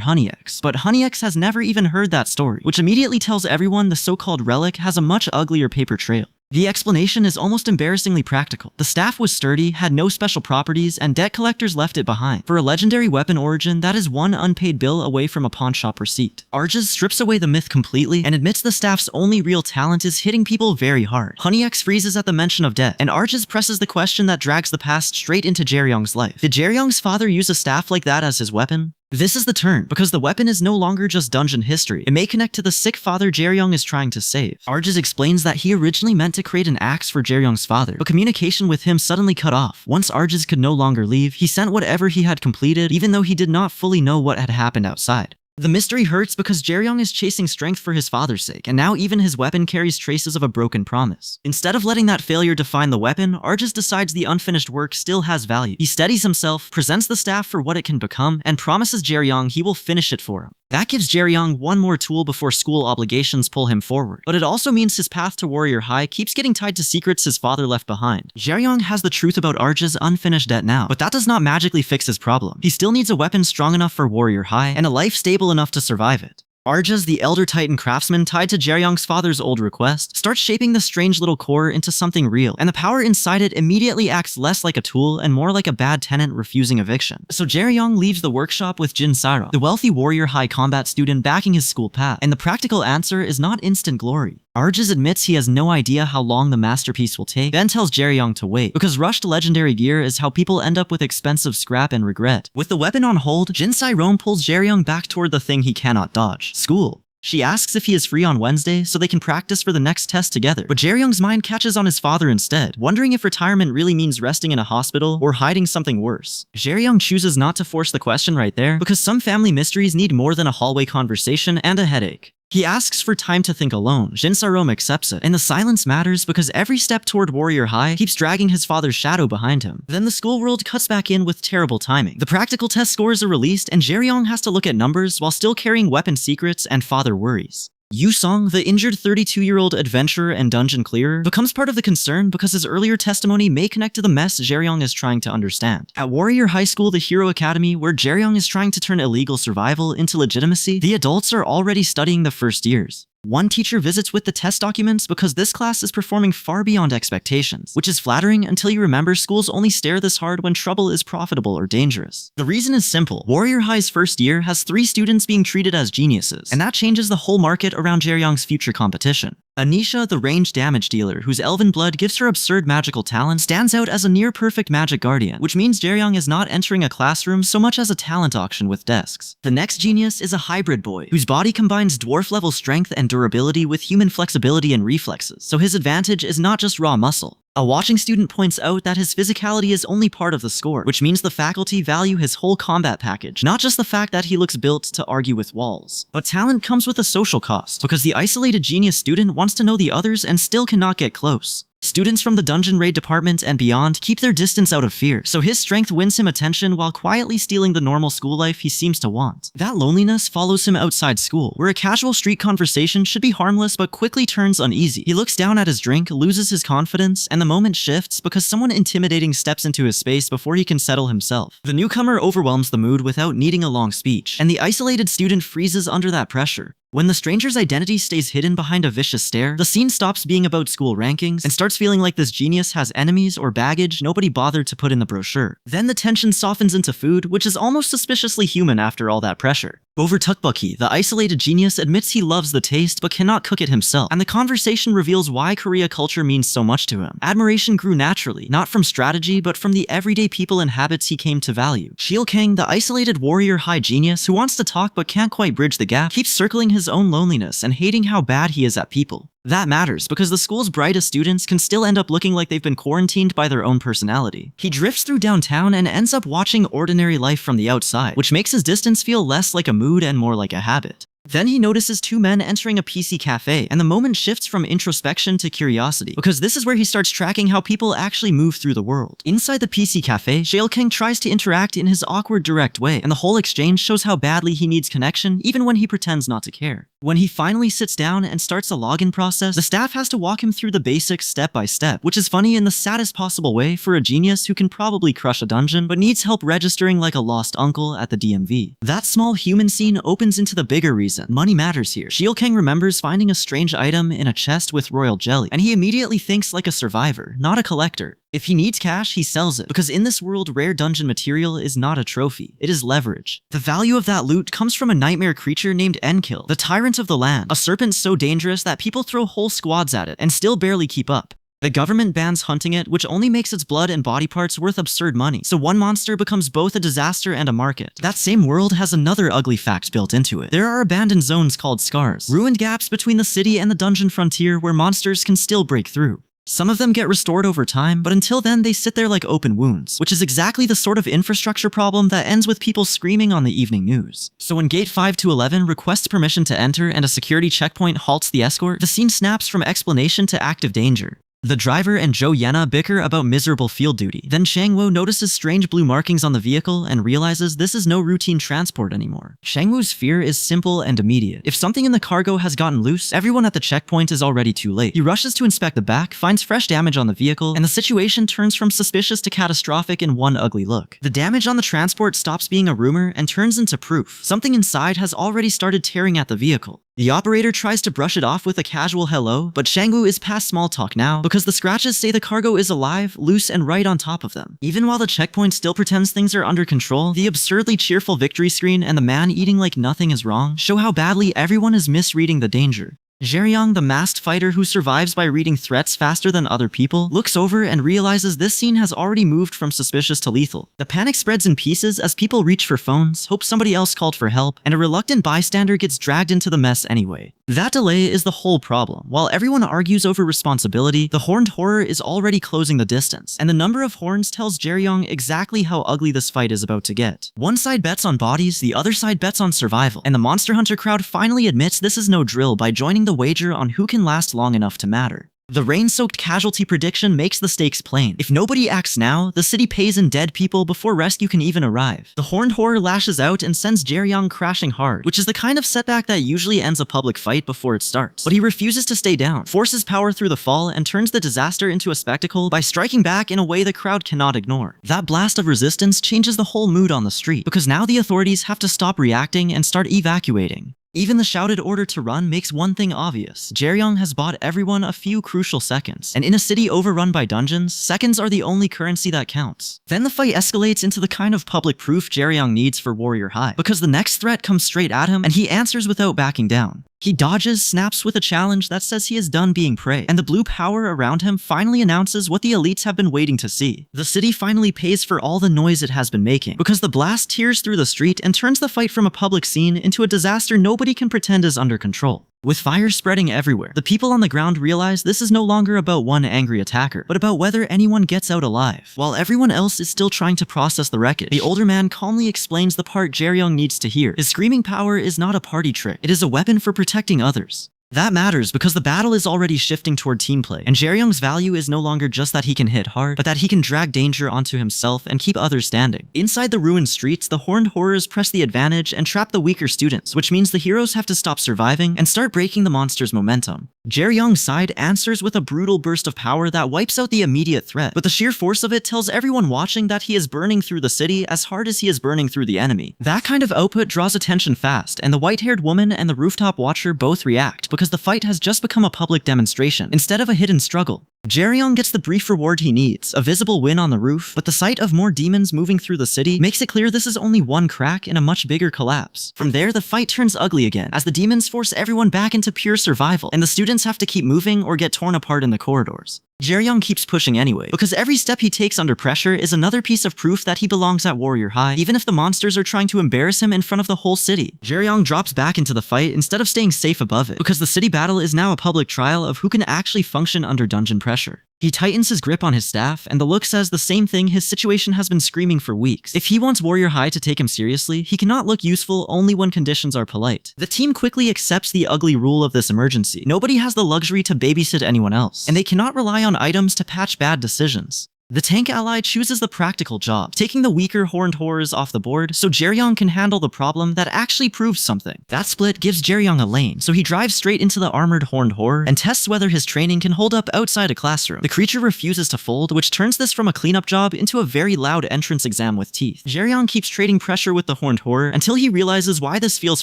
Honeyx, but Honeyx has never even heard that story, which immediately tells everyone the so-called relic has a much uglier paper trail. The explanation is almost embarrassingly practical. The staff was sturdy, had no special properties, and debt collectors left it behind. For a legendary weapon origin, that is one unpaid bill away from a pawnshop receipt. Arjas strips away the myth completely and admits the staff's only real talent is hitting people very hard. Honeyx freezes at the mention of debt, and Arjas presses the question that drags the past straight into Jaryong's life. Did Jaryong's father use a staff like that as his weapon? This is the turn, because the weapon is no longer just dungeon history. It may connect to the sick father Jaryong is trying to save. Arjas explains that he originally meant to create an axe for Jaryong's father, but communication with him suddenly cut off. Once Arjas could no longer leave, he sent whatever he had completed, even though he did not fully know what had happened outside. The mystery hurts because Jaryong is chasing strength for his father's sake, and now even his weapon carries traces of a broken promise. Instead of letting that failure define the weapon, Arjas decides the unfinished work still has value. He steadies himself, presents the staff for what it can become, and promises Jaryong he will finish it for him. That gives Jaryong one more tool before school obligations pull him forward. But it also means his path to Warrior High keeps getting tied to secrets his father left behind. Jaryong has the truth about Arjas' unfinished debt now, but that does not magically fix his problem. He still needs a weapon strong enough for Warrior High, and a life stable enough to survive it. Arjas, the Elder Titan craftsman tied to Jaryong's father's old request, starts shaping the strange little core into something real, and the power inside it immediately acts less like a tool and more like a bad tenant refusing eviction. So Jaryong leaves the workshop with Jin Sairo, the wealthy warrior high combat student backing his school path, and the practical answer is not instant glory. Arjas admits he has no idea how long the masterpiece will take, then tells Jaryong to wait, because rushed legendary gear is how people end up with expensive scrap and regret. With the weapon on hold, Jin Sairo pulls Jaryong back toward the thing he cannot dodge: school. She asks if he is free on Wednesday so they can practice for the next test together, but Jaryong's mind catches on his father instead, wondering if retirement really means resting in a hospital or hiding something worse. Jaryong chooses not to force the question right there, because some family mysteries need more than a hallway conversation and a headache. He asks for time to think alone. Jinsarom accepts it, and the silence matters because every step toward Warrior High keeps dragging his father's shadow behind him. Then the school world cuts back in with terrible timing. The practical test scores are released, and Jaeryong has to look at numbers while still carrying weapon secrets and father worries. Yusong, the injured 32-year-old adventurer and dungeon clearer, becomes part of the concern because his earlier testimony may connect to the mess Jaeryong is trying to understand. At Warrior High School, the Hero Academy, where Jaeryong is trying to turn illegal survival into legitimacy, the adults are already studying the first years. One teacher visits with the test documents because this class is performing far beyond expectations, which is flattering until you remember schools only stare this hard when trouble is profitable or dangerous. The reason is simple. Warrior High's first year has 3 students being treated as geniuses, and that changes the whole market around Jaeryong's future competition. Anisha, the ranged damage dealer, whose elven blood gives her absurd magical talent, stands out as a near-perfect magic guardian, which means Jaeryong is not entering a classroom so much as a talent auction with desks. The next genius is a hybrid boy, whose body combines dwarf-level strength and durability with human flexibility and reflexes, so his advantage is not just raw muscle. A watching student points out that his physicality is only part of the score, which means the faculty value his whole combat package, not just the fact that he looks built to argue with walls. But talent comes with a social cost, because the isolated genius student wants to know the others and still cannot get close. Students from the dungeon raid department and beyond keep their distance out of fear, so his strength wins him attention while quietly stealing the normal school life he seems to want. That loneliness follows him outside school, where a casual street conversation should be harmless but quickly turns uneasy. He looks down at his drink, loses his confidence, and the moment shifts because someone intimidating steps into his space before he can settle himself. The newcomer overwhelms the mood without needing a long speech, and the isolated student freezes under that pressure. When the stranger's identity stays hidden behind a vicious stare, the scene stops being about school rankings and starts feeling like this genius has enemies or baggage nobody bothered to put in the brochure. Then the tension softens into food, which is almost suspiciously human after all that pressure. Over Tteokbokki, the isolated genius admits he loves the taste but cannot cook it himself, and the conversation reveals why Korea culture means so much to him. Admiration grew naturally, not from strategy but from the everyday people and habits he came to value. Shilkang, the isolated warrior high genius who wants to talk but can't quite bridge the gap, keeps circling his own loneliness and hating how bad he is at people. That matters, because the school's brightest students can still end up looking like they've been quarantined by their own personality. He drifts through downtown and ends up watching ordinary life from the outside, which makes his distance feel less like a mood and more like a habit. Then he notices 2 men entering a PC cafe, and the moment shifts from introspection to curiosity, because this is where he starts tracking how people actually move through the world. Inside the PC cafe, Shilkang tries to interact in his awkward, direct way, and the whole exchange shows how badly he needs connection, even when he pretends not to care. When he finally sits down and starts the login process, the staff has to walk him through the basics step by step, which is funny in the saddest possible way for a genius who can probably crush a dungeon, but needs help registering like a lost uncle at the DMV. That small human scene opens into the bigger reason. Money matters here. Shilkang remembers finding a strange item in a chest with royal jelly, and he immediately thinks like a survivor, not a collector. If he needs cash, he sells it, because in this world, rare dungeon material is not a trophy, it is leverage. The value of that loot comes from a nightmare creature named Enkill, the tyrant of the land, a serpent so dangerous that people throw whole squads at it and still barely keep up. The government bans hunting it, which only makes its blood and body parts worth absurd money, so one monster becomes both a disaster and a market. That same world has another ugly fact built into it. There are abandoned zones called scars, ruined gaps between the city and the dungeon frontier where monsters can still break through. Some of them get restored over time, but until then they sit there like open wounds, which is exactly the sort of infrastructure problem that ends with people screaming on the evening news. So when Gate 5 to 11 requests permission to enter and a security checkpoint halts the escort, the scene snaps from explanation to active danger. The driver and Jo Yena bicker about miserable field duty. Then Shangwoo notices strange blue markings on the vehicle and realizes this is no routine transport anymore. Shangwoo's fear is simple and immediate. If something in the cargo has gotten loose, everyone at the checkpoint is already too late. He rushes to inspect the back, finds fresh damage on the vehicle, and the situation turns from suspicious to catastrophic in one ugly look. The damage on the transport stops being a rumor and turns into proof. Something inside has already started tearing at the vehicle. The operator tries to brush it off with a casual hello, but Shangwoo is past small talk now because the scratches say the cargo is alive, loose, and right on top of them. Even while the checkpoint still pretends things are under control, the absurdly cheerful victory screen and the man eating like nothing is wrong show how badly everyone is misreading the danger. Jaeryong, the masked fighter who survives by reading threats faster than other people, looks over and realizes this scene has already moved from suspicious to lethal. The panic spreads in pieces as people reach for phones, hope somebody else called for help, and a reluctant bystander gets dragged into the mess anyway. That delay is the whole problem. While everyone argues over responsibility, the horned horror is already closing the distance, and the number of horns tells Jae-young exactly how ugly this fight is about to get. One side bets on bodies, the other side bets on survival, and the Monster Hunter crowd finally admits this is no drill by joining the wager on who can last long enough to matter. The rain-soaked casualty prediction makes the stakes plain. If nobody acts now, the city pays in dead people before rescue can even arrive. The horned horror lashes out and sends Jae-young crashing hard, which is the kind of setback that usually ends a public fight before it starts. But he refuses to stay down, forces power through the fall, and turns the disaster into a spectacle by striking back in a way the crowd cannot ignore. That blast of resistance changes the whole mood on the street, because now the authorities have to stop reacting and start evacuating. Even the shouted order to run makes one thing obvious. Jae-young has bought everyone a few crucial seconds, and in a city overrun by dungeons, seconds are the only currency that counts. Then the fight escalates into the kind of public proof Jae-young needs for Warrior High, because the next threat comes straight at him, and he answers without backing down. He dodges, snaps with a challenge that says he is done being prey, and the blue power around him finally announces what the elites have been waiting to see. The city finally pays for all the noise it has been making, because the blast tears through the street and turns the fight from a public scene into a disaster nobody can pretend is under control. With fire spreading everywhere, the people on the ground realize this is no longer about one angry attacker, but about whether anyone gets out alive. While everyone else is still trying to process the wreckage, the older man calmly explains the part Jae-young needs to hear. His screaming power is not a party trick, it is a weapon for protecting others. That matters because the battle is already shifting toward team play, and Jae-young's value is no longer just that he can hit hard, but that he can drag danger onto himself and keep others standing. Inside the ruined streets, the horned horrors press the advantage and trap the weaker students, which means the heroes have to stop surviving and start breaking the monster's momentum. Jae-young's side answers with a brutal burst of power that wipes out the immediate threat, but the sheer force of it tells everyone watching that he is burning through the city as hard as he is burning through the enemy. That kind of output draws attention fast, and the white-haired woman and the rooftop watcher both react, because the fight has just become a public demonstration, instead of a hidden struggle. Jae-young gets the brief reward he needs, a visible win on the roof, but the sight of more demons moving through the city makes it clear this is only one crack in a much bigger collapse. From there, the fight turns ugly again, as the demons force everyone back into pure survival, and the students have to keep moving or get torn apart in the corridors. Jae-young keeps pushing anyway, because every step he takes under pressure is another piece of proof that he belongs at Warrior High, even if the monsters are trying to embarrass him in front of the whole city. Jae-young drops back into the fight instead of staying safe above it, because the city battle is now a public trial of who can actually function under dungeon pressure. He tightens his grip on his staff, and the look says the same thing his situation has been screaming for weeks. If he wants Warrior High to take him seriously, he cannot look useful only when conditions are polite. The team quickly accepts the ugly rule of this emergency. Nobody has the luxury to babysit anyone else, and they cannot rely on items to patch bad decisions. The tank ally chooses the practical job, taking the weaker horned horrors off the board so Jae-young can handle the problem that actually proves something. That split gives Jae-young a lane, so he drives straight into the armored horned horror and tests whether his training can hold up outside a classroom. The creature refuses to fold, which turns this from a cleanup job into a very loud entrance exam with teeth. Jae-young keeps trading pressure with the horned horror until he realizes why this feels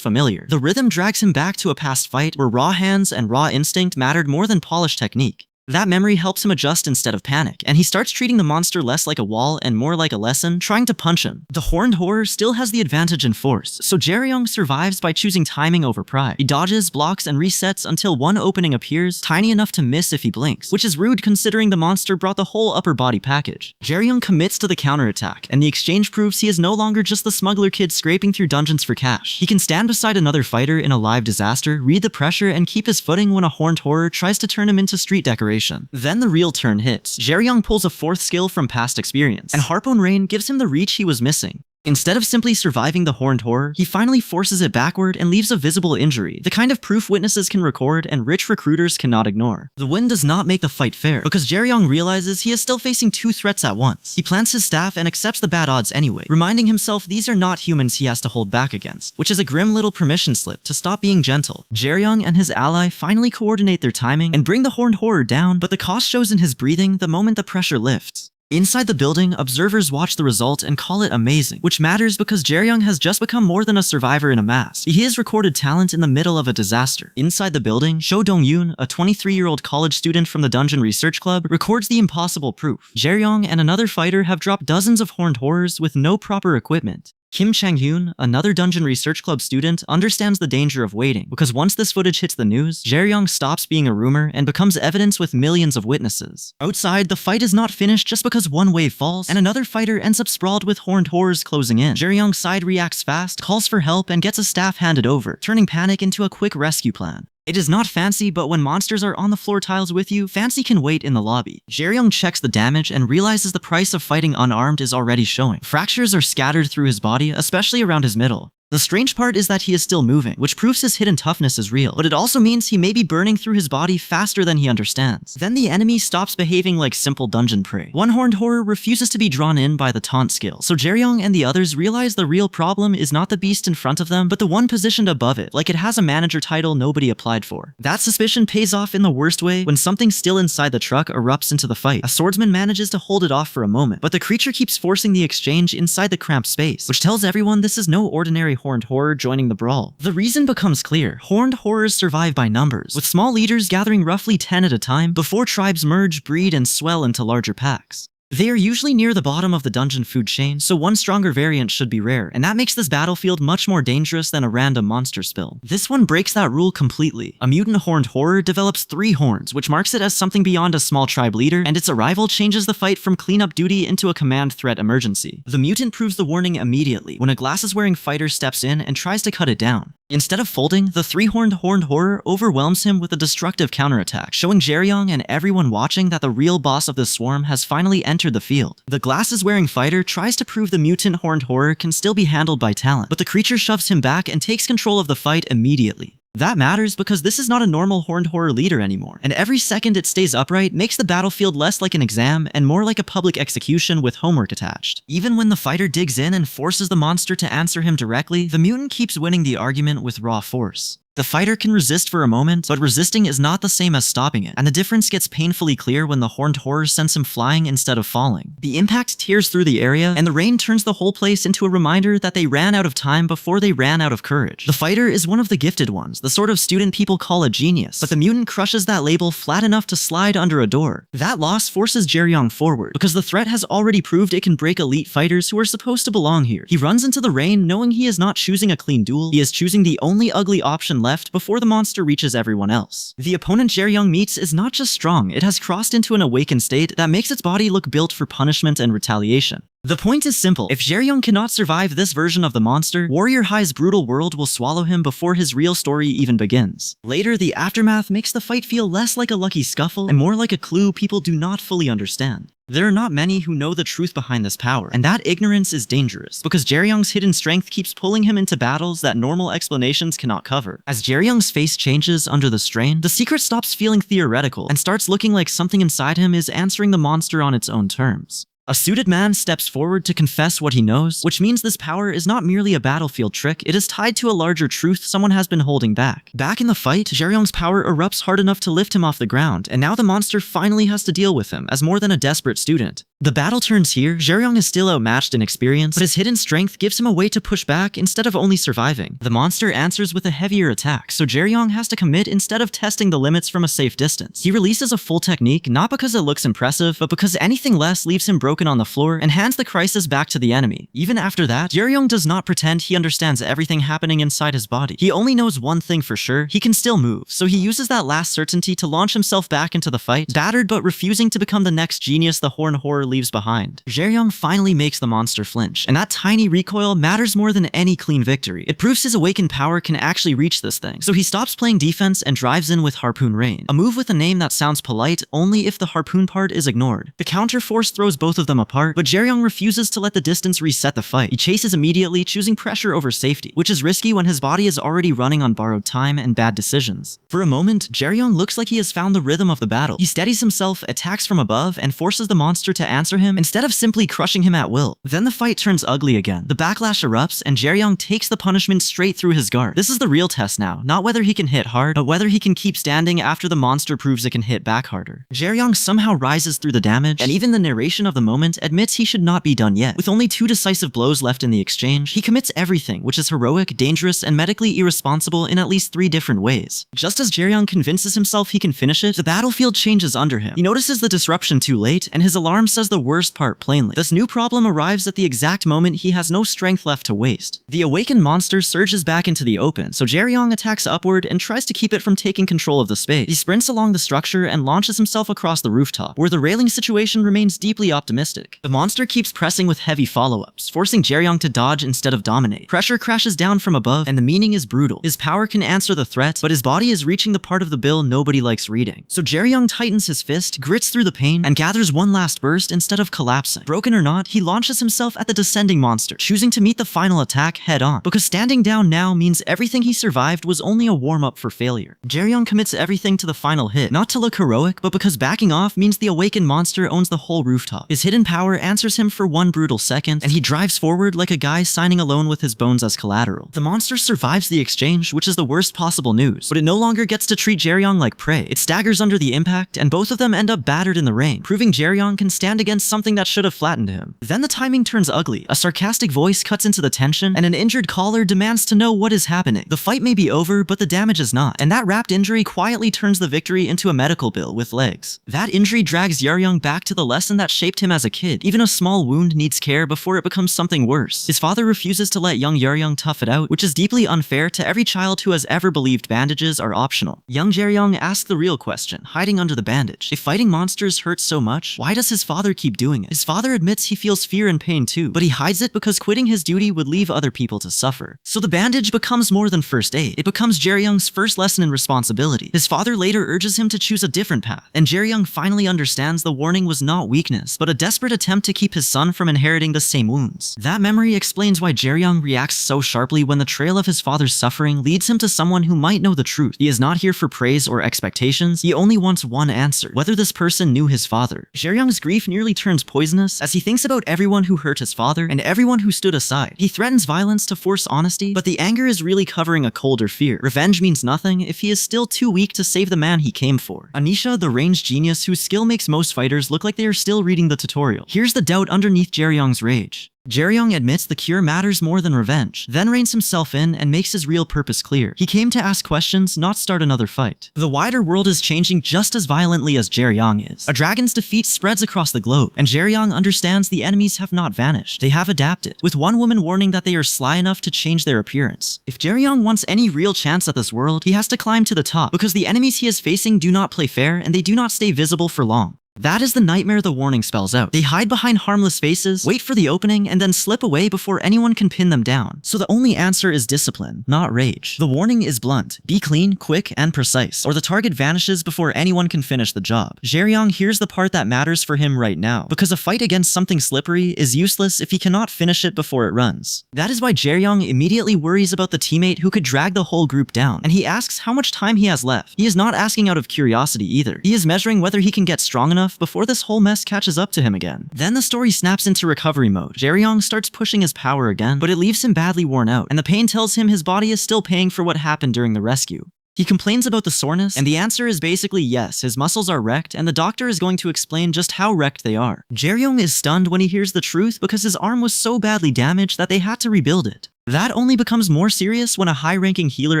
familiar. The rhythm drags him back to a past fight where raw hands and raw instinct mattered more than polished technique. That memory helps him adjust instead of panic, and he starts treating the monster less like a wall and more like a lesson, trying to punch him. The horned horror still has the advantage in force, so Jae-young survives by choosing timing over pride. He dodges, blocks, and resets until one opening appears, tiny enough to miss if he blinks, which is rude considering the monster brought the whole upper body package. Jae-young commits to the counterattack, and the exchange proves he is no longer just the smuggler kid scraping through dungeons for cash. He can stand beside another fighter in a live disaster, read the pressure, and keep his footing when a horned horror tries to turn him into street decoration. Then the real turn hits. Jae-young pulls a fourth skill from past experience, and Harpoon Rain gives him the reach he was missing. Instead of simply surviving the horned horror, he finally forces it backward and leaves a visible injury, the kind of proof witnesses can record and rich recruiters cannot ignore. The win does not make the fight fair, because Jae-young realizes he is still facing two threats at once. He plants his staff and accepts the bad odds anyway, reminding himself these are not humans he has to hold back against, which is a grim little permission slip to stop being gentle. Jae-young and his ally finally coordinate their timing and bring the horned horror down, but the cost shows in his breathing the moment the pressure lifts. Inside the building, observers watch the result and call it amazing, which matters because Jae-young has just become more than a survivor in a mask. He is recorded talent in the middle of a disaster. Inside the building, Sho Dong-yoon, a 23-year-old college student from the Dungeon Research Club, records the impossible proof. Jae-young and another fighter have dropped dozens of horned horrors with no proper equipment. Kim Chang-hyun, another Dungeon Research Club student, understands the danger of waiting, because once this footage hits the news, Jae-young stops being a rumor and becomes evidence with millions of witnesses. Outside, the fight is not finished just because one wave falls, and another fighter ends up sprawled with horned horrors closing in. Jae-young's side reacts fast, calls for help, and gets a staff handed over, turning panic into a quick rescue plan. It is not fancy, but when monsters are on the floor tiles with you, fancy can wait in the lobby. Jae-young checks the damage and realizes the price of fighting unarmed is already showing. Fractures are scattered through his body, especially around his middle. The strange part is that he is still moving, which proves his hidden toughness is real, but it also means he may be burning through his body faster than he understands. Then the enemy stops behaving like simple dungeon prey. One horned horror refuses to be drawn in by the taunt skill, so Jae-young and the others realize the real problem is not the beast in front of them, but the one positioned above it, like it has a manager title nobody applied for. That suspicion pays off in the worst way when something still inside the truck erupts into the fight. A swordsman manages to hold it off for a moment, but the creature keeps forcing the exchange inside the cramped space, which tells everyone this is no ordinary horned horror joining the brawl. The reason becomes clear. Horned horrors survive by numbers, with small leaders gathering roughly 10 at a time before tribes merge, breed, and swell into larger packs. They are usually near the bottom of the dungeon food chain, so one stronger variant should be rare, and that makes this battlefield much more dangerous than a random monster spill. This one breaks that rule completely. A mutant horned horror develops 3 horns, which marks it as something beyond a small tribe leader, and its arrival changes the fight from cleanup duty into a command threat emergency. The mutant proves the warning immediately when a glasses-wearing fighter steps in and tries to cut it down. Instead of folding, the 3-horned horned horror overwhelms him with a destructive counterattack, showing Jae-young and everyone watching that the real boss of the swarm has finally entered the field. The glasses-wearing fighter tries to prove the mutant horned horror can still be handled by talent, but the creature shoves him back and takes control of the fight immediately. That matters because this is not a normal horned horror leader anymore, and every second it stays upright makes the battlefield less like an exam and more like a public execution with homework attached. Even when the fighter digs in and forces the monster to answer him directly, the mutant keeps winning the argument with raw force. The fighter can resist for a moment, but resisting is not the same as stopping it, and the difference gets painfully clear when the horned horror sends him flying instead of falling. The impact tears through the area, and the rain turns the whole place into a reminder that they ran out of time before they ran out of courage. The fighter is one of the gifted ones, the sort of student people call a genius, but the mutant crushes that label flat enough to slide under a door. That loss forces Jae-young forward, because the threat has already proved it can break elite fighters who are supposed to belong here. He runs into the rain knowing he is not choosing a clean duel, he is choosing the only ugly option left before the monster reaches everyone else. The opponent Jae-young meets is not just strong, it has crossed into an awakened state that makes its body look built for punishment and retaliation. The point is simple. If Jae-young cannot survive this version of the monster, Warrior High's brutal world will swallow him before his real story even begins. Later, the aftermath makes the fight feel less like a lucky scuffle and more like a clue people do not fully understand. There are not many who know the truth behind this power, and that ignorance is dangerous, because Jae-young's hidden strength keeps pulling him into battles that normal explanations cannot cover. As Jae-young's face changes under the strain, the secret stops feeling theoretical and starts looking like something inside him is answering the monster on its own terms. A suited man steps forward to confess what he knows, which means this power is not merely a battlefield trick, it is tied to a larger truth someone has been holding back. Back in the fight, Jae-young's power erupts hard enough to lift him off the ground, and now the monster finally has to deal with him as more than a desperate student. The battle turns here. Jae-young is still outmatched in experience, but his hidden strength gives him a way to push back instead of only surviving. The monster answers with a heavier attack, so Jae-young has to commit instead of testing the limits from a safe distance. He releases a full technique not because it looks impressive, but because anything less leaves him broken on the floor and hands the crisis back to the enemy. Even after that, Jae-young does not pretend he understands everything happening inside his body. He only knows one thing for sure: he can still move, so he uses that last certainty to launch himself back into the fight, battered but refusing to become the next genius the horned horror leaves behind. Jae-young finally makes the monster flinch, and that tiny recoil matters more than any clean victory. It proves his awakened power can actually reach this thing, so he stops playing defense and drives in with Harpoon Rain, a move with a name that sounds polite only if the harpoon part is ignored. The counter force throws both of them apart, but Jae-young refuses to let the distance reset the fight. He chases immediately, choosing pressure over safety, which is risky when his body is already running on borrowed time and bad decisions. For a moment, Jae-young looks like he has found the rhythm of the battle. He steadies himself, attacks from above, and forces the monster to answer him instead of simply crushing him at will. Then the fight turns ugly again. The backlash erupts, and Jae-young takes the punishment straight through his guard. This is the real test now, not whether he can hit hard, but whether he can keep standing after the monster proves it can hit back harder. Jae-young somehow rises through the damage, and even the narration of the moment admits he should not be done yet. With only 2 decisive blows left in the exchange, he commits everything, which is heroic, dangerous, and medically irresponsible in at least 3 different ways. Just as Jae-young convinces himself he can finish it, the battlefield changes under him. He notices the disruption too late, and his alarm says the worst part plainly. This new problem arrives at the exact moment he has no strength left to waste. The awakened monster surges back into the open, so Jae-young attacks upward and tries to keep it from taking control of the space. He sprints along the structure and launches himself across the rooftop, where the railing situation remains deeply optimistic. The monster keeps pressing with heavy follow-ups, forcing Jae-young to dodge instead of dominate. Pressure crashes down from above, and the meaning is brutal. His power can answer the threat, but his body is reaching the part of the bill nobody likes reading. So Jae-young tightens his fist, grits through the pain, and gathers one last burst instead of collapsing. Broken or not, he launches himself at the descending monster, choosing to meet the final attack head-on, because standing down now means everything he survived was only a warm-up for failure. Jae-young commits everything to the final hit, not to look heroic, but because backing off means the awakened monster owns the whole rooftop. His hidden power answers him for one brutal second, and he drives forward like a guy signing a loan with his bones as collateral. The monster survives the exchange, which is the worst possible news, but it no longer gets to treat Jae-young like prey. It staggers under the impact, and both of them end up battered in the rain, proving Jae-young can stand against something that should have flattened him. Then the timing turns ugly. A sarcastic voice cuts into the tension, and an injured caller demands to know what is happening. The fight may be over, but the damage is not, and that wrapped injury quietly turns the victory into a medical bill with legs. That injury drags Jae-young back to the lesson that shaped him as a kid. Even a small wound needs care before it becomes something worse. His father refuses to let young Jae-young tough it out, which is deeply unfair to every child who has ever believed bandages are optional. Young Jae-young asks the real question, hiding under the bandage. If fighting monsters hurts so much, why does his father keep doing it? His father admits he feels fear and pain too, but he hides it because quitting his duty would leave other people to suffer. So the bandage becomes more than first aid. It becomes Jae-young's first lesson in responsibility. His father later urges him to choose a different path, and Jae-young finally understands the warning was not weakness, but a desperate attempt to keep his son from inheriting the same wounds. That memory explains why Jae-young reacts so sharply when the trail of his father's suffering leads him to someone who might know the truth. He is not here for praise or expectations, he only wants one answer, whether this person knew his father. Jae-young's grief nearly turns poisonous as he thinks about everyone who hurt his father and everyone who stood aside. He threatens violence to force honesty, but the anger is really covering a colder fear. Revenge means nothing if he is still too weak to save the man he came for. Anisha, the ranged genius whose skill makes most fighters look like they are still reading the tutorial, hears the doubt underneath Jae-young's rage. Jae-young admits the cure matters more than revenge, then reins himself in and makes his real purpose clear. He came to ask questions, not start another fight. The wider world is changing just as violently as Jae-young is. A dragon's defeat spreads across the globe, and Jae-young understands the enemies have not vanished. They have adapted, with one woman warning that they are sly enough to change their appearance. If Jae-young wants any real chance at this world, he has to climb to the top, because the enemies he is facing do not play fair and they do not stay visible for long. That is the nightmare the warning spells out. They hide behind harmless faces, wait for the opening, and then slip away before anyone can pin them down. So the only answer is discipline, not rage. The warning is blunt. Be clean, quick, and precise, or the target vanishes before anyone can finish the job. Jae-young hears the part that matters for him right now, because a fight against something slippery is useless if he cannot finish it before it runs. That is why Jae-young immediately worries about the teammate who could drag the whole group down, and he asks how much time he has left. He is not asking out of curiosity either. He is measuring whether he can get strong enough before this whole mess catches up to him again. Then the story snaps into recovery mode. Jae-young starts pushing his power again, but it leaves him badly worn out, and the pain tells him his body is still paying for what happened during the rescue. He complains about the soreness, and the answer is basically yes, his muscles are wrecked, and the doctor is going to explain just how wrecked they are. Jae-young is stunned when he hears the truth because his arm was so badly damaged that they had to rebuild it. That only becomes more serious when a high-ranking healer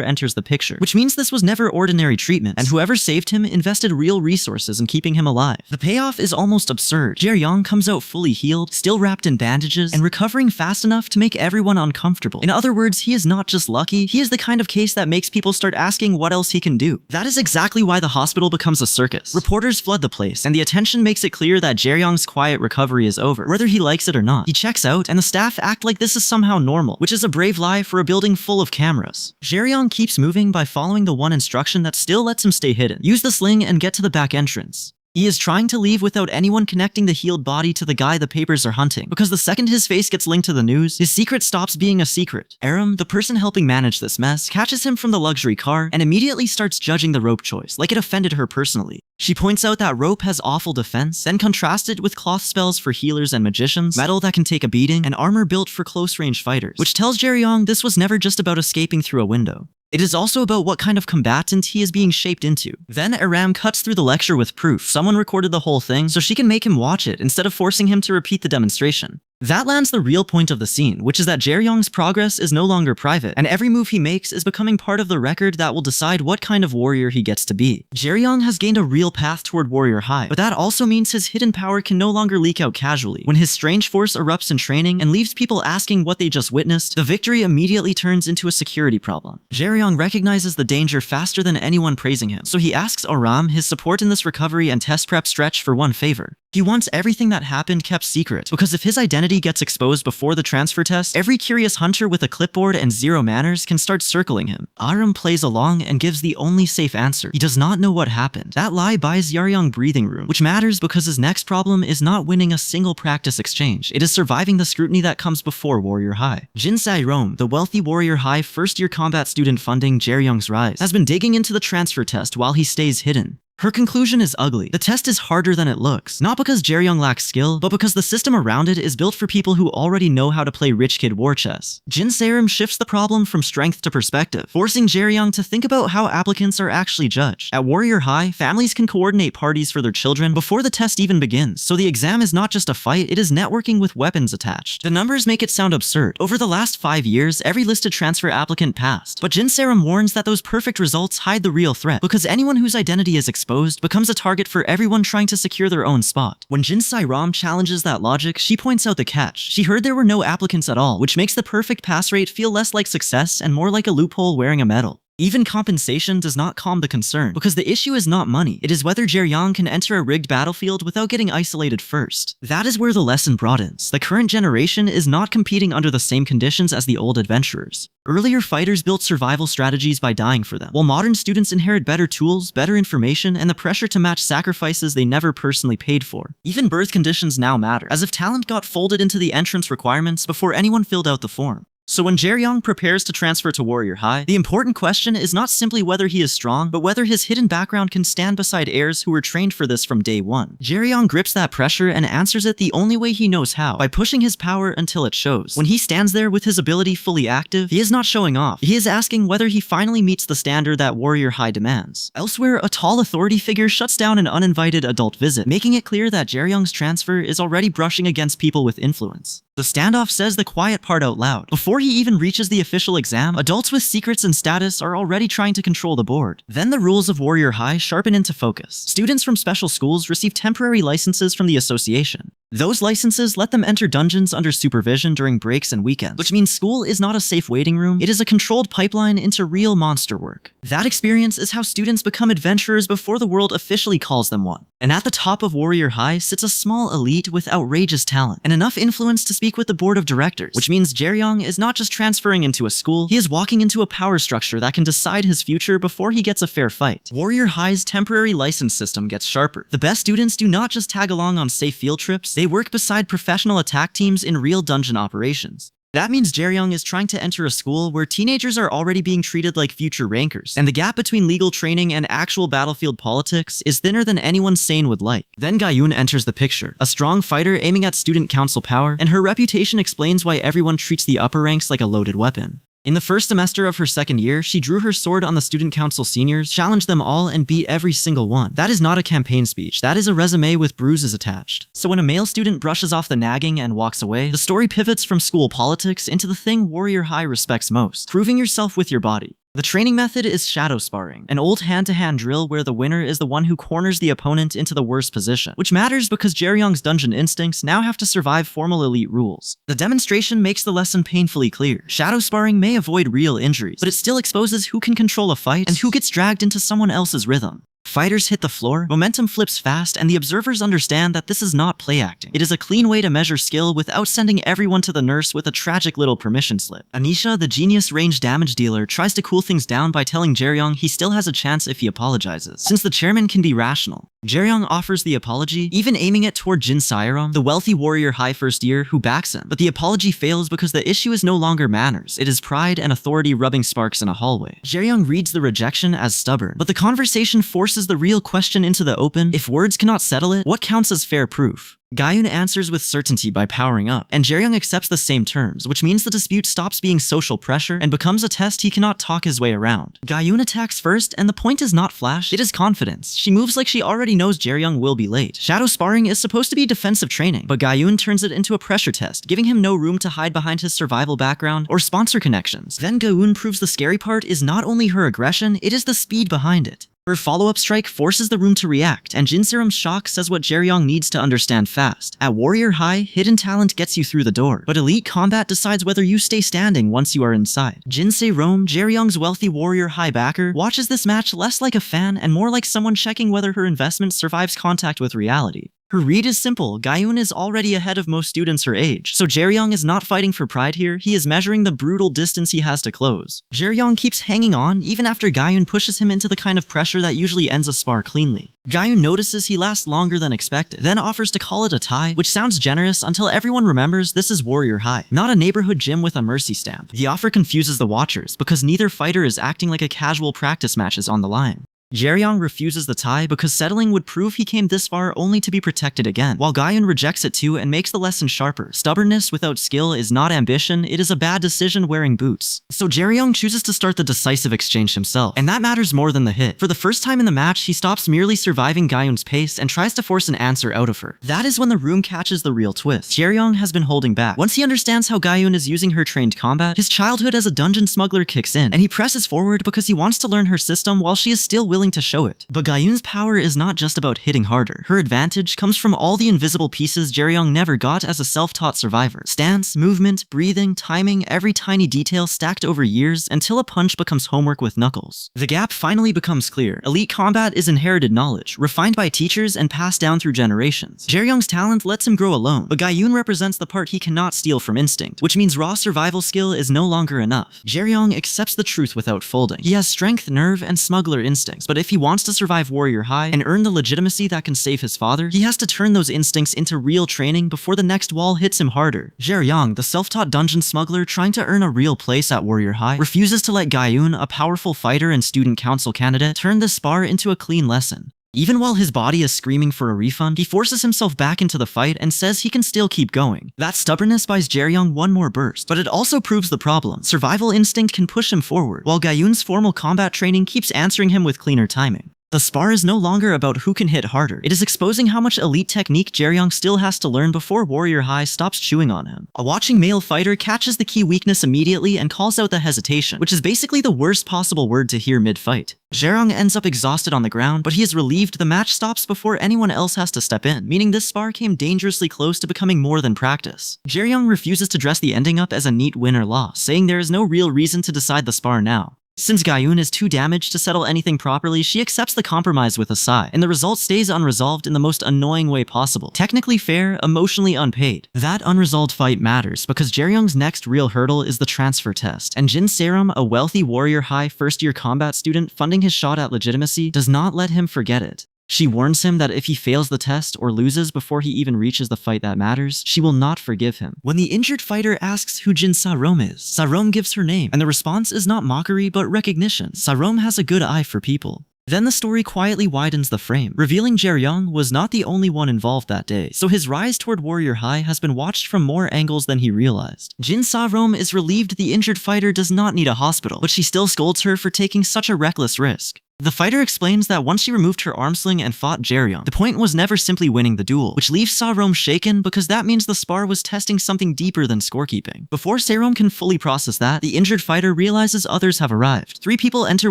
enters the picture, which means this was never ordinary treatment, and whoever saved him invested real resources in keeping him alive. The payoff is almost absurd. Jae-young comes out fully healed, still wrapped in bandages, and recovering fast enough to make everyone uncomfortable. In other words, he is not just lucky, he is the kind of case that makes people start asking what else he can do. That is exactly why the hospital becomes a circus. Reporters flood the place, and the attention makes it clear that Jae-young's quiet recovery is over, whether he likes it or not. He checks out, and the staff act like this is somehow normal, which is a brave lie for a building full of cameras. Jae-young keeps moving by following the one instruction that still lets him stay hidden. Use the sling and get to the back entrance. He is trying to leave without anyone connecting the healed body to the guy the papers are hunting, because the second his face gets linked to the news, his secret stops being a secret. Aram, the person helping manage this mess, catches him from the luxury car and immediately starts judging the rope choice, like it offended her personally. She points out that rope has awful defense, then contrasts it with cloth spells for healers and magicians, metal that can take a beating, and armor built for close-range fighters, which tells Jae-young this was never just about escaping through a window. It is also about what kind of combatant he is being shaped into. Then Aram cuts through the lecture with proof. Someone recorded the whole thing so she can make him watch it instead of forcing him to repeat the demonstration. That lands the real point of the scene, which is that Jae-young's progress is no longer private, and every move he makes is becoming part of the record that will decide what kind of warrior he gets to be. Jae-young has gained a real path toward warrior high, but that also means his hidden power can no longer leak out casually. When his strange force erupts in training and leaves people asking what they just witnessed, the victory immediately turns into a security problem. Jae-young recognizes the danger faster than anyone praising him, so he asks Aram, his support in this recovery and test prep stretch, for one favor. He wants everything that happened kept secret, because if his identity gets exposed before the transfer test, every curious hunter with a clipboard and zero manners can start circling him. Aram plays along and gives the only safe answer. He does not know what happened. That lie buys Jae-young breathing room, which matters because his next problem is not winning a single practice exchange. It is surviving the scrutiny that comes before Warrior High. Jin Sae-rom, the wealthy Warrior High first-year combat student funding Jae-young's rise, has been digging into the transfer test while he stays hidden. Her conclusion is ugly. The test is harder than it looks, not because Jae-young lacks skill, but because the system around it is built for people who already know how to play rich kid war chess. Jin Sae-rom shifts the problem from strength to perspective, forcing Jae-young to think about how applicants are actually judged. At Warrior High, families can coordinate parties for their children before the test even begins, so the exam is not just a fight, it is networking with weapons attached. The numbers make it sound absurd. Over the last 5 years, every listed transfer applicant passed, but Jin Sae-rom warns that those perfect results hide the real threat, because anyone whose identity is exposed becomes a target for everyone trying to secure their own spot. When Jin Sae-rom challenges that logic, she points out the catch. She heard there were no applicants at all, which makes the perfect pass rate feel less like success and more like a loophole wearing a medal. Even compensation does not calm the concern, because the issue is not money, it is whether Jae-young can enter a rigged battlefield without getting isolated first. That is where the lesson broadens. The current generation is not competing under the same conditions as the old adventurers. Earlier fighters built survival strategies by dying for them, while modern students inherit better tools, better information, and the pressure to match sacrifices they never personally paid for. Even birth conditions now matter, as if talent got folded into the entrance requirements before anyone filled out the form. So when Jae-young prepares to transfer to Warrior High, the important question is not simply whether he is strong, but whether his hidden background can stand beside heirs who were trained for this from day one. Jae-young grips that pressure and answers it the only way he knows how, by pushing his power until it shows. When he stands there with his ability fully active, he is not showing off. He is asking whether he finally meets the standard that Warrior High demands. Elsewhere, a tall authority figure shuts down an uninvited adult visit, making it clear that Jae-young's transfer is already brushing against people with influence. The standoff says the quiet part out loud. Before he even reaches the official exam, adults with secrets and status are already trying to control the board. Then the rules of Warrior High sharpen into focus. Students from special schools receive temporary licenses from the association. Those licenses let them enter dungeons under supervision during breaks and weekends, which means school is not a safe waiting room, it is a controlled pipeline into real monster work. That experience is how students become adventurers before the world officially calls them one. And at the top of Warrior High sits a small elite with outrageous talent, and enough influence to speak with the board of directors, which means Jae-young is not just transferring into a school, he is walking into a power structure that can decide his future before he gets a fair fight. Warrior High's temporary license system gets sharper. The best students do not just tag along on safe field trips, they work beside professional attack teams in real dungeon operations. That means Jae-young is trying to enter a school where teenagers are already being treated like future rankers, and the gap between legal training and actual battlefield politics is thinner than anyone sane would like. Then Ga-yoon enters the picture, a strong fighter aiming at student council power, and her reputation explains why everyone treats the upper ranks like a loaded weapon. In the first semester of her second year, she drew her sword on the student council seniors, challenged them all, and beat every single one. That is not a campaign speech, that is a resume with bruises attached. So when a male student brushes off the nagging and walks away, the story pivots from school politics into the thing Warrior High respects most, proving yourself with your body. The training method is shadow sparring, an old hand-to-hand drill where the winner is the one who corners the opponent into the worst position, which matters because Jae-young's dungeon instincts now have to survive formal elite rules. The demonstration makes the lesson painfully clear. Shadow sparring may avoid real injuries, but it still exposes who can control a fight and who gets dragged into someone else's rhythm. Fighters hit the floor, momentum flips fast, and the observers understand that this is not play acting. It is a clean way to measure skill without sending everyone to the nurse with a tragic little permission slip. Anisha, the genius range damage dealer, tries to cool things down by telling Jae-young he still has a chance if he apologizes, since the chairman can be rational. Jae-young offers the apology, even aiming it toward Jin Sae-rom, the wealthy Warrior High first year, who backs him. But the apology fails because the issue is no longer manners, it is pride and authority rubbing sparks in a hallway. Jae-young reads the rejection as stubborn, but the conversation forces the real question into the open. If words cannot settle it, what counts as fair proof? Gayun answers with certainty by powering up, and Jaeryung accepts the same terms, which means the dispute stops being social pressure and becomes a test he cannot talk his way around. Gayun attacks first, and the point is not flash, it is confidence. She moves like she already knows Jaeryung will be late. Shadow sparring is supposed to be defensive training, but Gayun turns it into a pressure test, giving him no room to hide behind his survival background or sponsor connections. Then Gayun proves the scary part is not only her aggression, it is the speed behind it. Her follow-up strike forces the room to react, and Jin Serum's shock says what Jaeryung needs to understand fast. At Warrior High, hidden talent gets you through the door, but elite combat decides whether you stay standing once you are inside. Jin Serum, Jaeryung's wealthy Warrior High backer, watches this match less like a fan and more like someone checking whether her investment survives contact with reality. Her read is simple. Gayun is already ahead of most students her age, so Jaeryung is not fighting for pride here, he is measuring the brutal distance he has to close. Jaeryung keeps hanging on even after Gayun pushes him into the kind of pressure that usually ends a spar cleanly. Gayun notices he lasts longer than expected, then offers to call it a tie, which sounds generous until everyone remembers this is Warrior High, not a neighborhood gym with a mercy stamp. The offer confuses the watchers, because neither fighter is acting like a casual practice match is on the line. Jaeryung refuses the tie because settling would prove he came this far only to be protected again, while Gayun rejects it too and makes the lesson sharper. Stubbornness without skill is not ambition, it is a bad decision wearing boots. So Jaeryung chooses to start the decisive exchange himself, and that matters more than the hit. For the first time in the match, he stops merely surviving Gayun's pace and tries to force an answer out of her. That is when the room catches the real twist. Jaeryung has been holding back. Once he understands how Gayun is using her trained combat, his childhood as a dungeon smuggler kicks in, and he presses forward because he wants to learn her system while she is still willing to show it. But Gayun's power is not just about hitting harder. Her advantage comes from all the invisible pieces Jaeryung never got as a self-taught survivor. Stance, movement, breathing, timing, every tiny detail stacked over years until a punch becomes homework with knuckles. The gap finally becomes clear. Elite combat is inherited knowledge, refined by teachers and passed down through generations. Jaeryung's talent lets him grow alone, but Gayun represents the part he cannot steal from instinct, which means raw survival skill is no longer enough. Jaeryung accepts the truth without folding. He has strength, nerve, and smuggler instincts, but if he wants to survive Warrior High and earn the legitimacy that can save his father, he has to turn those instincts into real training before the next wall hits him harder. Jaeryung, the self-taught dungeon smuggler trying to earn a real place at Warrior High, refuses to let Gayun, a powerful fighter and student council candidate, turn this spar into a clean lesson. Even while his body is screaming for a refund, he forces himself back into the fight and says he can still keep going. That stubbornness buys Jaeryung one more burst, but it also proves the problem. Survival instinct can push him forward, while Gayun's formal combat training keeps answering him with cleaner timing. The spar is no longer about who can hit harder. It is exposing how much elite technique Jaeryung still has to learn before Warrior High stops chewing on him. A watching male fighter catches the key weakness immediately and calls out the hesitation, which is basically the worst possible word to hear mid-fight. Jaeryung ends up exhausted on the ground, but he is relieved the match stops before anyone else has to step in, meaning this spar came dangerously close to becoming more than practice. Jaeryung refuses to dress the ending up as a neat win or loss, saying there is no real reason to decide the spar now. Since Gayun is too damaged to settle anything properly, she accepts the compromise with a sigh, and the result stays unresolved in the most annoying way possible. Technically fair, emotionally unpaid. That unresolved fight matters because Jaeryung's next real hurdle is the transfer test, and Jin Serum, a wealthy Warrior High first-year combat student funding his shot at legitimacy, does not let him forget it. She warns him that if he fails the test or loses before he even reaches the fight that matters, she will not forgive him. When the injured fighter asks who Jin Serum is, Serum gives her name, and the response is not mockery but recognition. Serum has a good eye for people. Then the story quietly widens the frame, revealing Jaeryung was not the only one involved that day, so his rise toward Warrior High has been watched from more angles than he realized. Jin Serum is relieved the injured fighter does not need a hospital, but she still scolds her for taking such a reckless risk. The fighter explains that once she removed her arm sling and fought Jaeryung, the point was never simply winning the duel, which leaves Serum shaken because that means the spar was testing something deeper than scorekeeping. Before Serum can fully process that, the injured fighter realizes others have arrived. 3 people enter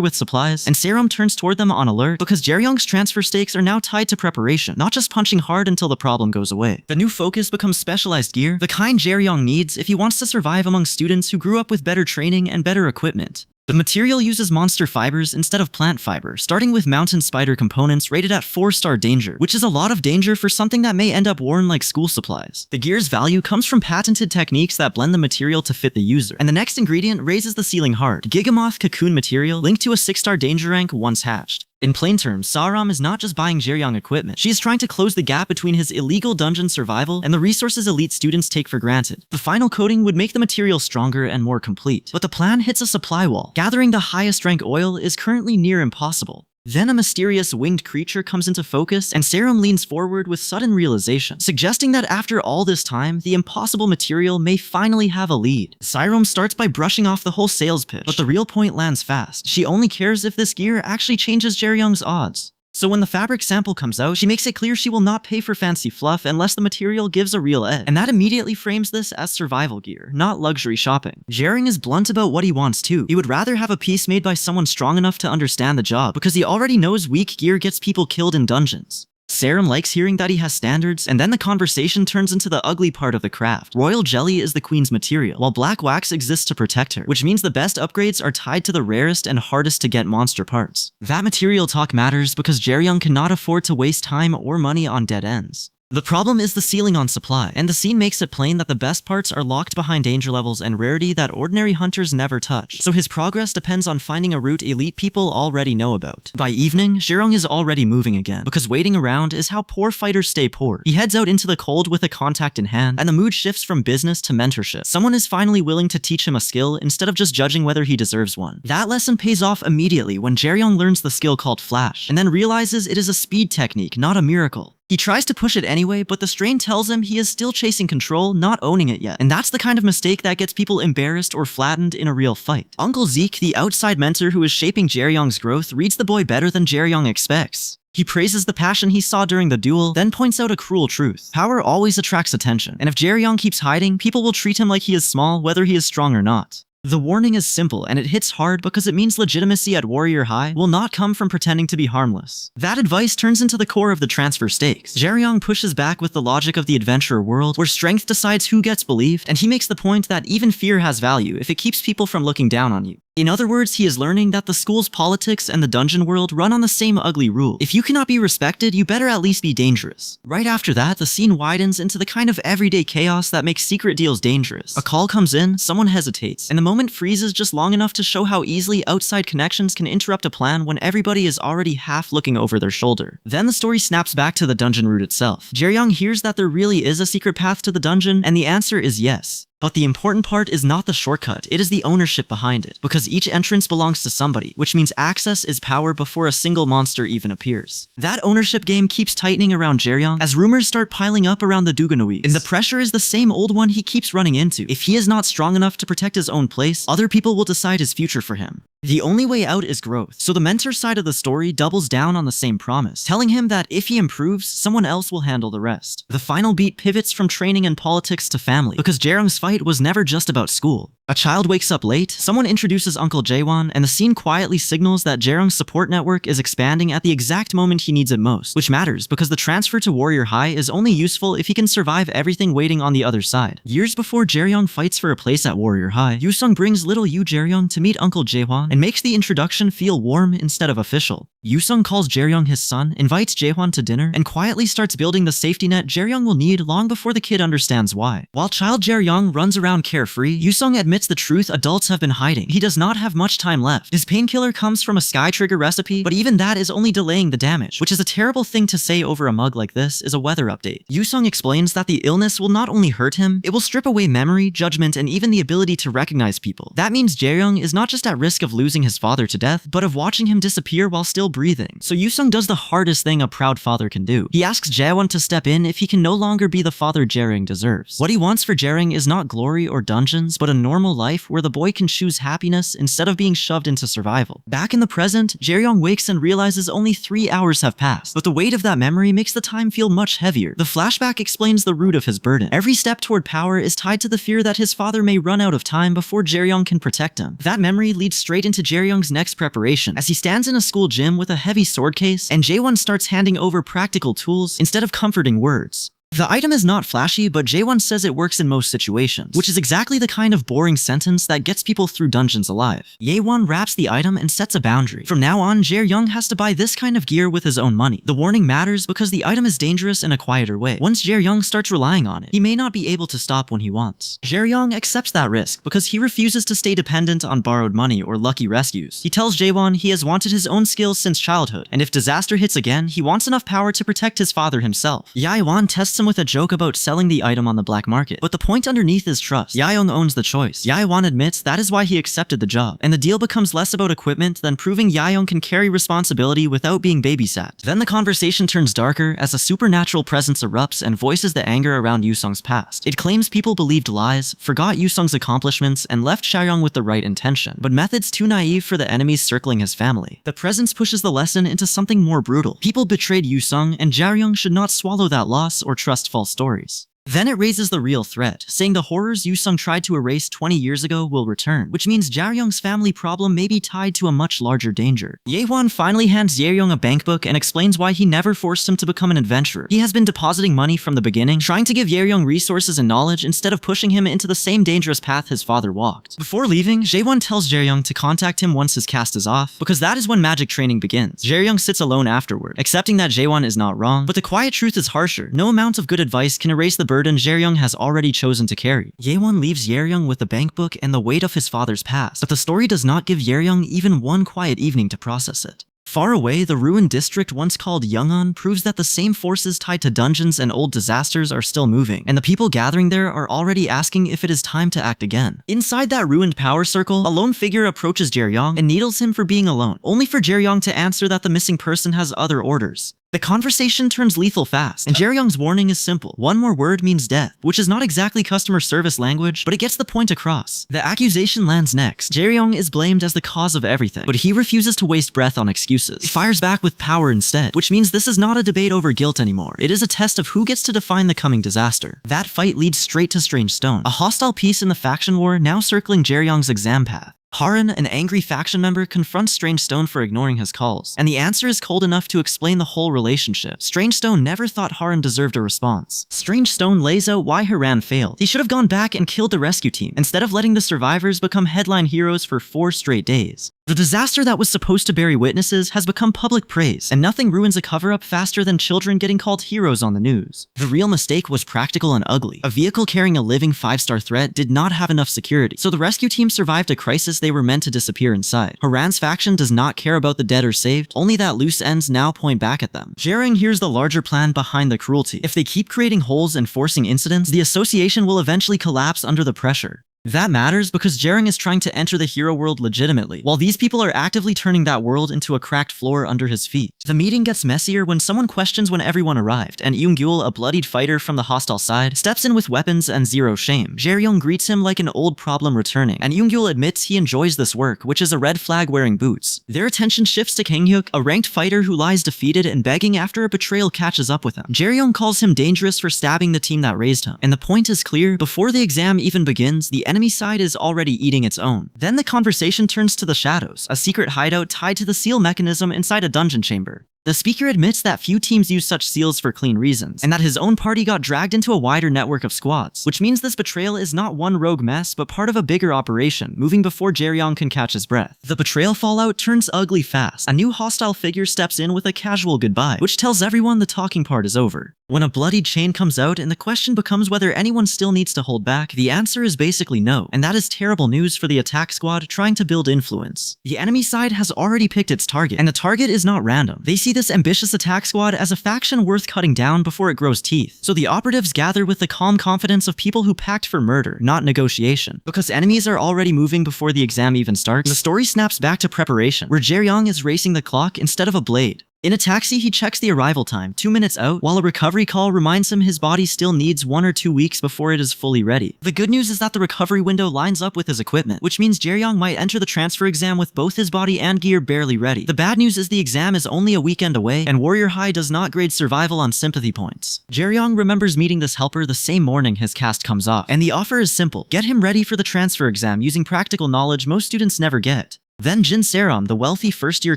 with supplies, and Serum turns toward them on alert because Jaeryung's transfer stakes are now tied to preparation, not just punching hard until the problem goes away. The new focus becomes specialized gear, the kind Jaeryung needs if he wants to survive among students who grew up with better training and better equipment. The material uses monster fibers instead of plant fiber, starting with mountain spider components rated at 4-star danger, which is a lot of danger for something that may end up worn like school supplies. The gear's value comes from patented techniques that blend the material to fit the user, and the next ingredient raises the ceiling hard. Gigamoth cocoon material linked to a 6-star danger rank once hatched. In plain terms, Serum is not just buying Jaeryung equipment, she is trying to close the gap between his illegal dungeon survival and the resources elite students take for granted. The final coating would make the material stronger and more complete, but the plan hits a supply wall. Gathering the highest rank oil is currently near impossible. Then a mysterious winged creature comes into focus, and Serum leans forward with sudden realization, suggesting that after all this time, the impossible material may finally have a lead. Serum starts by brushing off the whole sales pitch, but the real point lands fast. She only cares if this gear actually changes Jaeryung's odds. So when the fabric sample comes out, she makes it clear she will not pay for fancy fluff unless the material gives a real edge. And that immediately frames this as survival gear, not luxury shopping. Jaeryung is blunt about what he wants too. He would rather have a piece made by someone strong enough to understand the job, because he already knows weak gear gets people killed in dungeons. Serum likes hearing that he has standards, and then the conversation turns into the ugly part of the craft. Royal jelly is the queen's material, while black wax exists to protect her, which means the best upgrades are tied to the rarest and hardest to get monster parts. That material talk matters because Jaeryung cannot afford to waste time or money on dead ends. The problem is the ceiling on supply, and the scene makes it plain that the best parts are locked behind danger levels and rarity that ordinary hunters never touch, so his progress depends on finding a route elite people already know about. By evening, Jaeryung is already moving again, because waiting around is how poor fighters stay poor. He heads out into the cold with a contact in hand, and the mood shifts from business to mentorship. Someone is finally willing to teach him a skill instead of just judging whether he deserves one. That lesson pays off immediately when Jaeryung learns the skill called Flash, and then realizes it is a speed technique, not a miracle. He tries to push it anyway, but the strain tells him he is still chasing control, not owning it yet. And that's the kind of mistake that gets people embarrassed or flattened in a real fight. Uncle Zeke, the outside mentor who is shaping Jaeryung's growth, reads the boy better than Jaeryung expects. He praises the passion he saw during the duel, then points out a cruel truth. Power always attracts attention, and if Jaeryung keeps hiding, people will treat him like he is small, whether he is strong or not. The warning is simple, and it hits hard because it means legitimacy at Warrior High will not come from pretending to be harmless. That advice turns into the core of the transfer stakes. Jaeryung pushes back with the logic of the adventurer world, where strength decides who gets believed, and he makes the point that even fear has value if it keeps people from looking down on you. In other words, he is learning that the school's politics and the dungeon world run on the same ugly rule. If you cannot be respected, you better at least be dangerous. Right after that, the scene widens into the kind of everyday chaos that makes secret deals dangerous. A call comes in, someone hesitates, and the moment freezes just long enough to show how easily outside connections can interrupt a plan when everybody is already half looking over their shoulder. Then the story snaps back to the dungeon route itself. Jaeryung hears that there really is a secret path to the dungeon, and the answer is yes. But the important part is not the shortcut, it is the ownership behind it, because each entrance belongs to somebody, which means access is power before a single monster even appears. That ownership game keeps tightening around Jaeryung as rumors start piling up around the Duganoids, and the pressure is the same old one he keeps running into. If he is not strong enough to protect his own place, other people will decide his future for him. The only way out is growth, so the mentor side of the story doubles down on the same promise, telling him that if he improves, someone else will handle the rest. The final beat pivots from training and politics to family, because Jaeryung's fight was never just about school. A child wakes up late, someone introduces Uncle Jaewon, and the scene quietly signals that Jaeryung's support network is expanding at the exact moment he needs it most, which matters because the transfer to Warrior High is only useful if he can survive everything waiting on the other side. Years before Jaeryung fights for a place at Warrior High, Yoosung brings little Yoo Jaeryung to meet Uncle Jaewon and makes the introduction feel warm instead of official. Yoosung calls Jaeryung his son, invites Jaewon to dinner, and quietly starts building the safety net Jaeryung will need long before the kid understands why. While child Jaeryung runs around carefree, Yoosung admits the truth adults have been hiding. He does not have much time left. His painkiller comes from a sky trigger recipe, but even that is only delaying the damage, which is a terrible thing to say over a mug like this is a weather update. Yoosung explains that the illness will not only hurt him, it will strip away memory, judgment, and even the ability to recognize people. That means Jaeryung is not just at risk of losing his father to death, but of watching him disappear while still breathing. So Yoosung does the hardest thing a proud father can do. He asks Jaewon to step in if he can no longer be the father Jaeryung deserves. What he wants for Jaeryung is not glory or dungeons, but a normal life where the boy can choose happiness instead of being shoved into survival. Back in the present, Jaeryung wakes and realizes only 3 hours have passed, but the weight of that memory makes the time feel much heavier. The flashback explains the root of his burden. Every step toward power is tied to the fear that his father may run out of time before Jaeryung can protect him. That memory leads straight into Jaeryung's next preparation, as he stands in a school gym with a heavy sword case, and Jaewon starts handing over practical tools instead of comforting words. The item is not flashy, but Jaewon says it works in most situations, which is exactly the kind of boring sentence that gets people through dungeons alive. Jaewon wraps the item and sets a boundary. From now on, Jaeryung has to buy this kind of gear with his own money. The warning matters because the item is dangerous in a quieter way. Once Jaeryung starts relying on it, he may not be able to stop when he wants. Jaeryung accepts that risk because he refuses to stay dependent on borrowed money or lucky rescues. He tells Jaewon he has wanted his own skills since childhood, and if disaster hits again, he wants enough power to protect his father himself. Jaewon tests him with a joke about selling the item on the black market. But the point underneath is trust. Yaeyoung owns the choice. Yaewon admits that is why he accepted the job, and the deal becomes less about equipment than proving Yaeyoung can carry responsibility without being babysat. Then the conversation turns darker as a supernatural presence erupts and voices the anger around Yusung's past. It claims people believed lies, forgot Yusung's accomplishments, and left Chaeyoung with the right intention, but methods too naive for the enemies circling his family. The presence pushes the lesson into something more brutal. People betrayed Yusung, and Jaeyoung should not swallow that loss or trust false stories. Then it raises the real threat, saying the horrors Yusung tried to erase 20 years ago will return, which means Jaeyoung's family problem may be tied to a much larger danger. Yaewon finally hands Jaeyoung a bankbook and explains why he never forced him to become an adventurer. He has been depositing money from the beginning, trying to give Jaeyoung resources and knowledge instead of pushing him into the same dangerous path his father walked. Before leaving, Jaewon tells Jaeyoung to contact him once his cast is off, because that is when magic training begins. Jaeyoung sits alone afterward, accepting that Jaewon is not wrong, but the quiet truth is harsher. No amount of good advice can erase the burden Jaeyoung has already chosen to carry. Yaewon leaves Jaeyoung with the bankbook and the weight of his father's past, but the story does not give Jaeyoung even one quiet evening to process it. Far away, the ruined district once called Yong'an proves that the same forces tied to dungeons and old disasters are still moving, and the people gathering there are already asking if it is time to act again. Inside that ruined power circle, a lone figure approaches Jaeyoung and needles him for being alone, only for Jaeyoung to answer that the missing person has other orders. The conversation turns lethal fast, and Jaeyoung's warning is simple. One more word means death, which is not exactly customer service language, but it gets the point across. The accusation lands next. Jaeyoung is blamed as the cause of everything, but he refuses to waste breath on excuses. He fires back with power instead, which means this is not a debate over guilt anymore. It is a test of who gets to define the coming disaster. That fight leads straight to Strange Stone, a hostile piece in the faction war now circling Jaeyoung's exam path. Haran, an angry faction member, confronts Strange Stone for ignoring his calls, and the answer is cold enough to explain the whole relationship. Strange Stone never thought Haran deserved a response. Strange Stone lays out why Haran failed. He should have gone back and killed the rescue team, instead of letting the survivors become headline heroes for 4 straight days. The disaster that was supposed to bury witnesses has become public praise, and nothing ruins a cover-up faster than children getting called heroes on the news. The real mistake was practical and ugly. A vehicle carrying a living 5-star threat did not have enough security, so the rescue team survived a crisis they were meant to disappear inside. Haran's faction does not care about the dead or saved, only that loose ends now point back at them. Jaeyoung hears the larger plan behind the cruelty. If they keep creating holes and forcing incidents, the association will eventually collapse under the pressure. That matters because Jaeyoung is trying to enter the hero world legitimately, while these people are actively turning that world into a cracked floor under his feet. The meeting gets messier when someone questions when everyone arrived, and Yoongyul, a bloodied fighter from the hostile side, steps in with weapons and zero shame. Jaeyoung greets him like an old problem returning, and Yoongyul admits he enjoys this work, which is a red flag wearing boots. Their attention shifts to Kanghyuk, a ranked fighter who lies defeated and begging after a betrayal catches up with him. Jaeyoung calls him dangerous for stabbing the team that raised him, and the point is clear: before the exam even begins, the enemy side is already eating its own. Then the conversation turns to the shadows, a secret hideout tied to the seal mechanism inside a dungeon chamber. The speaker admits that few teams use such seals for clean reasons, and that his own party got dragged into a wider network of squads, which means this betrayal is not one rogue mess, but part of a bigger operation, moving before Jaeyoung can catch his breath. The betrayal fallout turns ugly fast. A new hostile figure steps in with a casual goodbye, which tells everyone the talking part is over. When a bloodied chain comes out and the question becomes whether anyone still needs to hold back, the answer is basically no, and that is terrible news for the attack squad trying to build influence. The enemy side has already picked its target, and the target is not random. They see this ambitious attack squad as a faction worth cutting down before it grows teeth. So the operatives gather with the calm confidence of people who packed for murder, not negotiation. Because enemies are already moving before the exam even starts, the story snaps back to preparation, where Jaeyoung is racing the clock instead of a blade. In a taxi, he checks the arrival time, 2 minutes out, while a recovery call reminds him his body still needs 1 or 2 weeks before it is fully ready. The good news is that the recovery window lines up with his equipment, which means Jaeyoung might enter the transfer exam with both his body and gear barely ready. The bad news is the exam is only a weekend away, and Warrior High does not grade survival on sympathy points. Jaeyoung remembers meeting this helper the same morning his cast comes off, and the offer is simple: get him ready for the transfer exam using practical knowledge most students never get. Then Jin Seram, the wealthy first-year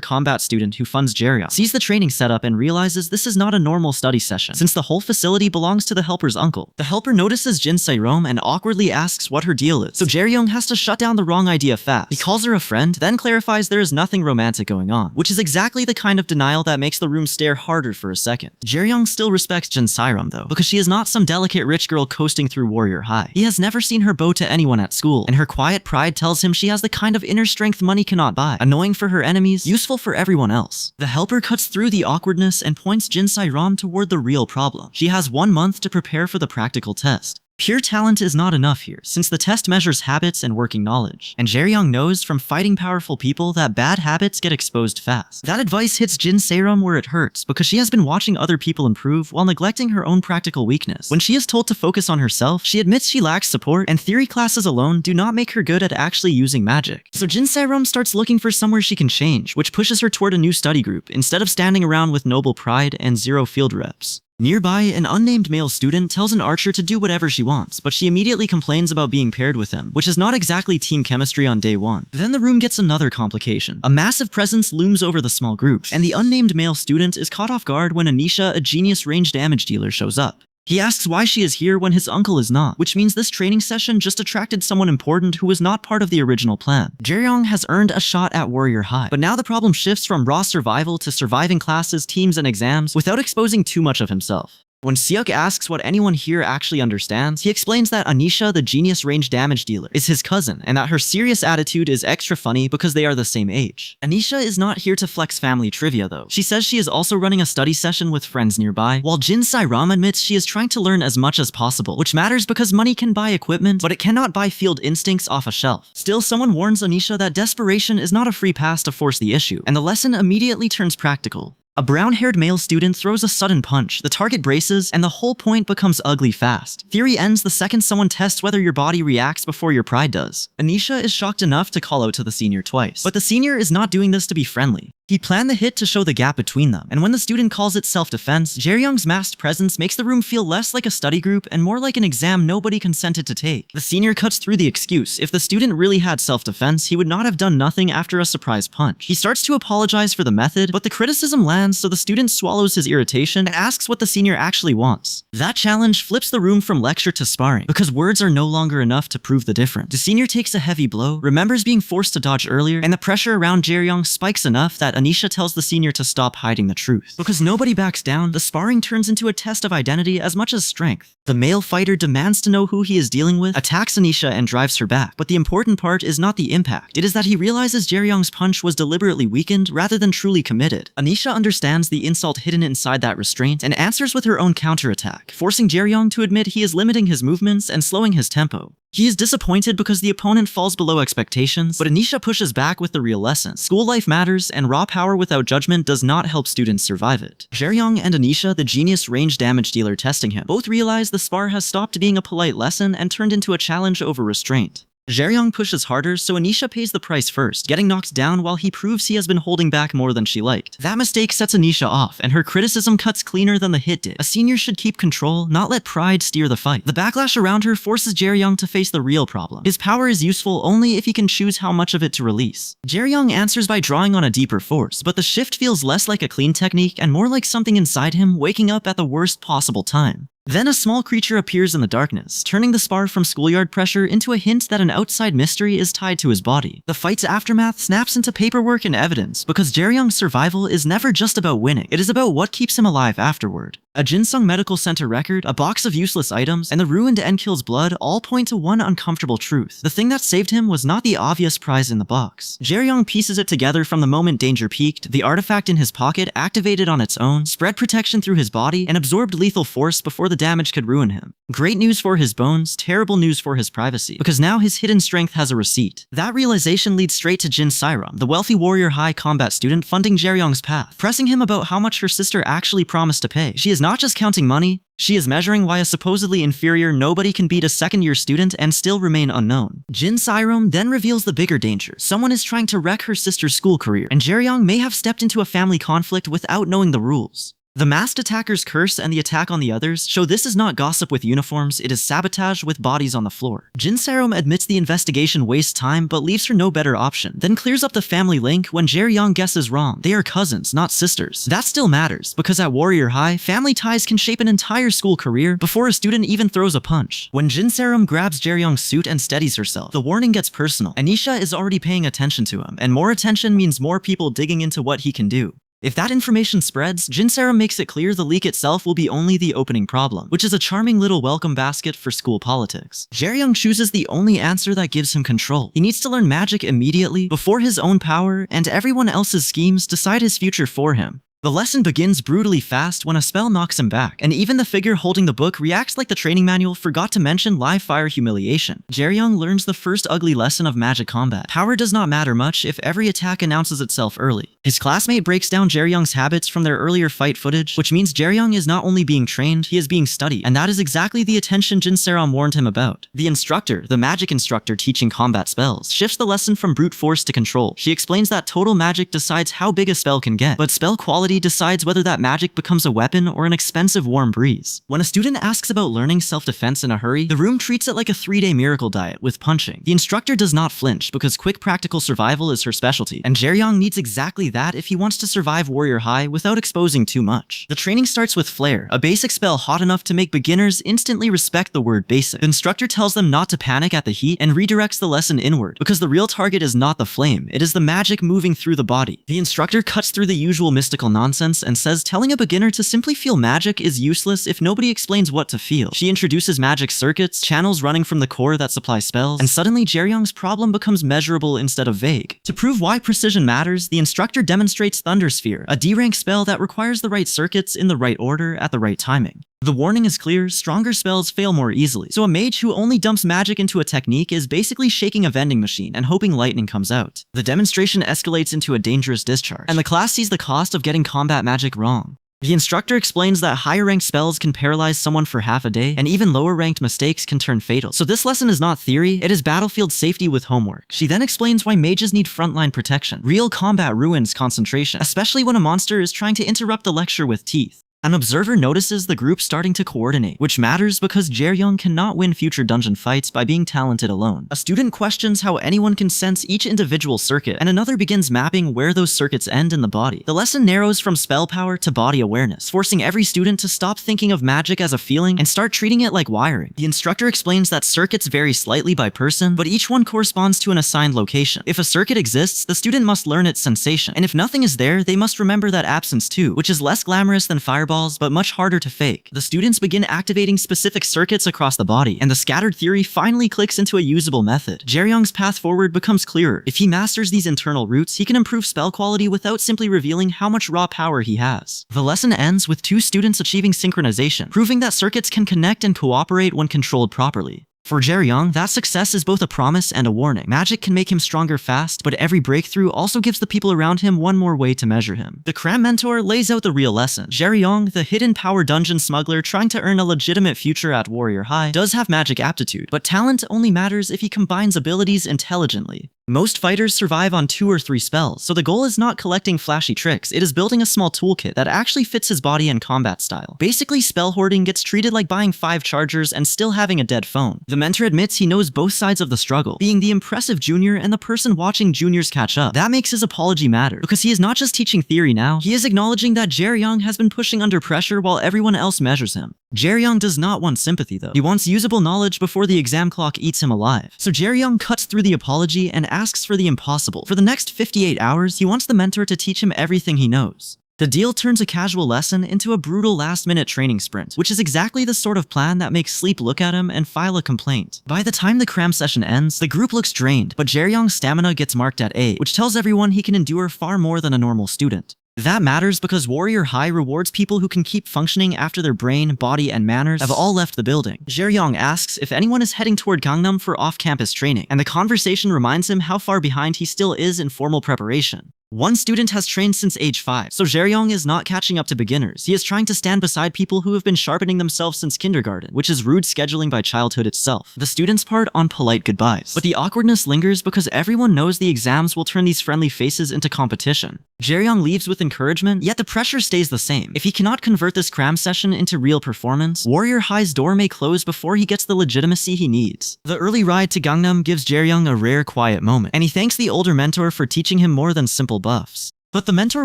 combat student who funds Jaeyoung, sees the training setup and realizes this is not a normal study session, since the whole facility belongs to the helper's uncle. The helper notices Jin Seram and awkwardly asks what her deal is, so Jaeyoung has to shut down the wrong idea fast. He calls her a friend, then clarifies there is nothing romantic going on, which is exactly the kind of denial that makes the room stare harder for a second. Jaeyoung still respects Jin Seram though, because she is not some delicate rich girl coasting through Warrior High. He has never seen her bow to anyone at school, and her quiet pride tells him she has the kind of inner strength money can cannot buy. Annoying for her enemies, useful for everyone else. The helper cuts through the awkwardness and points Jin Sairam toward the real problem. She has 1 month to prepare for the practical test. Pure talent is not enough here, since the test measures habits and working knowledge. And Jae-young knows from fighting powerful people that bad habits get exposed fast. That advice hits Jin Sairam where it hurts, because she has been watching other people improve while neglecting her own practical weakness. When she is told to focus on herself, she admits she lacks support, and theory classes alone do not make her good at actually using magic. So Jin Sairam starts looking for somewhere she can change, which pushes her toward a new study group, instead of standing around with noble pride and 0 field reps. Nearby, an unnamed male student tells an archer to do whatever she wants, but she immediately complains about being paired with him, which is not exactly team chemistry on day 1. Then the room gets another complication. A massive presence looms over the small group, and the unnamed male student is caught off guard when Anisha, a genius range damage dealer, shows up. He asks why she is here when his uncle is not, which means this training session just attracted someone important who was not part of the original plan. Jae-young has earned a shot at Warrior High, but now the problem shifts from raw survival to surviving classes, teams, and exams without exposing too much of himself. When Seok asks what anyone here actually understands, he explains that Anisha, the genius range damage dealer, is his cousin, and that her serious attitude is extra funny because they are the same age. Anisha is not here to flex family trivia though. She says she is also running a study session with friends nearby, while Jin Sairam admits she is trying to learn as much as possible, which matters because money can buy equipment, but it cannot buy field instincts off a shelf. Still, someone warns Anisha that desperation is not a free pass to force the issue, and the lesson immediately turns practical. A brown-haired male student throws a sudden punch, the target braces, and the whole point becomes ugly fast. Theory ends the second someone tests whether your body reacts before your pride does. Anisha is shocked enough to call out to the senior twice, but the senior is not doing this to be friendly. He planned the hit to show the gap between them, and when the student calls it self-defense, Jae-young's masked presence makes the room feel less like a study group and more like an exam nobody consented to take. The senior cuts through the excuse. If the student really had self-defense, he would not have done nothing after a surprise punch. He starts to apologize for the method, but the criticism lands, so the student swallows his irritation and asks what the senior actually wants. That challenge flips the room from lecture to sparring, because words are no longer enough to prove the difference. The senior takes a heavy blow, remembers being forced to dodge earlier, and the pressure around Jae-young spikes enough that Anisha tells the senior to stop hiding the truth. Because nobody backs down, the sparring turns into a test of identity as much as strength. The male fighter demands to know who he is dealing with, attacks Anisha, and drives her back. But the important part is not the impact. It is that he realizes Jae-young's punch was deliberately weakened rather than truly committed. Anisha understands the insult hidden inside that restraint and answers with her own counterattack, forcing Jae-young to admit he is limiting his movements and slowing his tempo. He is disappointed because the opponent falls below expectations, but Anisha pushes back with the real lesson. School life matters, and raw power without judgment does not help students survive it. Jae-young and Anisha, the genius range damage dealer testing him, both realize the spar has stopped being a polite lesson and turned into a challenge over restraint. Jae-young pushes harder, so Anisha pays the price first, getting knocked down while he proves he has been holding back more than she liked. That mistake sets Anisha off, and her criticism cuts cleaner than the hit did. A senior should keep control, not let pride steer the fight. The backlash around her forces Jae-young to face the real problem. His power is useful only if he can choose how much of it to release. Jae-young answers by drawing on a deeper force, but the shift feels less like a clean technique and more like something inside him waking up at the worst possible time. Then a small creature appears in the darkness, turning the spar from schoolyard pressure into a hint that an outside mystery is tied to his body. The fight's aftermath snaps into paperwork and evidence, because Jae-young's survival is never just about winning, it is about what keeps him alive afterward. A Jinsung Medical Center record, a box of useless items, and the ruined Enkill's blood all point to one uncomfortable truth. The thing that saved him was not the obvious prize in the box. Jae-young pieces it together from the moment danger peaked. The artifact in his pocket activated on its own, spread protection through his body, and absorbed lethal force before the damage could ruin him. Great news for his bones, terrible news for his privacy, because now his hidden strength has a receipt. That realization leads straight to Jin Sairam, the wealthy warrior high combat student funding Jae-young's path, pressing him about how much her sister actually promised to pay. She is not just counting money, she is measuring why a supposedly inferior nobody can beat a second-year student and still remain unknown. Jin Sairam then reveals the bigger danger. Someone is trying to wreck her sister's school career, and Jae-young may have stepped into a family conflict without knowing the rules. The masked attacker's curse and the attack on the others show this is not gossip with uniforms, it is sabotage with bodies on the floor. Jin Sairam admits the investigation wastes time but leaves her no better option, then clears up the family link when Jae-young guesses wrong. They are cousins, not sisters. That still matters, because at Warrior High, family ties can shape an entire school career before a student even throws a punch. When Jin Sairam grabs Jae-young's suit and steadies herself, the warning gets personal. Anisha is already paying attention to him, and more attention means more people digging into what he can do. If that information spreads, Jinsera makes it clear the leak itself will be only the opening problem, which is a charming little welcome basket for school politics. Jae-young chooses the only answer that gives him control. He needs to learn magic immediately, before his own power and everyone else's schemes decide his future for him. The lesson begins brutally fast when a spell knocks him back, and even the figure holding the book reacts like the training manual forgot to mention live fire humiliation. Jae-young learns the first ugly lesson of magic combat. Power does not matter much if every attack announces itself early. His classmate breaks down Jae-young's habits from their earlier fight footage, which means Jae-young is not only being trained, he is being studied, and that is exactly the attention Jinsera warned him about. The instructor, the magic instructor teaching combat spells, shifts the lesson from brute force to control. She explains that total magic decides how big a spell can get, but spell quality decides whether that magic becomes a weapon or an expensive warm breeze. When a student asks about learning self-defense in a hurry, the room treats it like a 3-day miracle diet with punching. The instructor does not flinch because quick practical survival is her specialty, and Jae-young needs exactly that if he wants to survive Warrior High without exposing too much. The training starts with Flare, a basic spell hot enough to make beginners instantly respect the word basic. The instructor tells them not to panic at the heat and redirects the lesson inward, because the real target is not the flame, it is the magic moving through the body. The instructor cuts through the usual mystical nonsense and says telling a beginner to simply feel magic is useless if nobody explains what to feel. She introduces magic circuits, channels running from the core that supply spells, and suddenly Jae-young's problem becomes measurable instead of vague. To prove why precision matters, the instructor demonstrates Thunder Sphere, a D-rank spell that requires the right circuits in the right order at the right timing. The warning is clear, stronger spells fail more easily, so a mage who only dumps magic into a technique is basically shaking a vending machine and hoping lightning comes out. The demonstration escalates into a dangerous discharge, and the class sees the cost of getting combat magic wrong. The instructor explains that higher-ranked spells can paralyze someone for half a day, and even lower-ranked mistakes can turn fatal. So this lesson is not theory, it is battlefield safety with homework. She then explains why mages need frontline protection. Real combat ruins concentration, especially when a monster is trying to interrupt the lecture with teeth. An observer notices the group starting to coordinate, which matters because Jae-young cannot win future dungeon fights by being talented alone. A student questions how anyone can sense each individual circuit, and another begins mapping where those circuits end in the body. The lesson narrows from spell power to body awareness, forcing every student to stop thinking of magic as a feeling and start treating it like wiring. The instructor explains that circuits vary slightly by person, but each one corresponds to an assigned location. If a circuit exists, the student must learn its sensation, and if nothing is there, they must remember that absence too, which is less glamorous than fireball, but much harder to fake. The students begin activating specific circuits across the body, and the scattered theory finally clicks into a usable method. Jae-young's path forward becomes clearer. If he masters these internal routes, he can improve spell quality without simply revealing how much raw power he has. The lesson ends with 2 students achieving synchronization, proving that circuits can connect and cooperate when controlled properly. For Jae-young, that success is both a promise and a warning. Magic can make him stronger fast, but every breakthrough also gives the people around him one more way to measure him. The cram mentor lays out the real lesson. Jae-young, the hidden power dungeon smuggler trying to earn a legitimate future at Warrior High, does have magic aptitude, but talent only matters if he combines abilities intelligently. Most fighters survive on 2 or 3 spells, so the goal is not collecting flashy tricks, it is building a small toolkit that actually fits his body and combat style. Basically, spell hoarding gets treated like buying 5 chargers and still having a dead phone. The mentor admits he knows both sides of the struggle, being the impressive junior and the person watching juniors catch up. That makes his apology matter, because he is not just teaching theory now, he is acknowledging that Jae-young has been pushing under pressure while everyone else measures him. Jae-young does not want sympathy though. He wants usable knowledge before the exam clock eats him alive. So Jae-young cuts through the apology and asks for the impossible. For the next 58 hours, he wants the mentor to teach him everything he knows. The deal turns a casual lesson into a brutal last-minute training sprint, which is exactly the sort of plan that makes Sleep look at him and file a complaint. By the time the cram session ends, the group looks drained, but Jae-young's stamina gets marked at A, which tells everyone he can endure far more than a normal student. That matters because Warrior High rewards people who can keep functioning after their brain, body, and manners have all left the building. Jae-young asks if anyone is heading toward Gangnam for off-campus training, and the conversation reminds him how far behind he still is in formal preparation. One student has trained since age 5, so Jae-young is not catching up to beginners. He is trying to stand beside people who have been sharpening themselves since kindergarten, which is rude scheduling by childhood itself. The students part on polite goodbyes, but the awkwardness lingers because everyone knows the exams will turn these friendly faces into competition. Jae-young leaves with encouragement, yet the pressure stays the same. If he cannot convert this cram session into real performance, Warrior High's door may close before he gets the legitimacy he needs. The early ride to Gangnam gives Jae-young a rare quiet moment, and he thanks the older mentor for teaching him more than simple buffs. But the mentor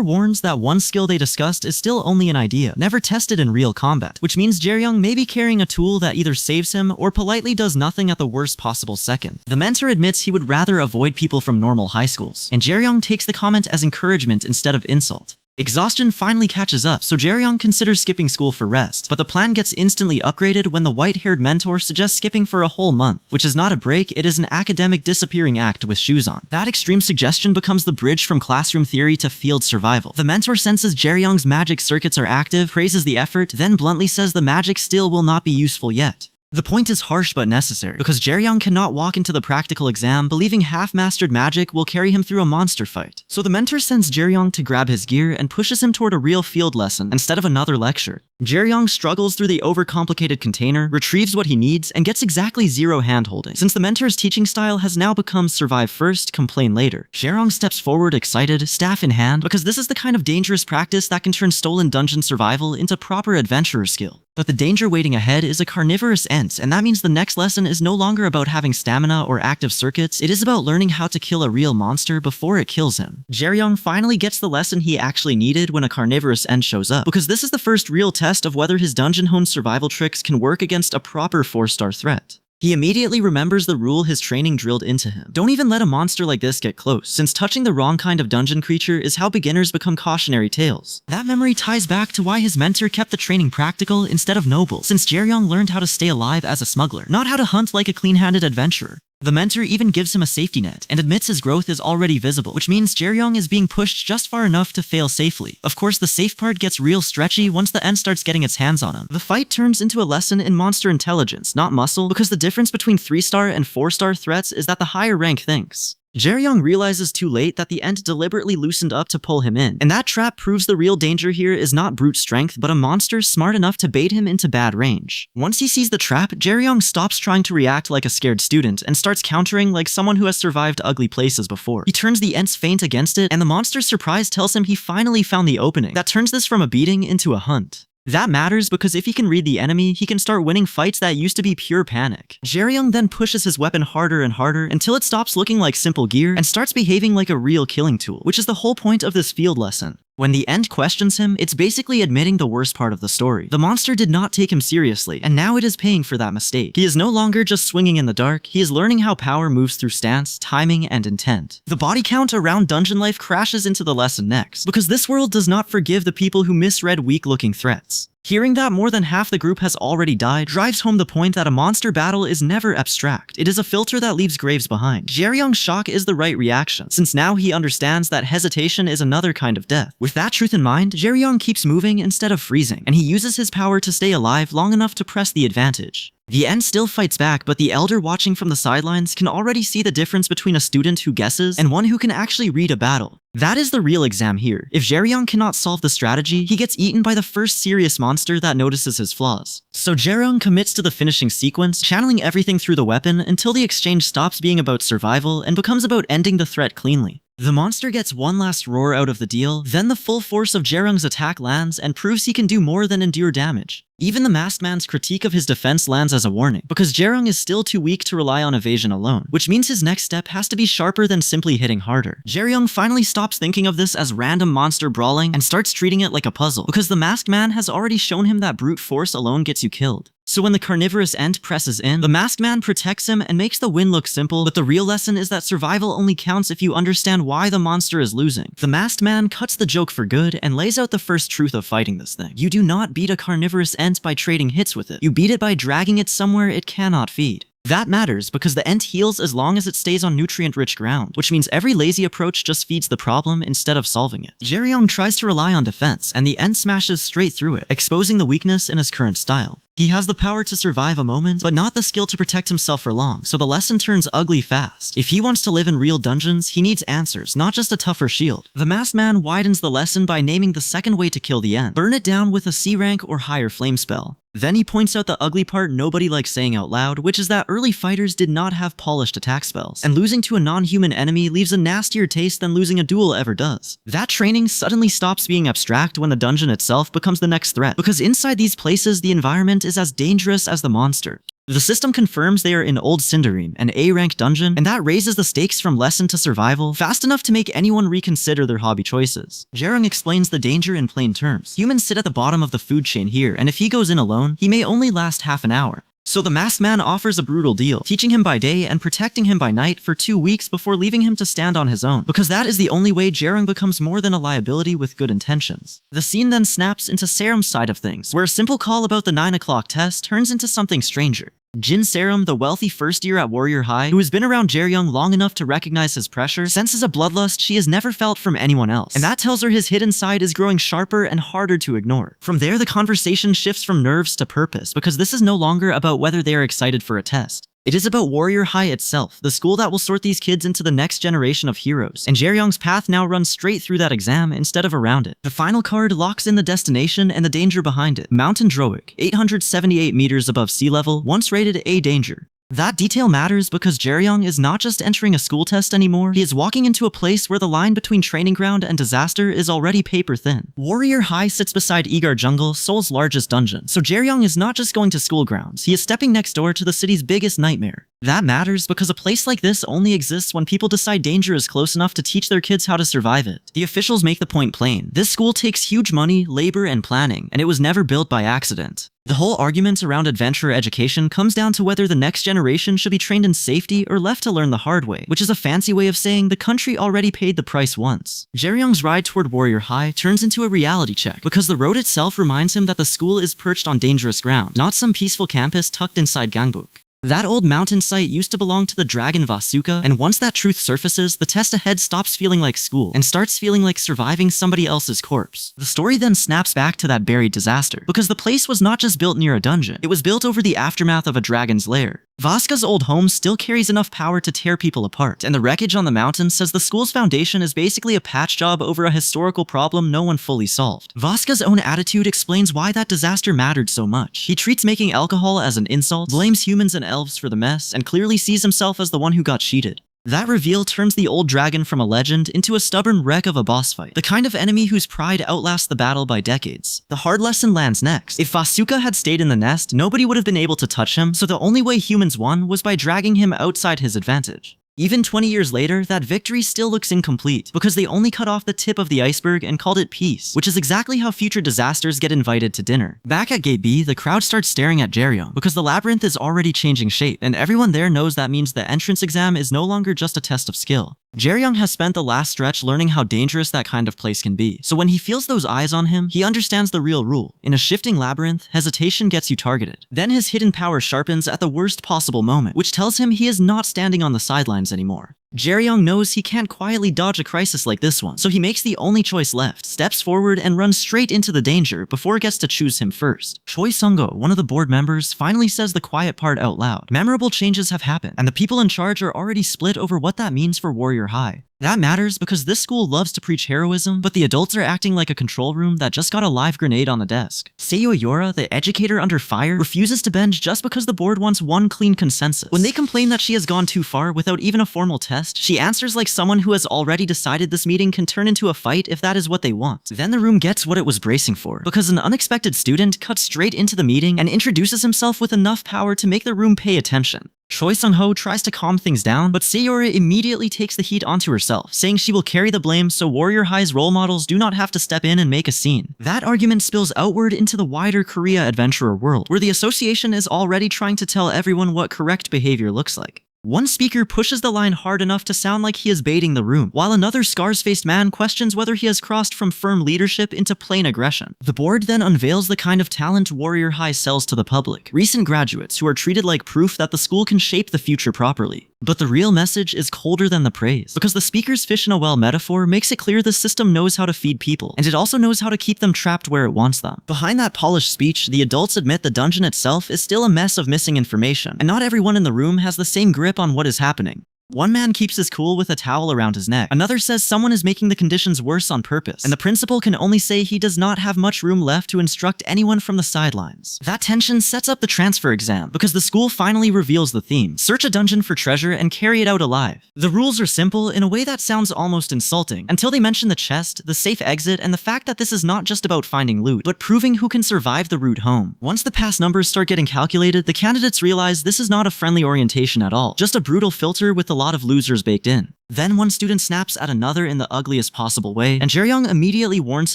warns that one skill they discussed is still only an idea, never tested in real combat, which means Jae-young may be carrying a tool that either saves him or politely does nothing at the worst possible second. The mentor admits he would rather avoid people from normal high schools, and Jae-young takes the comment as encouragement instead of insult. Exhaustion finally catches up, so Jaeryong considers skipping school for rest, but the plan gets instantly upgraded when the white-haired mentor suggests skipping for a whole month, which is not a break, it is an academic disappearing act with shoes on. That extreme suggestion becomes the bridge from classroom theory to field survival. The mentor senses Jaeryong's magic circuits are active, praises the effort, then bluntly says the magic still will not be useful yet. The point is harsh but necessary, because Jaeryong cannot walk into the practical exam believing half-mastered magic will carry him through a monster fight. So the mentor sends Jaeryong to grab his gear and pushes him toward a real field lesson instead of another lecture. Jaeryong struggles through the overcomplicated container, retrieves what he needs, and gets exactly 0 handholding. Since the mentor's teaching style has now become survive first, complain later, Jaeryong steps forward excited, staff in hand, because this is the kind of dangerous practice that can turn stolen dungeon survival into proper adventurer skill. But the danger waiting ahead is a carnivorous ent, and that means the next lesson is no longer about having stamina or active circuits, it is about learning how to kill a real monster before it kills him. Jaeryong finally gets the lesson he actually needed when a carnivorous ent shows up, because this is the first real test of whether his dungeon-honed survival tricks can work against a proper 4-star threat. He immediately remembers the rule his training drilled into him. Don't even let a monster like this get close, since touching the wrong kind of dungeon creature is how beginners become cautionary tales. That memory ties back to why his mentor kept the training practical instead of noble, since Jaeryong learned how to stay alive as a smuggler, not how to hunt like a clean-handed adventurer. The mentor even gives him a safety net, and admits his growth is already visible, which means Jaeryong is being pushed just far enough to fail safely. Of course, the safe part gets real stretchy once the ent starts getting its hands on him. The fight turns into a lesson in monster intelligence, not muscle, because the difference between 3-star and 4-star threats is that the higher rank thinks. Jaeryong realizes too late that the ent deliberately loosened up to pull him in, and that trap proves the real danger here is not brute strength, but a monster smart enough to bait him into bad range. Once he sees the trap, Jaeryong stops trying to react like a scared student and starts countering like someone who has survived ugly places before. He turns the ent's feint against it, and the monster's surprise tells him he finally found the opening. That turns this from a beating into a hunt. That matters because if he can read the enemy, he can start winning fights that used to be pure panic. Jaeryong then pushes his weapon harder and harder until it stops looking like simple gear and starts behaving like a real killing tool, which is the whole point of this field lesson. When the ent questions him, it's basically admitting the worst part of the story. The monster did not take him seriously, and now it is paying for that mistake. He is no longer just swinging in the dark, he is learning how power moves through stance, timing, and intent. The body count around dungeon life crashes into the lesson next, because this world does not forgive the people who misread weak-looking threats. Hearing that more than half the group has already died drives home the point that a monster battle is never abstract. It is a filter that leaves graves behind. Jaeryong's shock is the right reaction, since now he understands that hesitation is another kind of death. With that truth in mind, Jaeryong keeps moving instead of freezing, and he uses his power to stay alive long enough to press the advantage. The ent still fights back, but the elder watching from the sidelines can already see the difference between a student who guesses and one who can actually read a battle. That is the real exam here. If Jaeryong cannot solve the strategy, he gets eaten by the first serious monster that notices his flaws. So Jaeryong commits to the finishing sequence, channeling everything through the weapon until the exchange stops being about survival and becomes about ending the threat cleanly. The monster gets one last roar out of the deal, then the full force of Jaeryong's attack lands and proves he can do more than endure damage. Even the masked man's critique of his defense lands as a warning, because Jaeryong is still too weak to rely on evasion alone, which means his next step has to be sharper than simply hitting harder. Jaeryong finally stops thinking of this as random monster brawling and starts treating it like a puzzle, because the masked man has already shown him that brute force alone gets you killed. So when the carnivorous ent presses in, the masked man protects him and makes the win look simple, but the real lesson is that survival only counts if you understand why the monster is losing. The masked man cuts the joke for good and lays out the first truth of fighting this thing. You do not beat a carnivorous ent by trading hits with it. You beat it by dragging it somewhere it cannot feed. That matters because the ent heals as long as it stays on nutrient-rich ground, which means every lazy approach just feeds the problem instead of solving it. Jaeryong tries to rely on defense, and the ent smashes straight through it, exposing the weakness in his current style. He has the power to survive a moment, but not the skill to protect himself for long, so the lesson turns ugly fast. If he wants to live in real dungeons, he needs answers, not just a tougher shield. The masked man widens the lesson by naming the second way to kill the ent. Burn it down with a C rank or higher flame spell. Then he points out the ugly part nobody likes saying out loud, which is that early fighters did not have polished attack spells, and losing to a non-human enemy leaves a nastier taste than losing a duel ever does. That training suddenly stops being abstract when the dungeon itself becomes the next threat, because inside these places the environment is as dangerous as the monster. The system confirms they are in Old Cinderine, an A-rank dungeon, and that raises the stakes from lesson to survival fast enough to make anyone reconsider their hobby choices. Jaeryong explains the danger in plain terms. Humans sit at the bottom of the food chain here, and if he goes in alone, he may only last half an hour. So the masked man offers a brutal deal, teaching him by day and protecting him by night for 2 weeks before leaving him to stand on his own, because that is the only way Jae-young becomes more than a liability with good intentions. The scene then snaps into Serum's side of things, where a simple call about the 9 o'clock test turns into something stranger. Jin Serum, the wealthy first year at Warrior High, who has been around Jae-young long enough to recognize his pressure, senses a bloodlust she has never felt from anyone else, and that tells her his hidden side is growing sharper and harder to ignore. From there, the conversation shifts from nerves to purpose, because this is no longer about whether they are excited for a test. It is about Warrior High itself, the school that will sort these kids into the next generation of heroes, and Jae-young's path now runs straight through that exam instead of around it. The final card locks in the destination and the danger behind it. Mountain Droic, 878 meters above sea level, once rated A danger. That detail matters because Jae-young is not just entering a school test anymore, he is walking into a place where the line between training ground and disaster is already paper thin. Warrior High sits beside Egar Jungle, Seoul's largest dungeon, so Jae-young is not just going to school grounds, he is stepping next door to the city's biggest nightmare. That matters because a place like this only exists when people decide danger is close enough to teach their kids how to survive it. The officials make the point plain. This school takes huge money, labor, and planning, and it was never built by accident. The whole argument around adventure education comes down to whether the next generation should be trained in safety or left to learn the hard way, which is a fancy way of saying the country already paid the price once. Jae-young's ride toward Warrior High turns into a reality check because the road itself reminds him that the school is perched on dangerous ground, not some peaceful campus tucked inside Gangbuk. That old mountain site used to belong to the dragon Vasuka, and once that truth surfaces, the test ahead stops feeling like school and starts feeling like surviving somebody else's corpse. The story then snaps back to that buried disaster, because the place was not just built near a dungeon, it was built over the aftermath of a dragon's lair. Vasuka's old home still carries enough power to tear people apart, and the wreckage on the mountain says the school's foundation is basically a patch job over a historical problem no one fully solved. Vasuka's own attitude explains why that disaster mattered so much. He treats making alcohol as an insult, blames humans and elves for the mess, and clearly sees himself as the one who got cheated. That reveal turns the old dragon from a legend into a stubborn wreck of a boss fight, the kind of enemy whose pride outlasts the battle by decades. The hard lesson lands next. If Vasuka had stayed in the nest, nobody would have been able to touch him, so the only way humans won was by dragging him outside his advantage. Even 20 years later, that victory still looks incomplete, because they only cut off the tip of the iceberg and called it peace, which is exactly how future disasters get invited to dinner. Back at Gate B, the crowd starts staring at Jae-young, because the labyrinth is already changing shape, and everyone there knows that means the entrance exam is no longer just a test of skill. Jae-young has spent the last stretch learning how dangerous that kind of place can be, so when he feels those eyes on him, he understands the real rule. In a shifting labyrinth, hesitation gets you targeted. Then his hidden power sharpens at the worst possible moment, which tells him he is not standing on the sidelines anymore. Jae-young knows he can't quietly dodge a crisis like this one, so he makes the only choice left, steps forward and runs straight into the danger before it gets to choose him first. Choi Sung-go, one of the board members, finally says the quiet part out loud. Memorable changes have happened, and the people in charge are already split over what that means for Warrior High. That matters because this school loves to preach heroism, but the adults are acting like a control room that just got a live grenade on the desk. Seiyo Yora, the educator under fire, refuses to bend just because the board wants one clean consensus. When they complain that she has gone too far without even a formal test, she answers like someone who has already decided this meeting can turn into a fight if that is what they want. Then the room gets what it was bracing for, because an unexpected student cuts straight into the meeting and introduces himself with enough power to make the room pay attention. Choi Sung-ho tries to calm things down, but Sayori immediately takes the heat onto herself, saying she will carry the blame so Warrior High's role models do not have to step in and make a scene. That argument spills outward into the wider Korea adventurer world, where the association is already trying to tell everyone what correct behavior looks like. One speaker pushes the line hard enough to sound like he is baiting the room, while another scars-faced man questions whether he has crossed from firm leadership into plain aggression. The board then unveils the kind of talent Warrior High sells to the public, recent graduates who are treated like proof that the school can shape the future properly. But the real message is colder than the praise, because the speaker's fish in a well metaphor makes it clear the system knows how to feed people, and it also knows how to keep them trapped where it wants them. Behind that polished speech, the adults admit the dungeon itself is still a mess of missing information, and not everyone in the room has the same grip on what is happening. One man keeps his cool with a towel around his neck. Another says someone is making the conditions worse on purpose. And the principal can only say he does not have much room left to instruct anyone from the sidelines. That tension sets up the transfer exam, because the school finally reveals the theme. Search a dungeon for treasure and carry it out alive. The rules are simple in a way that sounds almost insulting, until they mention the chest, the safe exit, and the fact that this is not just about finding loot, but proving who can survive the route home. Once the pass numbers start getting calculated, the candidates realize this is not a friendly orientation at all, just a brutal filter with the lot of losers baked in. Then one student snaps at another in the ugliest possible way, and Jae-young immediately warns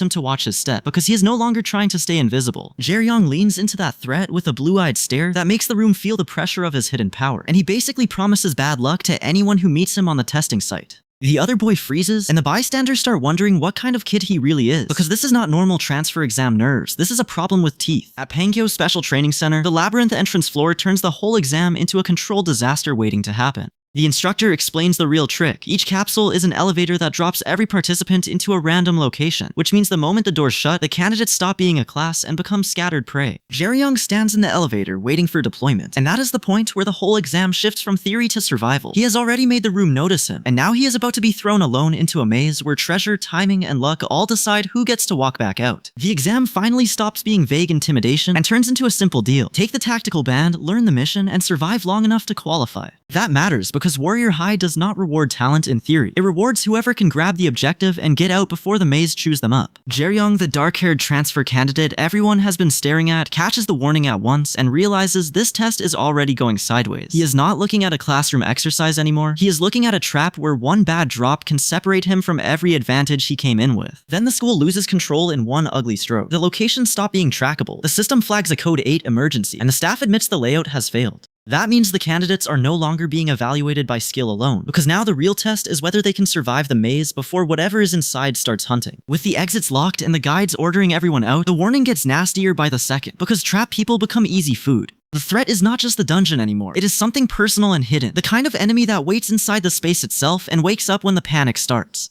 him to watch his step because he is no longer trying to stay invisible. Jae-young leans into that threat with a blue-eyed stare that makes the room feel the pressure of his hidden power, and he basically promises bad luck to anyone who meets him on the testing site. The other boy freezes, and the bystanders start wondering what kind of kid he really is, because this is not normal transfer exam nerves, this is a problem with teeth. At Pangyo's Special Training Center, the labyrinth entrance floor turns the whole exam into a controlled disaster waiting to happen. The instructor explains the real trick. Each capsule is an elevator that drops every participant into a random location, which means the moment the doors shut, the candidates stop being a class and become scattered prey. Jae-young stands in the elevator waiting for deployment, and that is the point where the whole exam shifts from theory to survival. He has already made the room notice him, and now he is about to be thrown alone into a maze where treasure, timing, and luck all decide who gets to walk back out. The exam finally stops being vague intimidation and turns into a simple deal. Take the tactical band, learn the mission, and survive long enough to qualify. That matters because Warrior High does not reward talent in theory. It rewards whoever can grab the objective and get out before the maze chews them up. Jae-young, the dark-haired transfer candidate everyone has been staring at, catches the warning at once and realizes this test is already going sideways. He is not looking at a classroom exercise anymore. He is looking at a trap where one bad drop can separate him from every advantage he came in with. Then the school loses control in one ugly stroke. The locations stop being trackable. The system flags a Code 8 emergency, and the staff admits the layout has failed. That means the candidates are no longer being evaluated by skill alone, because now the real test is whether they can survive the maze before whatever is inside starts hunting. With the exits locked and the guides ordering everyone out, the warning gets nastier by the second, because trapped people become easy food. The threat is not just the dungeon anymore, it is something personal and hidden, the kind of enemy that waits inside the space itself and wakes up when the panic starts.